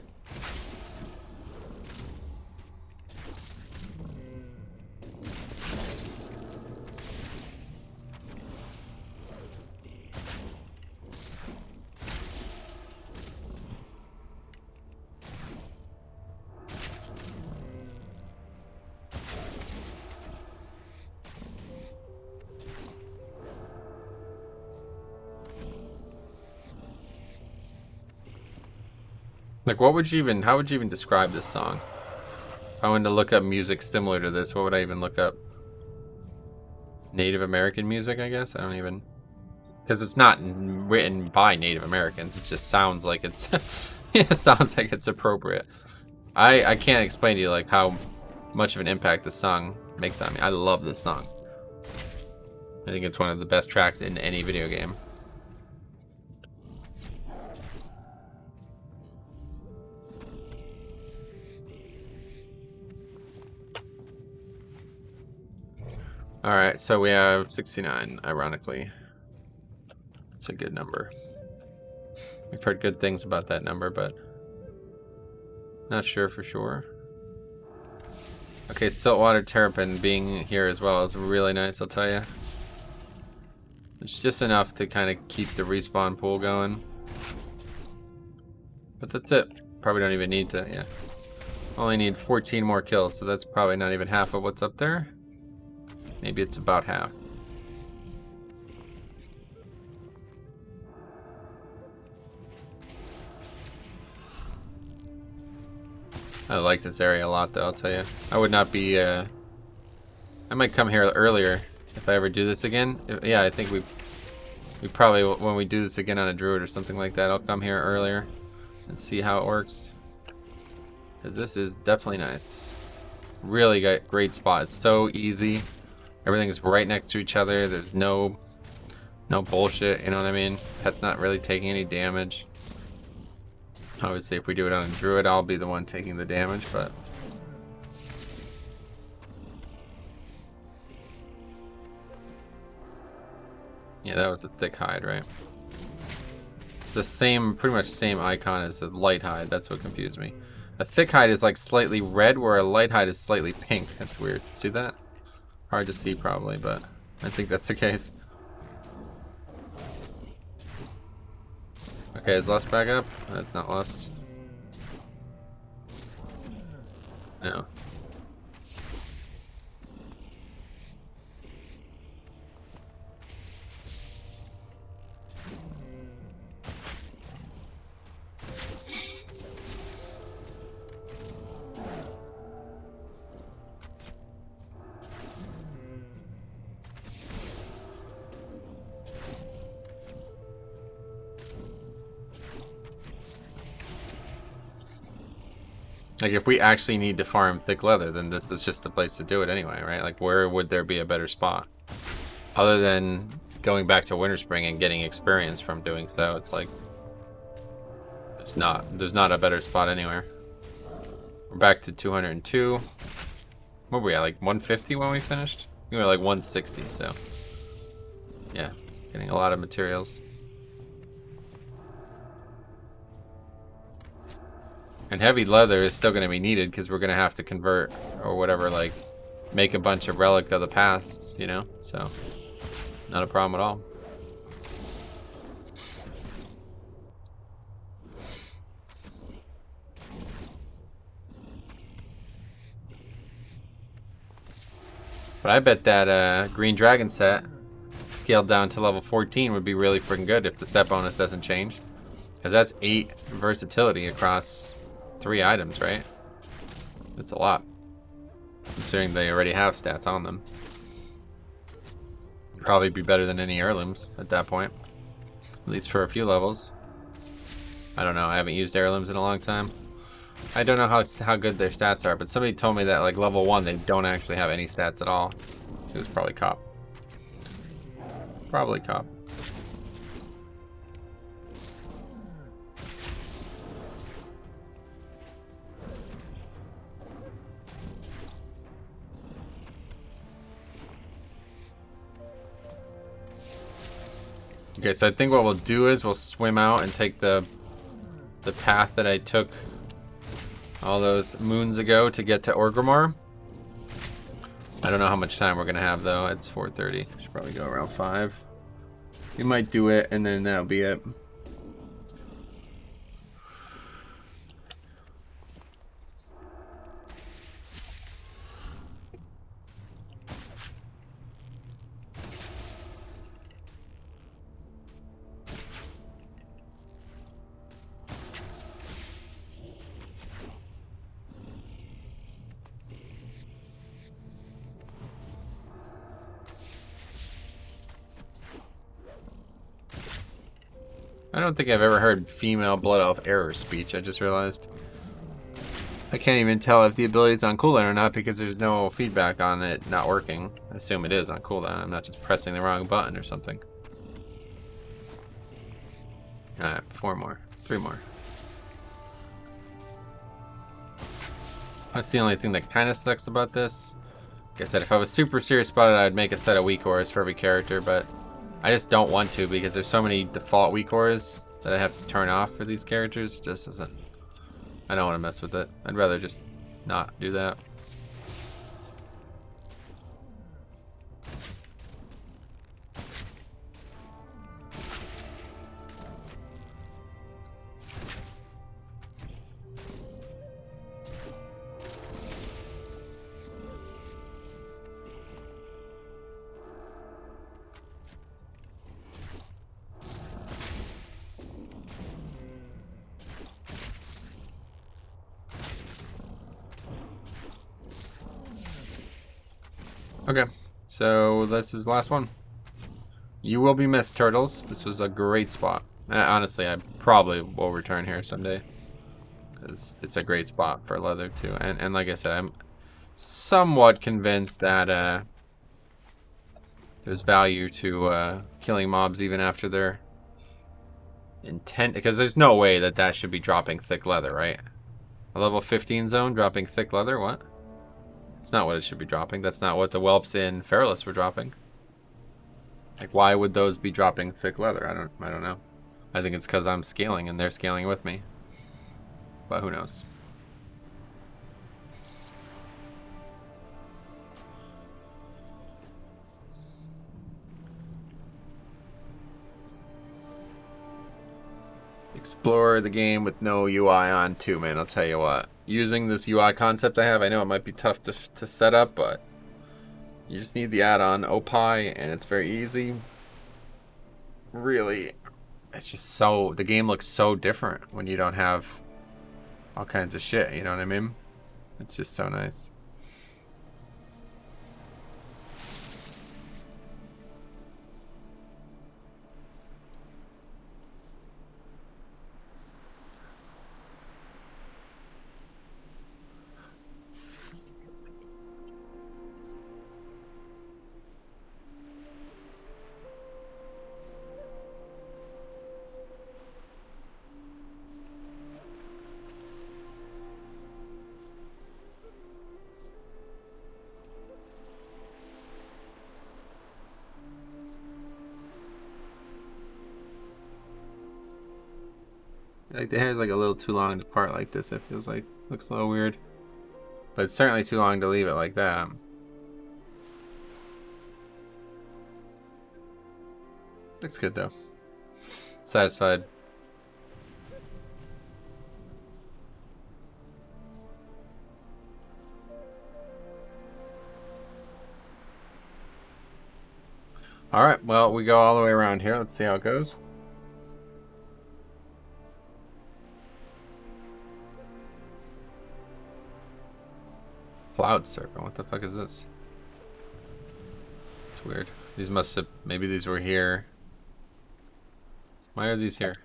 Like, what would you even, how would you even describe this song? If I wanted to look up music similar to this, what would I even look up? Native American music, I guess. I don't even, because it's not written by Native Americans. It just sounds like it's it sounds like it's appropriate. I can't explain to you like how much of an impact this song makes on me. I love this song. I think it's one of the best tracks in any video game. Alright, so we have 69, ironically. It's a good number. We've heard good things about that number, but not sure for sure. Okay, Saltwater Terrapin being here as well is really nice, I'll tell you. It's just enough to kind of keep the respawn pool going. But that's it. Probably don't even need to, yeah. Only need 14 more kills, so that's probably not even half of what's up there. Maybe it's about half. I like this area a lot, though, I'll tell you. I would not be, I might come here earlier if I ever do this again. Yeah, I think we probably, when we do this again on a druid or something like that, I'll come here earlier and see how it works. Because this is definitely nice. Really great spot. It's so easy. Everything's right next to each other. There's no bullshit, you know what I mean? Pet's not really taking any damage. Obviously, if we do it on a druid, I'll be the one taking the damage, but... yeah, that was a thick hide, right? It's the same, pretty much same icon as the light hide. That's what confused me. A thick hide is like slightly red, where a light hide is slightly pink. That's weird. See that? Hard to see probably, but I think that's the case. Okay, is Lust back up? That's not Lust. No. Like, if we actually need to farm thick leather, then this is just the place to do it anyway, right? Like, where would there be a better spot? Other than going back to Winter Spring and getting experience from doing so, it's like... There's not a better spot anywhere. We're back to 202. What were we at, like 150 when we finished? We were like 160, so... yeah, getting a lot of materials. And heavy leather is still going to be needed because we're going to have to convert or whatever, like make a bunch of relic of the pasts, you know? So, not a problem at all. But I bet that Green Dragon set scaled down to level 14 would be really freaking good if the set bonus doesn't change. Because that's 8 versatility across 3 items, right? That's a lot, considering they already have stats on them. Probably be better than any heirlooms at that point, at least for a few levels. I don't know, I haven't used heirlooms in a long time. I don't know how good their stats are, but somebody told me that like level 1 they don't actually have any stats at all. It was probably Cop. Probably Cop. Okay, so I think what we'll do is we'll swim out and take the path that I took all those moons ago to get to Orgrimmar. I don't know how much time we're gonna have though. It's 4:30. Should probably go around 5. We might do it and then that'll be it. I don't think I've ever heard female Blood Elf error speech, I just realized. I can't even tell if the ability's on cooldown or not because there's no feedback on it not working. I assume it is on cooldown. I'm not just pressing the wrong button or something. Alright, 4 more. 3 more. That's the only thing that kind of sucks about this. Like I said, if I was super serious about it, I'd make a set of weak auras for every character, but I just don't want to because there's so many default weak auras that I have to turn off for these characters. It just isn't. I don't want to mess with it. I'd rather just not do that. Okay, so this is the last one. You will be missed, Turtles. This was a great spot. Honestly, I probably will return here someday. Because it's a great spot for leather, too. And like I said, I'm somewhat convinced that there's value to killing mobs even after their intent. Because there's no way that that should be dropping thick leather, right? A level 15 zone dropping thick leather? What? That's not what it should be dropping. That's not what the whelps in Feralus were dropping. Like, why would those be dropping thick leather? I don't know. I think it's because I'm scaling and they're scaling with me. But who knows? Explore the game with no UI on too, man. I'll tell you what. Using this UI concept I have, I know it might be tough to set up, but you just need the add-on Opie, and it's very easy. Really, it's just so... The game looks so different when you don't have all kinds of shit, you know what I mean? It's just so nice. Like the hair's like a little too long to part like this. It feels like looks a little weird, but it's certainly too long to leave it like that. Looks good though. Satisfied. All right. Well, we go all the way around here. Let's see how it goes. Cloud Serpent, what the fuck is this? It's weird. These must have, maybe these were here. Why are these here?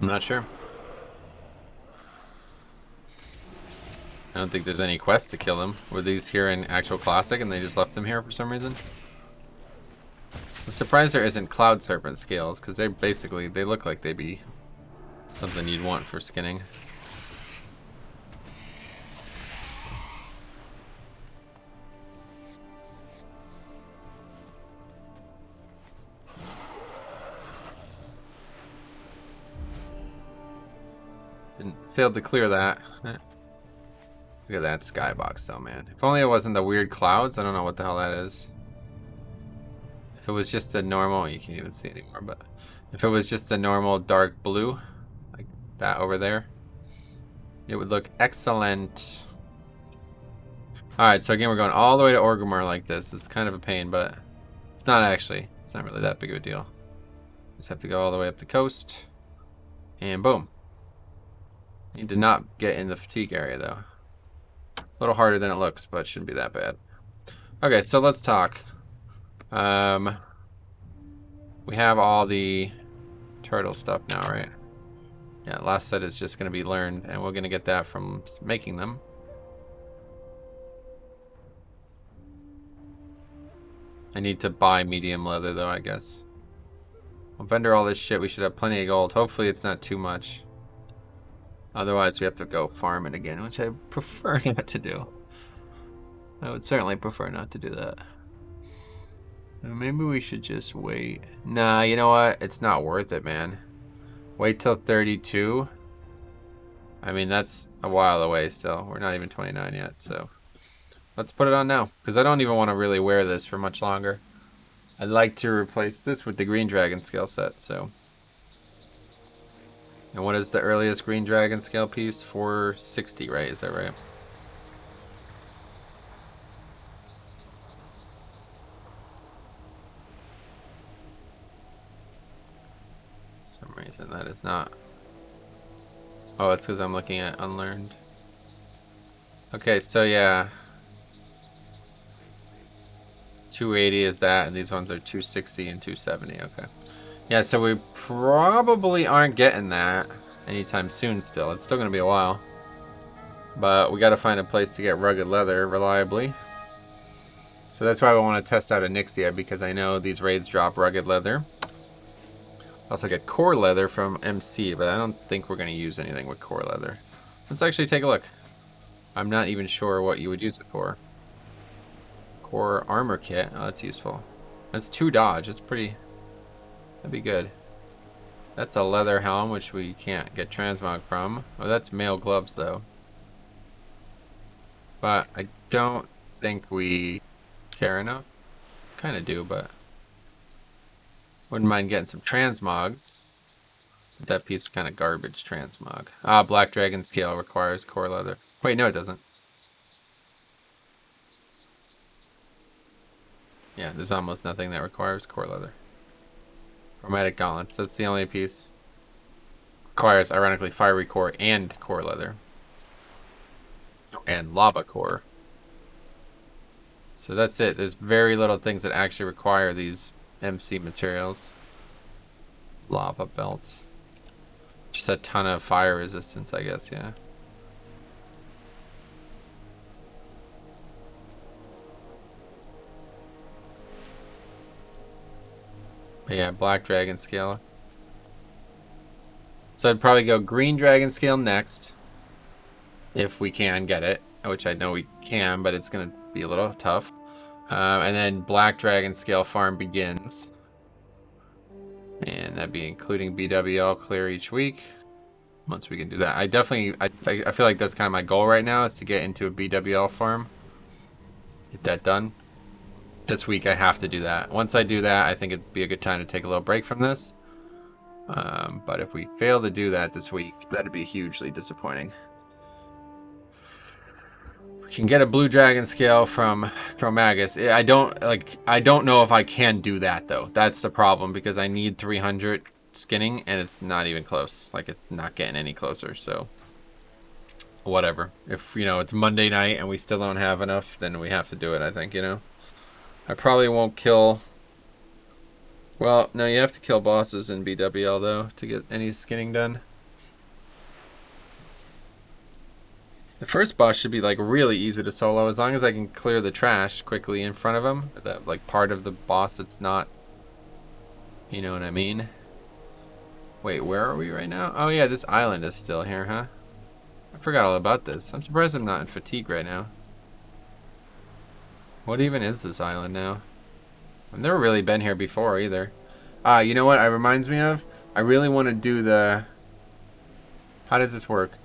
I'm not sure. I don't think there's any quest to kill them. Were these here in actual Classic and they just left them here for some reason? I'm surprised there isn't Cloud Serpent scales, because they look like they'd be something you'd want for skinning. Failed to clear that. Look at that skybox though, man. If only it wasn't the weird clouds. I don't know what the hell that is. If it was just a normal, you can't even see anymore, but if it was just a normal dark blue, like that over there, it would look excellent. Alright, so again, we're going all the way to Orgrimmar like this. It's kind of a pain, but it's not actually. It's not really that big of a deal. Just have to go all the way up the coast. And boom. Need to not get in the fatigue area, though. A little harder than it looks, but shouldn't be that bad. Okay, so let's talk. We have all the turtle stuff now, right? Yeah, last set is just going to be learned, and we're going to get that from making them. I need to buy medium leather, though, I guess. We'll vendor all this shit. We should have plenty of gold. Hopefully it's not too much. Otherwise, we have to go farm it again, which I prefer not to do. I would certainly prefer not to do that. Maybe we should just wait. Nah, you know what? It's not worth it, man. Wait till 32. I mean, that's a while away still. We're not even 29 yet, so... Let's put it on now, because I don't even want to really wear this for much longer. I'd like to replace this with the Green Dragon scale set, so... And what is the earliest Green Dragon scale piece? 460, right? Is that right? For some reason that is not... Oh, it's because I'm looking at Unlearned. Okay, so yeah... 280 is that, and these ones are 260 and 270. Okay. Yeah, so we probably aren't getting that anytime soon still. It's still going to be a while. But we got to find a place to get rugged leather reliably. So that's why we want to test out a Nixia, because I know these raids drop rugged leather. Also get core leather from MC, but I don't think we're going to use anything with core leather. Let's actually take a look. I'm not even sure what you would use it for. Core armor kit. Oh, that's useful. That's 2 dodge. That's pretty... That'd be good. That's a leather helm, which we can't get transmog from. Oh, that's mail gloves, though. But I don't think we care enough. Kind of do, but... Wouldn't mind getting some transmogs. But that piece is kind of garbage transmog. Ah, Black Dragon scale requires core leather. Wait, no it doesn't. Yeah, there's almost nothing that requires core leather. Chromatic gauntlets, that's the only piece. Requires, ironically, fiery core and core leather. And lava core. So that's it. There's very little things that actually require these MC materials. Lava belts. Just a ton of fire resistance, I guess, yeah. But yeah, Black Dragon scale. So I'd probably go Green Dragon scale next. If we can get it. Which I know we can, but it's going to be a little tough. And then Black Dragon scale farm begins. And that'd be including BWL clear each week. Once we can do that. I definitely, I feel like that's kind of my goal right now, is to get into a BWL farm. Get that done. This week I have to do that. Once I do that, I think it'd be a good time to take a little break from this. But if we fail to do that this week, that'd be hugely disappointing. We can get a Blue Dragon scale from Chromagus. I don't know if I can do that though. That's the problem, because I need 300 skinning and it's not even close. Like, it's not getting any closer, so whatever. If, you know, it's Monday night and we still don't have enough, then we have to do it, I think, you know. I probably won't kill... Well, no, you have to kill bosses in BWL, though, to get any skinning done. The first boss should be, like, really easy to solo, as long as I can clear the trash quickly in front of him. That, like, part of the boss that's not... You know what I mean? Wait, where are we right now? Oh, yeah, this island is still here, huh? I forgot all about this. I'm surprised I'm not in fatigue right now. What even is this island now? I've never really been here before either. You know what it reminds me of? I really want to do the... How does this work?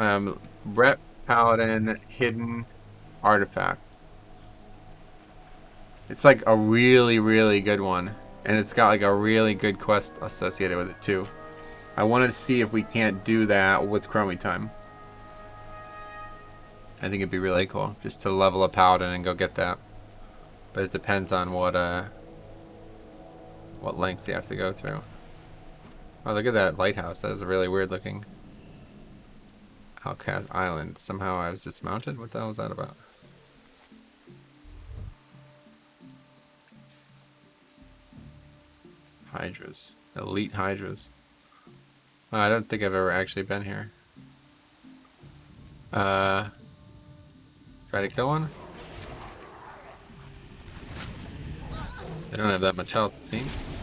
Rep Paladin Hidden Artifact. It's like a really, really good one. And it's got like a really good quest associated with it too. I want to see if we can't do that with Chromie Time. I think it'd be really cool just to level a paladin and go get that. But it depends on what lengths you have to go through. Oh, look at that lighthouse. That is really weird looking. Outcast Island. Somehow I was dismounted? What the hell is that about? Hydras. Elite Hydras. Oh, I don't think I've ever actually been here. Try to kill one? They don't have that much health, it seems.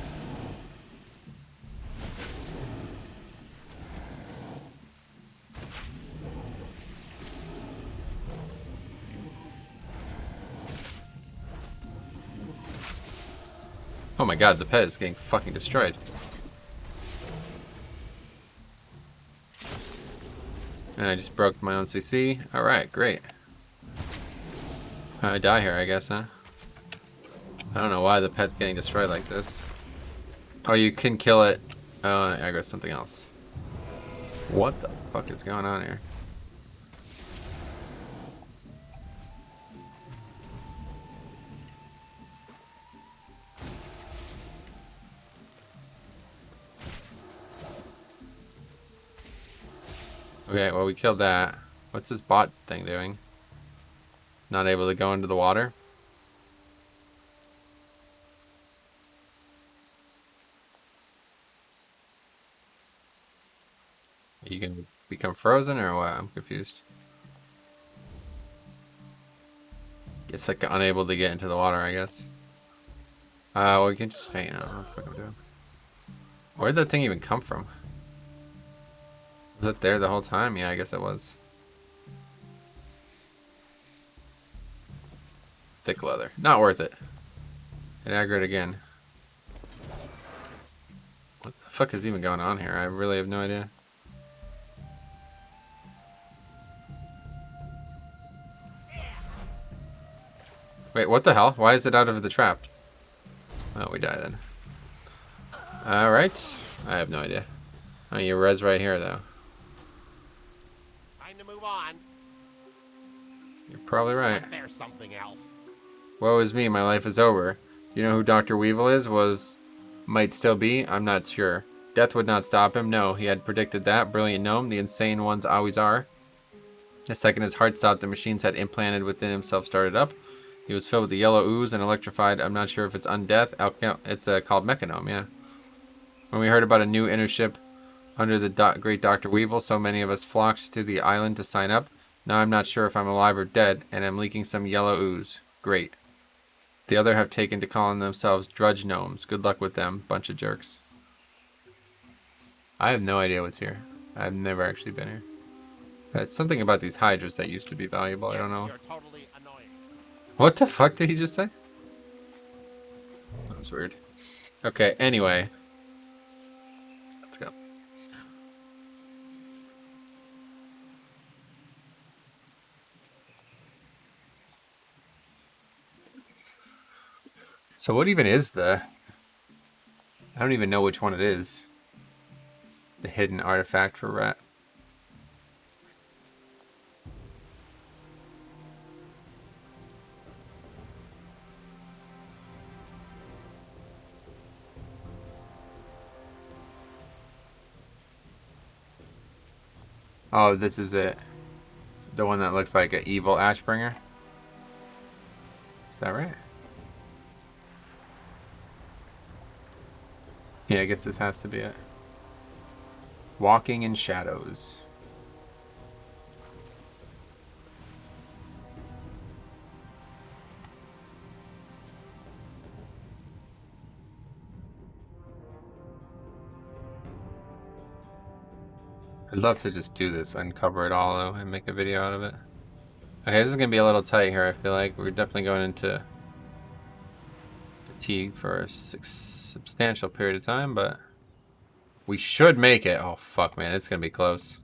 Oh my god, the pet is getting fucking destroyed. And I just broke my own CC. Alright, great. I die here, I guess, huh? I don't know why the pet's getting destroyed like this. Oh, you can kill it. Oh, I got something else. What the fuck is going on here? Okay, well we killed that. What's this bot thing doing? Not able to go into the water? Are you gonna become frozen or what? I'm confused. It's like unable to get into the water, I guess. Well, we can just, hey, you know, what the fuck I'm doing. Where'd that thing even come from? Was it there the whole time? Yeah, I guess it was. Thick leather. Not worth it. It aggroed again. What the fuck is even going on here? I really have no idea. Wait, what the hell? Why is it out of the trap? Oh, we die then. Alright. I have no idea. Oh, you res right here, though. Time to move on. You're probably right. There's something else. Woe is me, my life is over. You know who Dr. Weevil is? Might still be? I'm not sure. Death would not stop him. No, he had predicted that. Brilliant gnome. The insane ones always are. The second his heart stopped, the machines had implanted within himself started up. He was filled with the yellow ooze and electrified. I'm not sure if it's undeath. It's called Mechanome, yeah. When we heard about a new inner ship under the great Dr. Weevil, so many of us flocked to the island to sign up. Now I'm not sure if I'm alive or dead, and I'm leaking some yellow ooze. Great. The other have taken to calling themselves drudge gnomes. Good luck with them, bunch of jerks. I have no idea what's here. I've never actually been here. It's something about these hydras that used to be valuable. I don't know. You're totally annoying. What the fuck did he just say? That was weird. Okay, anyway. Let's go. So what even is the... I don't even know which one it is. The hidden artifact for Rat. Oh, this is it. The one that looks like an evil Ashbringer. Is that right? Yeah, I guess this has to be it. Walking in shadows. I'd love to just do this, uncover it all though, and make a video out of it. Okay, this is gonna be a little tight here, I feel like. We're definitely going into fatigue for a substantial period of time, but we should make it. Oh fuck, man, it's gonna be close.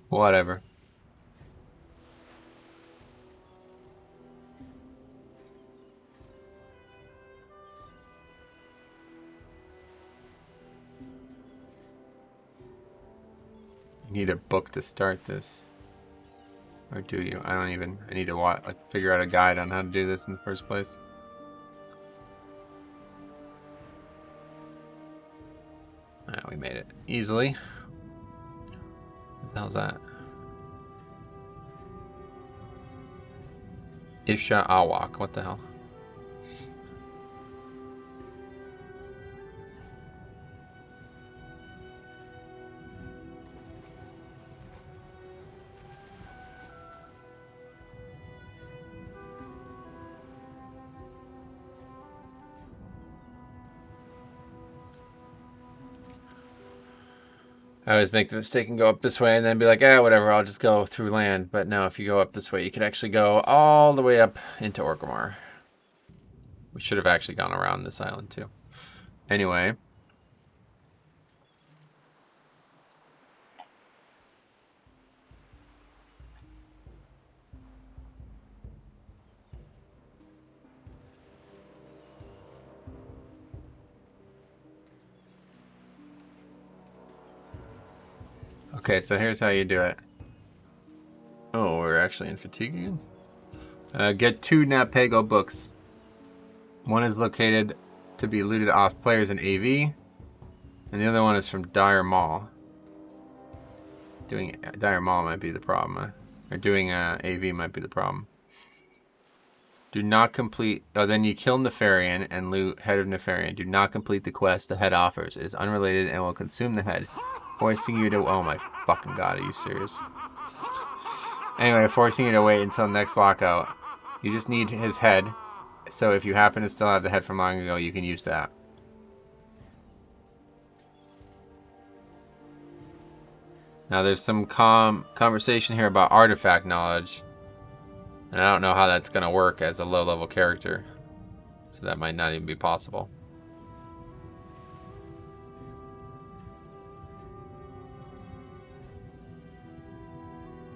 Whatever. need a book to start this. Or do you? I don't even. I need to like figure out a guide on how to do this in the first place. Alright, we made it easily. What the hell's that? Isha Awak. What the hell? I always make the mistake and go up this way and then be like, whatever, I'll just go through land. But no, if you go up this way, you can actually go all the way up into Orgrimmar. We should have actually gone around this island too. Anyway. Okay, so here's how you do it. Oh, we're actually in fatigue again? Get 2 Napego books. One is located to be looted off players in AV, and the other one is from Dire Maul. Doing Dire Maul might be the problem, or doing AV might be the problem. Do not complete. Oh, then you kill Nefarian and loot Head of Nefarian. Do not complete the quest the head offers. It is unrelated and will consume the head, forcing you to. Oh my fucking god, are you serious? Anyway, forcing you to wait until next lockout. You just need his head. So if you happen to still have the head from long ago, you can use that. Now there's some conversation here about artifact knowledge. And I don't know how that's going to work as a low-level character. So that might not even be possible.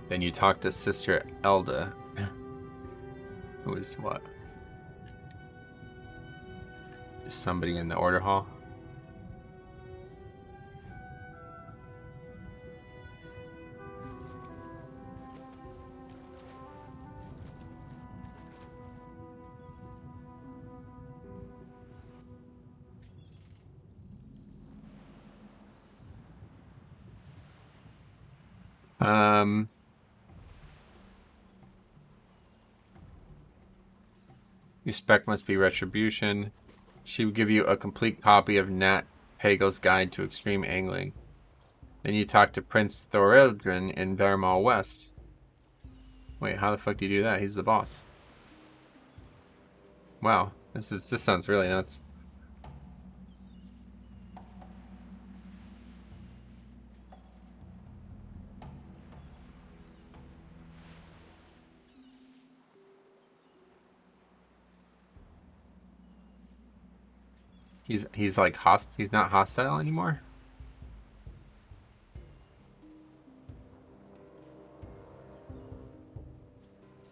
Then you talk to Sister Elda. Who is what? Just somebody in the order hall. Your spec must be Retribution. She will give you a complete copy of Nat Pagel's Guide to Extreme Angling. Then you talk to Prince Thorildren in Vermal West. Wait, how the fuck do you do that? He's the boss. Wow, this sounds really nuts. He's like he's not hostile anymore.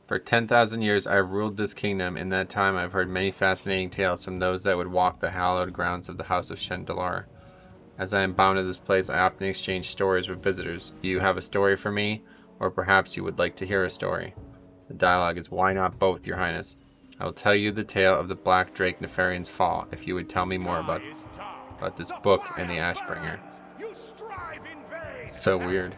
For 10,000 years I have ruled this kingdom. In that time I've heard many fascinating tales from those that would walk the hallowed grounds of the House of Shendalar. As I am bound to this place, I often exchange stories with visitors. Do you have a story for me? Or perhaps you would like to hear a story? The dialogue is, why not both, your highness? I will tell you the tale of the Black Drake Nefarian's fall, if you would tell me more about this book and the Ashbringer. It's so weird.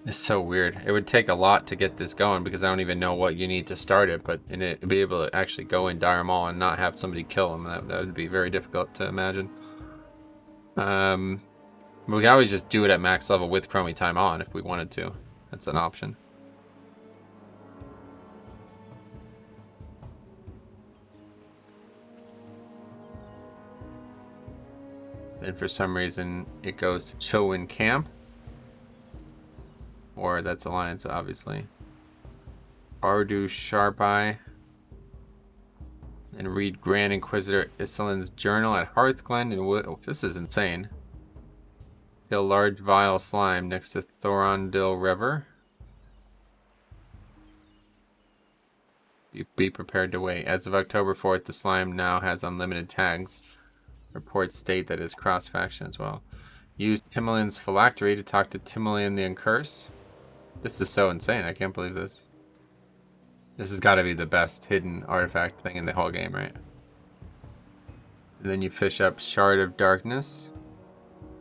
It's so weird. It would take a lot to get this going because I don't even know what you need to start it, but to be able to actually go in Dire Maul and not have somebody kill him, that would be very difficult to imagine. We can always just do it at max level with Chromie time on if we wanted to. That's an option. Then for some reason it goes to Chowin Camp. Or that's Alliance, obviously. Bardu Sharpai. And read Grand Inquisitor Isolin's journal at Hearthglen. And this is insane. Kill large vile slime next to Thorondil River. Be prepared to wait. As of October 4th, the slime now has unlimited tags. Reports state that it's cross-faction as well. Use Timoleon's phylactery to talk to Timoleon the Incurse. This is so insane. I can't believe this. This has got to be the best hidden artifact thing in the whole game, right? And then you fish up Shard of Darkness.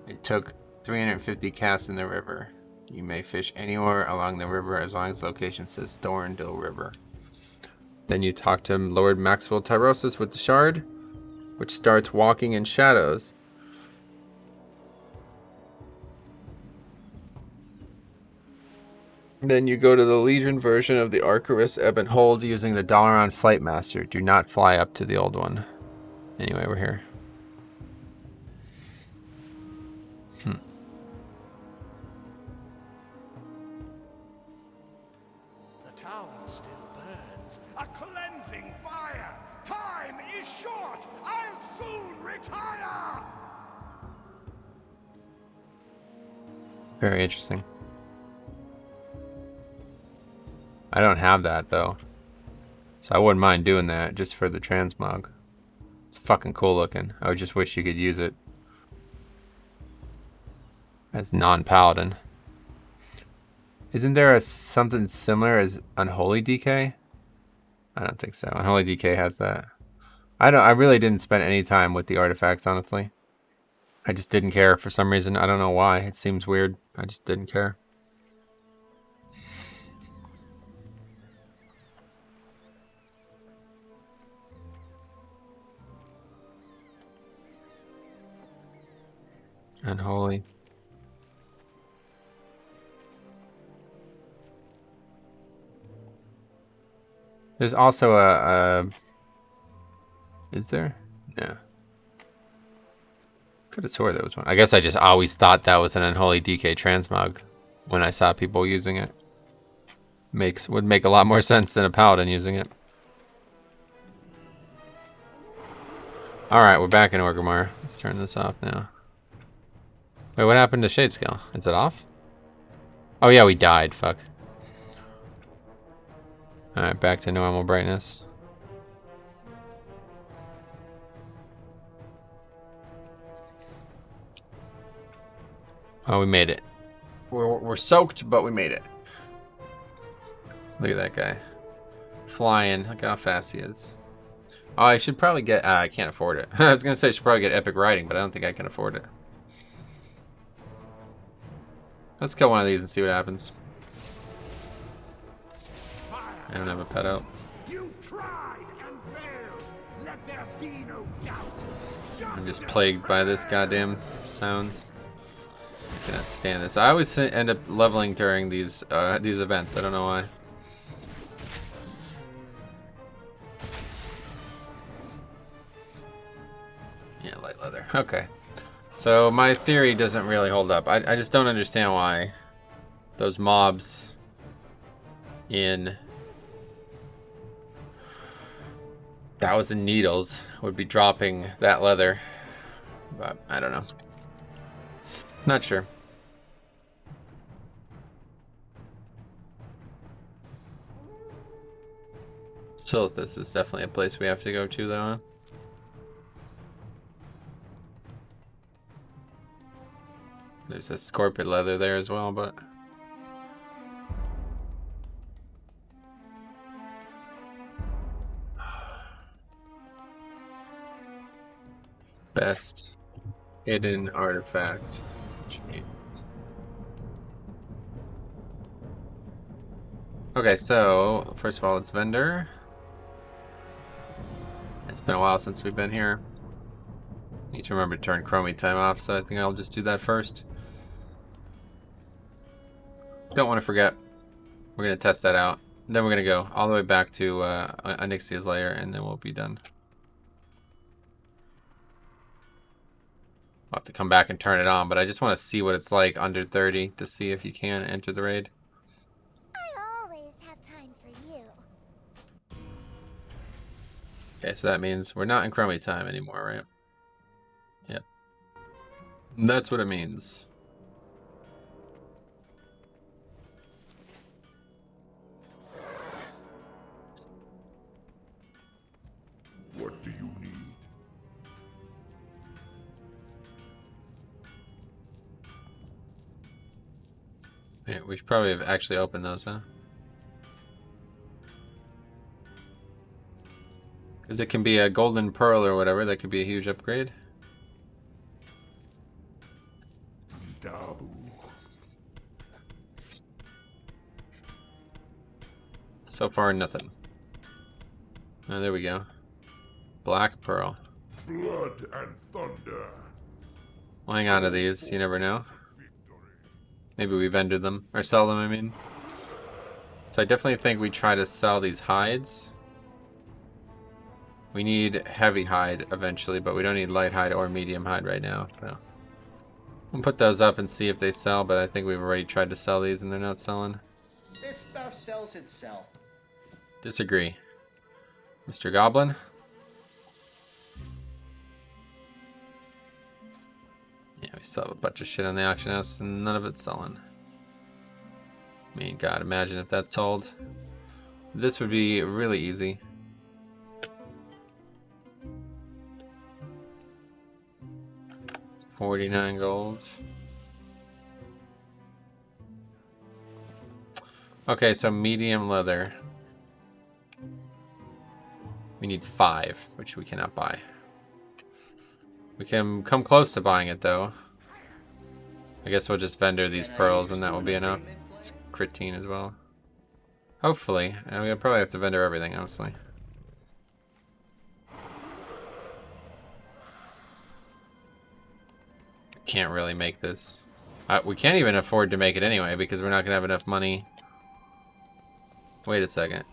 It took 350 casts in the river. You may fish anywhere along the river as long as the location says Thorndale River. Then you talk to Lord Maxwell Tyrosus with the shard, which starts walking in shadows. Then you go to the Legion version of the Arcurus Ebb and Hold using the Dalaran Flightmaster. Do not fly up to the old one. Anyway, we're here. The town still burns. A cleansing fire. Time is short. I'll soon retire. Very interesting. I don't have that though, so I wouldn't mind doing that just for the transmog. It's fucking cool looking. I would just wish you could use it as non-paladin. Isn't there something similar as Unholy DK? I don't think so. Unholy DK has that. I really didn't spend any time with the artifacts, honestly. I just didn't care for some reason. I don't know why. It seems weird. I just didn't care. Unholy. There's also a is there? No. Could have swore there was one. I guess I just always thought that was an Unholy DK transmog when I saw people using it. Would make a lot more sense than a paladin using it. Alright, we're back in Orgrimmar. Let's turn this off now. Wait, what happened to Shadescale? Is it off? Oh yeah, we died. Fuck. Alright, back to normal brightness. Oh, we made it. We're soaked, but we made it. Look at that guy. Flying. Look how fast he is. Oh, I should probably get... I can't afford it. I was going to say I should probably get Epic Riding, but I don't think I can afford it. Let's kill one of these and see what happens. I don't have a pet out. You've tried and failed. Let there be no doubt. I'm just plagued by this goddamn sound. I cannot stand this. I always end up leveling during these events. I don't know why. Yeah, light leather. Okay. So my theory doesn't really hold up. I just don't understand why those mobs in 1,000 needles would be dropping that leather. But I don't know. Not sure. Silithus is definitely a place we have to go to, though. Huh? There's a scorpion leather there as well, but best hidden artifact, which means okay. So first of all, it's vendor. It's been a while since we've been here. Need to remember to turn Chromie time off, so I think I'll just do that first. Don't want to forget. We're going to test that out. Then we're going to go all the way back to Onyxia's lair, and then we'll be done. I'll have to come back and turn it on, but I just want to see what it's like under 30 to see if you can enter the raid. I always have time for you. Okay, so that means we're not in Chromie time anymore, right? Yep. That's what it means. Yeah, we should probably have actually opened those, huh? Because it can be a golden pearl or whatever. That could be a huge upgrade. Dabu. So far, nothing. Oh, there we go. Black pearl. Blood and thunder. We'll hang on to these. You never know. Maybe we vendor them. Or sell them, I mean. So I definitely think we try to sell these hides. We need heavy hide eventually, but we don't need light hide or medium hide right now. So we'll put those up and see if they sell, but I think we've already tried to sell these and they're not selling. This stuff sells itself. Disagree. Mr. Goblin? Yeah, we still have a bunch of shit on the auction house and none of it's selling. I mean, God, imagine if that sold. This would be really easy. $49 gold. Okay, so medium leather. We need 5, which we cannot buy. We can come close to buying it, though. I guess we'll just vendor these pearls, and that will be enough. It's Critine as well. Hopefully. We'll probably have to vendor everything, honestly. Can't really make this. We can't even afford to make it anyway, because we're not going to have enough money. Wait a second.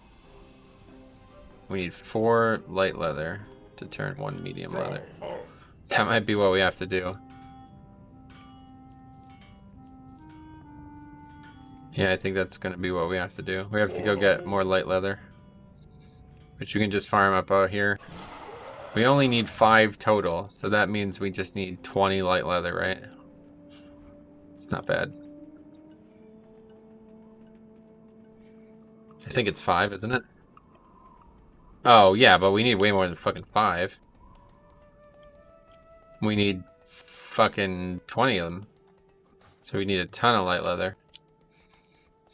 We need 4 light leather to turn 1 medium leather. That might be what we have to do. Yeah, I think that's going to be what we have to do. We have to go get more light leather. Which you can just farm up out here. We only need 5 total, so that means we just need 20 light leather, right? It's not bad. I think it's 5, isn't it? Oh, yeah, but we need way more than fucking 5. We need fucking 20 of them. So we need a ton of light leather.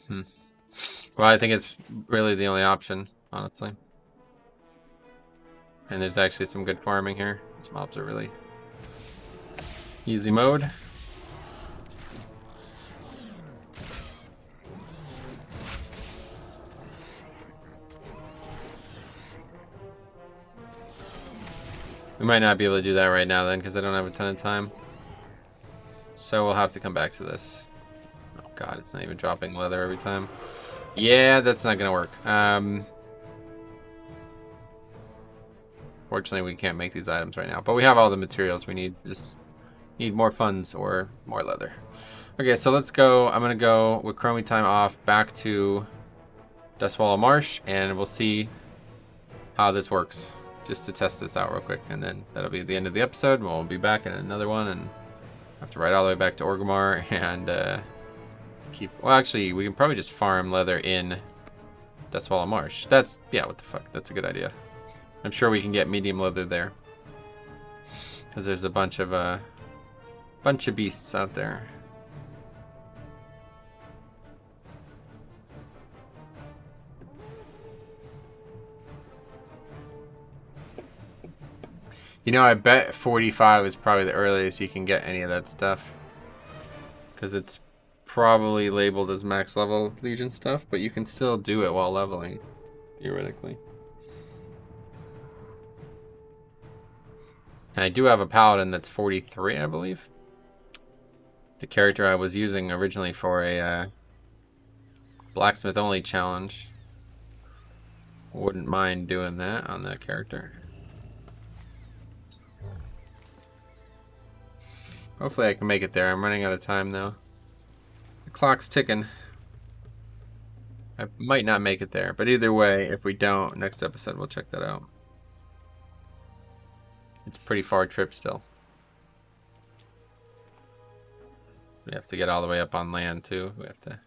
Well, I think it's really the only option, honestly. And there's actually some good farming here. These mobs are really easy mode. We might not be able to do that right now then, because I don't have a ton of time. So we'll have to come back to this. Oh god, it's not even dropping leather every time. Yeah, that's not gonna work. Fortunately, we can't make these items right now, but we have all the materials we need. Just need more funds or more leather. Okay, so let's go. I'm gonna go with Chromie time off back to Dustwallow Marsh, and we'll see how this works. Just to test this out real quick, and then that'll be the end of the episode. We'll be back in another one, and have to ride all the way back to Orgrimmar and keep. Well, actually, we can probably just farm leather in Dustwallow Marsh. That's yeah. What the fuck? That's a good idea. I'm sure we can get medium leather there, because there's a bunch of beasts out there. You know, I bet 45 is probably the earliest you can get any of that stuff, because it's probably labeled as max level Legion stuff, but you can still do it while leveling, theoretically. And I do have a paladin that's 43, I believe. The character I was using originally for a blacksmith only challenge. Wouldn't mind doing that on that character. Hopefully I can make it there. I'm running out of time though. The clock's ticking. I might not make it there, but either way, if we don't, next episode we'll check that out. It's a pretty far trip still. We have to get all the way up on land too. We have to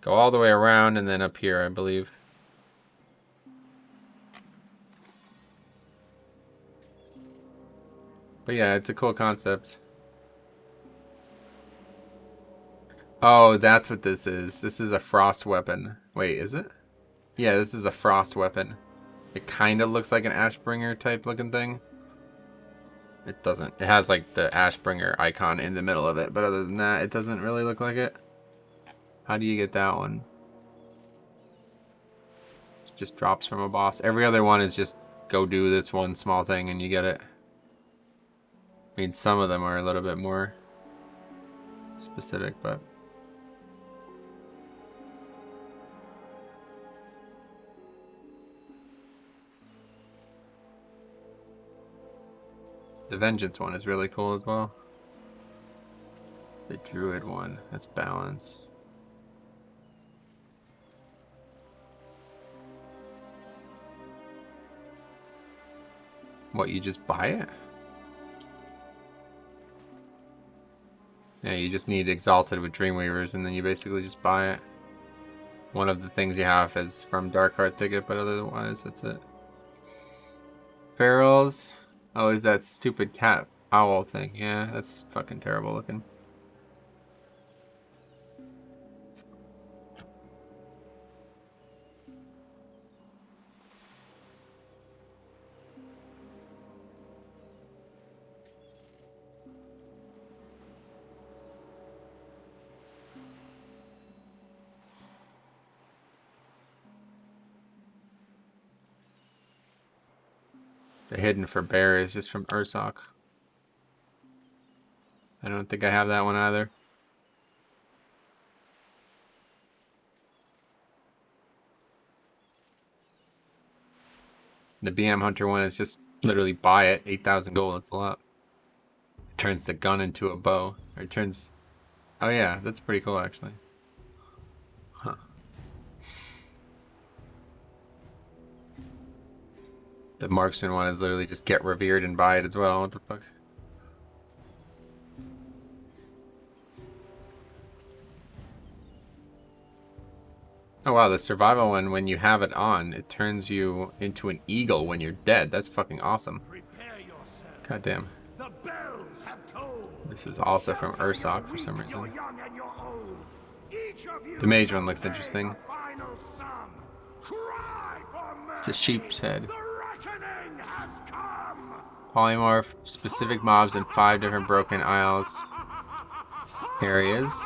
go all the way around and then up here, I believe. But yeah, it's a cool concept. Oh, that's what this is. This is a frost weapon. Wait, is it? Yeah, this is a frost weapon. It kind of looks like an Ashbringer type looking thing. It doesn't. It has like the Ashbringer icon in the middle of it, but other than that, it doesn't really look like it. How do you get that one? It just drops from a boss. Every other one is just go do this one small thing and you get it. I mean, some of them are a little bit more specific, but... The Vengeance one is really cool as well. The Druid one, that's balance. What, you just buy it? Yeah, you just need Exalted with Dreamweavers and then you basically just buy it. One of the things you have is from Darkheart Thicket, but otherwise that's it. Ferals. Oh, is that stupid cat owl thing? Yeah, that's fucking terrible looking. The Hidden for Bear is just from Ursoc. I don't think I have that one either. The BM Hunter one is just literally buy it, 8,000 gold, that's a lot. It turns the gun into a bow. Or it turns... Oh yeah, that's pretty cool actually. Huh. The Marksman one is literally just get revered and buy it as well. What the fuck? Oh wow, the survival one, when you have it on, it turns you into an eagle when you're dead. That's fucking awesome. God damn. The bells have tolled. This is also from Ursoc for some reason. Your young and your old. Each of you The mage shall one looks pay interesting. the final sum. Cry for It's a mercy. sheep's head. The reckoning has come. Polymorph, specific mobs in 5 different broken isles areas.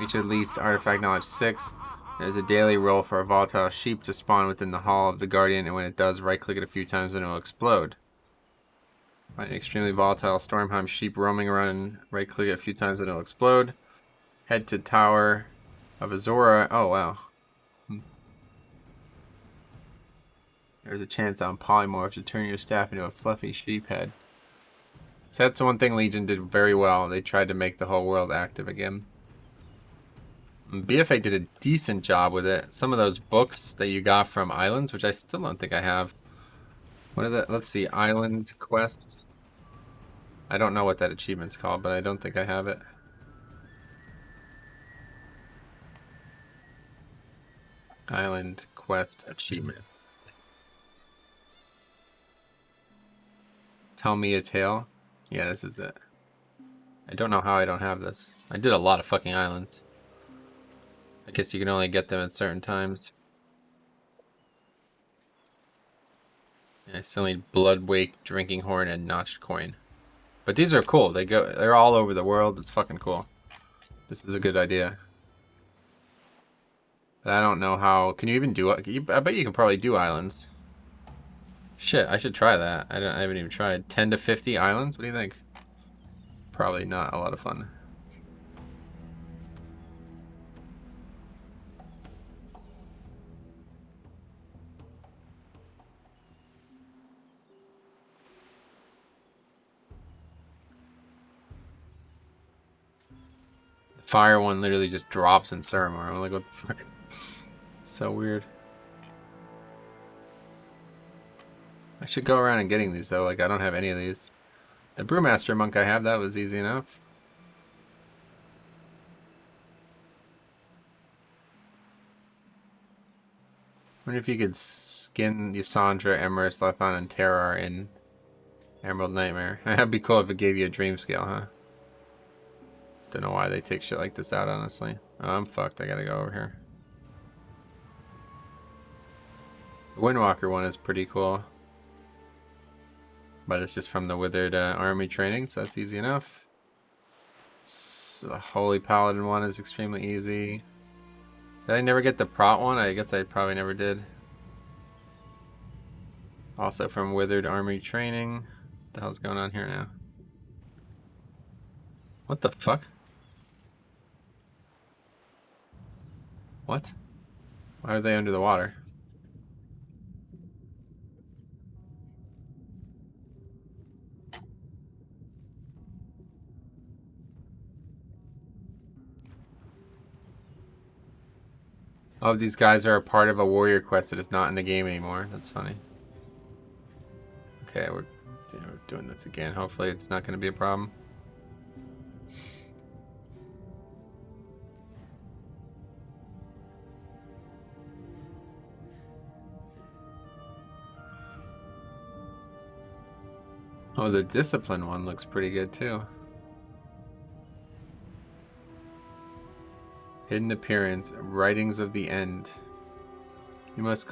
Each at least artifact knowledge 6. There's a daily roll for a volatile sheep to spawn within the hall of the guardian, and when it does, right click it a few times and it will explode. Find an extremely volatile Stormheim sheep roaming around and right click it a few times and it will explode. Head to Tower of Azora. Oh wow. There's a chance on polymorph to turn your staff into a fluffy sheep head. So that's the one thing Legion did very well. They tried to make the whole world active again. BFA did a decent job with it. Some of those books that you got from Islands, which I still don't think I have. What are the, let's see, Island Quests. I don't know what that achievement's called, but I don't think I have it. Island Quest Achievement. Tell me a tale. Yeah, this is it. I don't know how I don't have this. I did a lot of fucking islands. I guess you can only get them at certain times. I still need Bloodwake, Drinking Horn, and Notched Coin. But these are cool. They're all over the world. It's fucking cool. This is a good idea. But I don't know how. Can you even do it? I bet you can probably do islands. Shit, I should try that. I haven't even tried. 10 to 50 islands? What do you think? Probably not a lot of fun. The fire one literally just drops in Suramar. I'm like, what the fuck? It's so weird. I should go around and getting these though. Like, I don't have any of these. The Brewmaster monk I have, that was easy enough. Wonder if you could skin Ysandra, Emerus, Lethon, and Terrar in Emerald Nightmare. That'd be cool if it gave you a dream scale, huh? Don't know why they take shit like this out, honestly. Oh, I'm fucked. I gotta go over here. The Windwalker one is pretty cool. But it's just from the Withered Army training, so that's easy enough. So the Holy Paladin one is extremely easy. Did I never get the Prot one? I guess I probably never did. Also from Withered Army training. What the hell's going on here now? What the fuck? What? Why are they under the water? Oh, these guys are a part of a warrior quest that is not in the game anymore. That's funny. Okay, we're doing this again. Hopefully it's not going to be a problem. Oh, the discipline one looks pretty good too. Hidden Appearance, Writings of the End. You must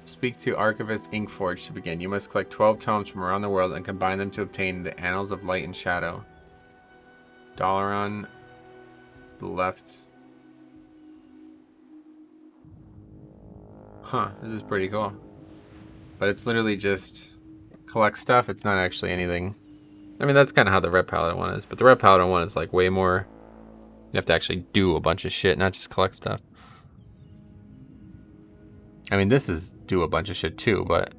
speak to Archivist Inkforge to begin. You must collect 12 tomes from around the world and combine them to obtain the Annals of Light and Shadow. Dollar on the left. Huh, this is pretty cool. But it's literally just collect stuff. It's not actually anything. I mean, that's kind of how the Red Paladin one is. But the Red Paladin one is like way more... You have to actually do a bunch of shit, not just collect stuff. I mean, this is do a bunch of shit too, but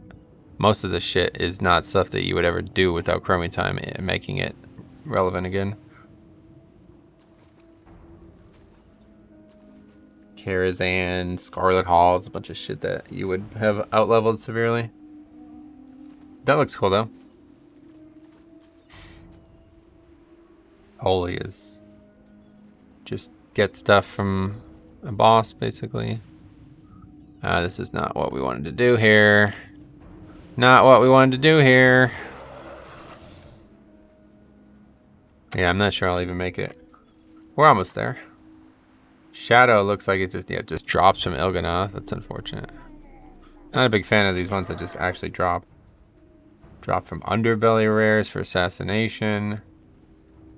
most of the shit is not stuff that you would ever do without Chromie Time and making it relevant again. Karazhan, Scarlet Halls, a bunch of shit that you would have out-leveled severely. That looks cool though. Holy is just get stuff from a boss, basically. This is not what we wanted to do here. Not what we wanted to do here. Yeah, I'm not sure I'll even make it. We're almost there. Shadow looks like it just drops from Il'gynoth. That's unfortunate. Not a big fan of these ones that just actually drop. Drop from Underbelly rares for Assassination.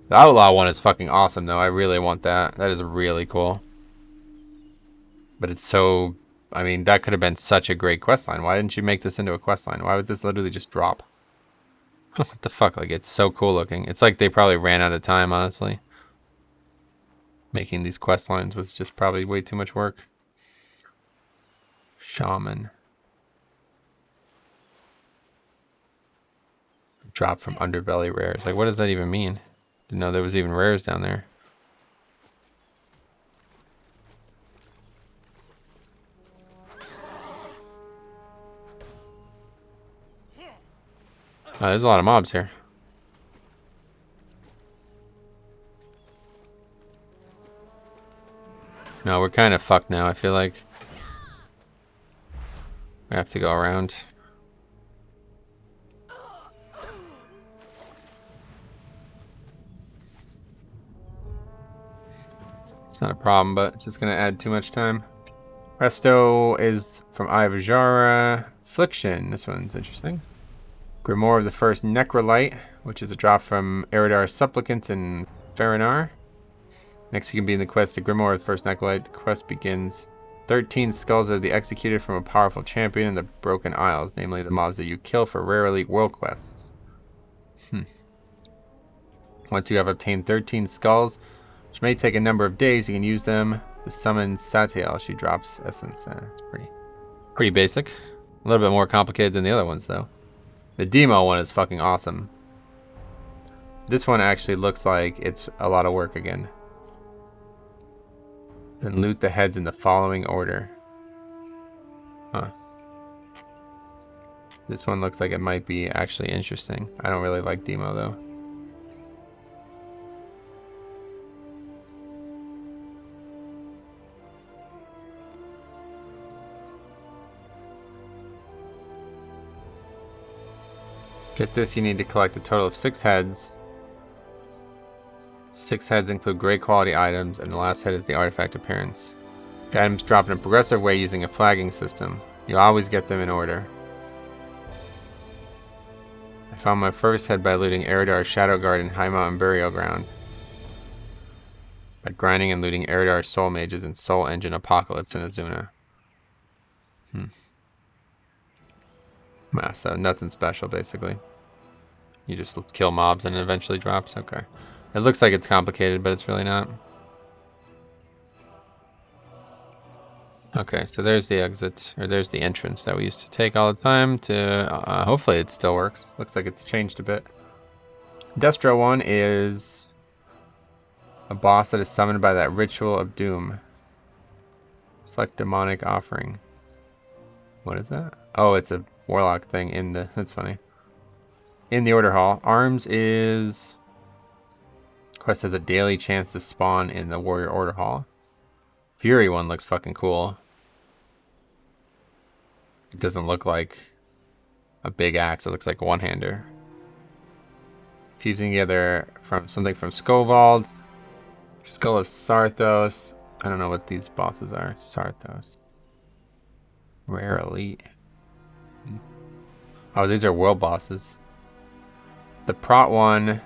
The Outlaw one is fucking awesome, though. I really want that. That is really cool. But it's so... I mean, that could have been such a great questline. Why didn't you make this into a questline? Why would this literally just drop? What the fuck? Like, it's so cool looking. It's like they probably ran out of time, honestly. Making these questlines was just probably way too much work. Shaman. Drop from Underbelly rares. Like, what does that even mean? Didn't know there was even rares down there. There's a lot of mobs here. No, we're kind of fucked now, I feel like. We have to go around. It's not a problem, but it's just going to add too much time. Resto is from Eye of Ajara. Affliction, this one's interesting. Grimoire of the First Necrolite, which is a drop from Eridar Supplicant and Farinar. Next, you can be in the quest to Grimoire of the First Necrolite. The quest begins 13 skulls of the executed from a powerful champion in the Broken Isles, namely the mobs that you kill for rare elite world quests. Once you have obtained 13 skulls, which may take a number of days, you can use them to summon Satiel. She drops essence. It's pretty basic. A little bit more complicated than the other ones, though. The demo one is fucking awesome. This one actually looks like it's a lot of work again. Then loot the heads in the following order. Huh. This one looks like it might be actually interesting. I don't really like demo though. Get this, you need to collect a total of 6 heads. 6 heads include great quality items, and the last head is the artifact appearance. The items drop in a progressive way using a flagging system. You always get them in order. I found my first head by looting Eridar's Shadow Garden High Mountain Burial Ground. By grinding and looting Eridar's Soul Mages and Soul Engine Apocalypse in Azuna. So nothing special, basically. You just kill mobs and it eventually drops. Okay. It looks like it's complicated, but it's really not. Okay, so there's the exit, or there's the entrance that we used to take all the time to, hopefully it still works. Looks like it's changed a bit. Destro 1 is a boss that is summoned by that Ritual of Doom. Select Demonic Offering. What is that? Oh, it's a Warlock thing in the, that's funny. In the Order Hall. Arms is, quest has a daily chance to spawn in the Warrior Order Hall. Fury one looks fucking cool. It doesn't look like a big axe. It looks like a one-hander. Fusing together from something from Skovald. Skull of Sarthos. I don't know what these bosses are. Sarthos. Rare Elite. Oh, these are world bosses. The Prot one.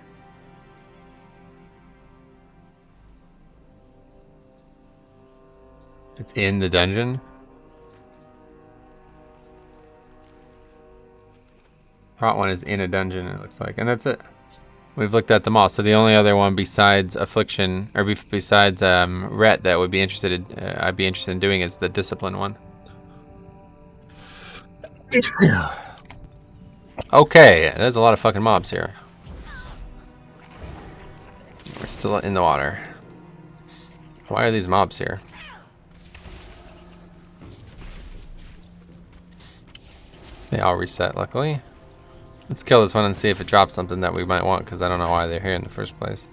It's in the dungeon. Prot one is in a dungeon, it looks like. And that's it. We've looked at them all. So the only other one besides Affliction, or besides Ret that would be interested in, I'd be interested in doing is the Discipline one. Okay, there's a lot of fucking mobs here. We're still in the water. Why are these mobs here? They all reset, luckily. Let's kill this one and see if it drops something that we might want, because I don't know why they're here in the first place.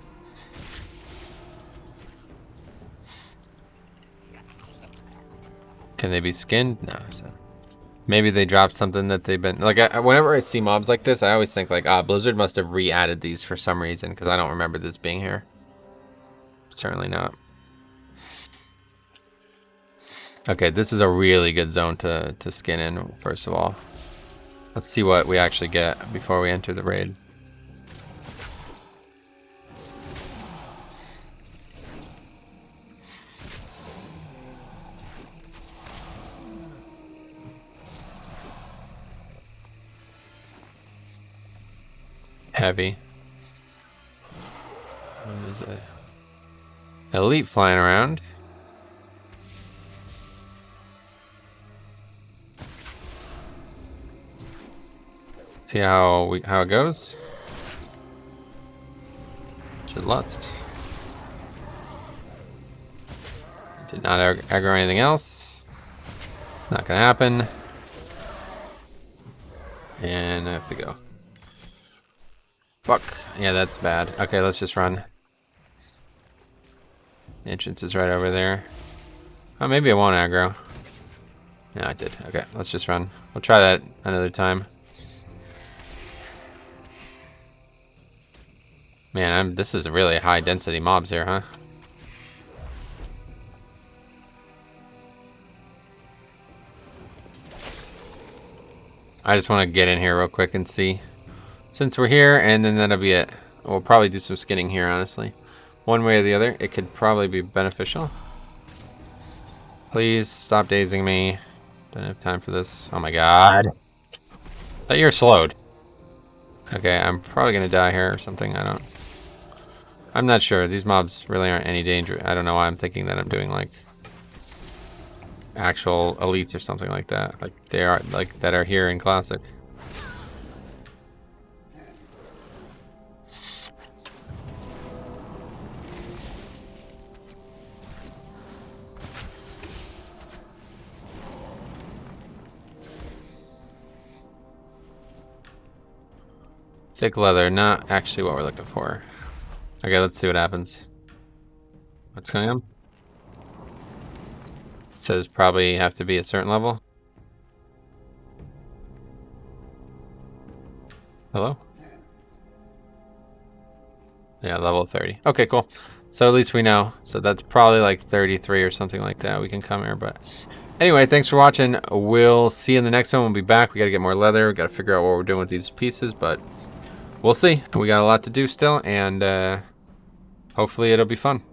Can they be skinned? No. So maybe they dropped something that they've been... Like, whenever I see mobs like this, I always think, like, Blizzard must have re-added these for some reason, because I don't remember this being here. Certainly not. Okay, this is a really good zone to skin in, first of all. Let's see what we actually get before we enter the raid. Heavy. What is it? Elite flying around. See how it goes. Should lust. Did not aggro anything else. It's not gonna happen. And I have to go. Fuck. Yeah, that's bad. Okay, let's just run. The entrance is right over there. Oh, maybe it won't aggro. Yeah, I did. Okay, let's just run. We'll try that another time. Man, this is really high density mobs here, huh? I just want to get in here real quick and see. Since we're here, and then that'll be it. We'll probably do some skinning here, honestly. One way or the other, it could probably be beneficial. Please stop dazing me. Don't have time for this. Oh my god. That you're slowed. Okay, I'm probably gonna die here or something. I'm not sure. These mobs really aren't any danger. I don't know why I'm thinking that I'm doing like actual elites or something like that. Like they are like that are here in Classic. Thick leather, not actually what we're looking for. Okay, let's see what happens. What's going on? It says probably have to be a certain level. Hello? Yeah, level 30. Okay, cool. So at least we know. So that's probably like 33 or something like that. We can come here, but anyway, thanks for watching. We'll see you in the next one. We'll be back. We got to get more leather. We got to figure out what we're doing with these pieces, but we'll see. We got a lot to do still, and hopefully it'll be fun.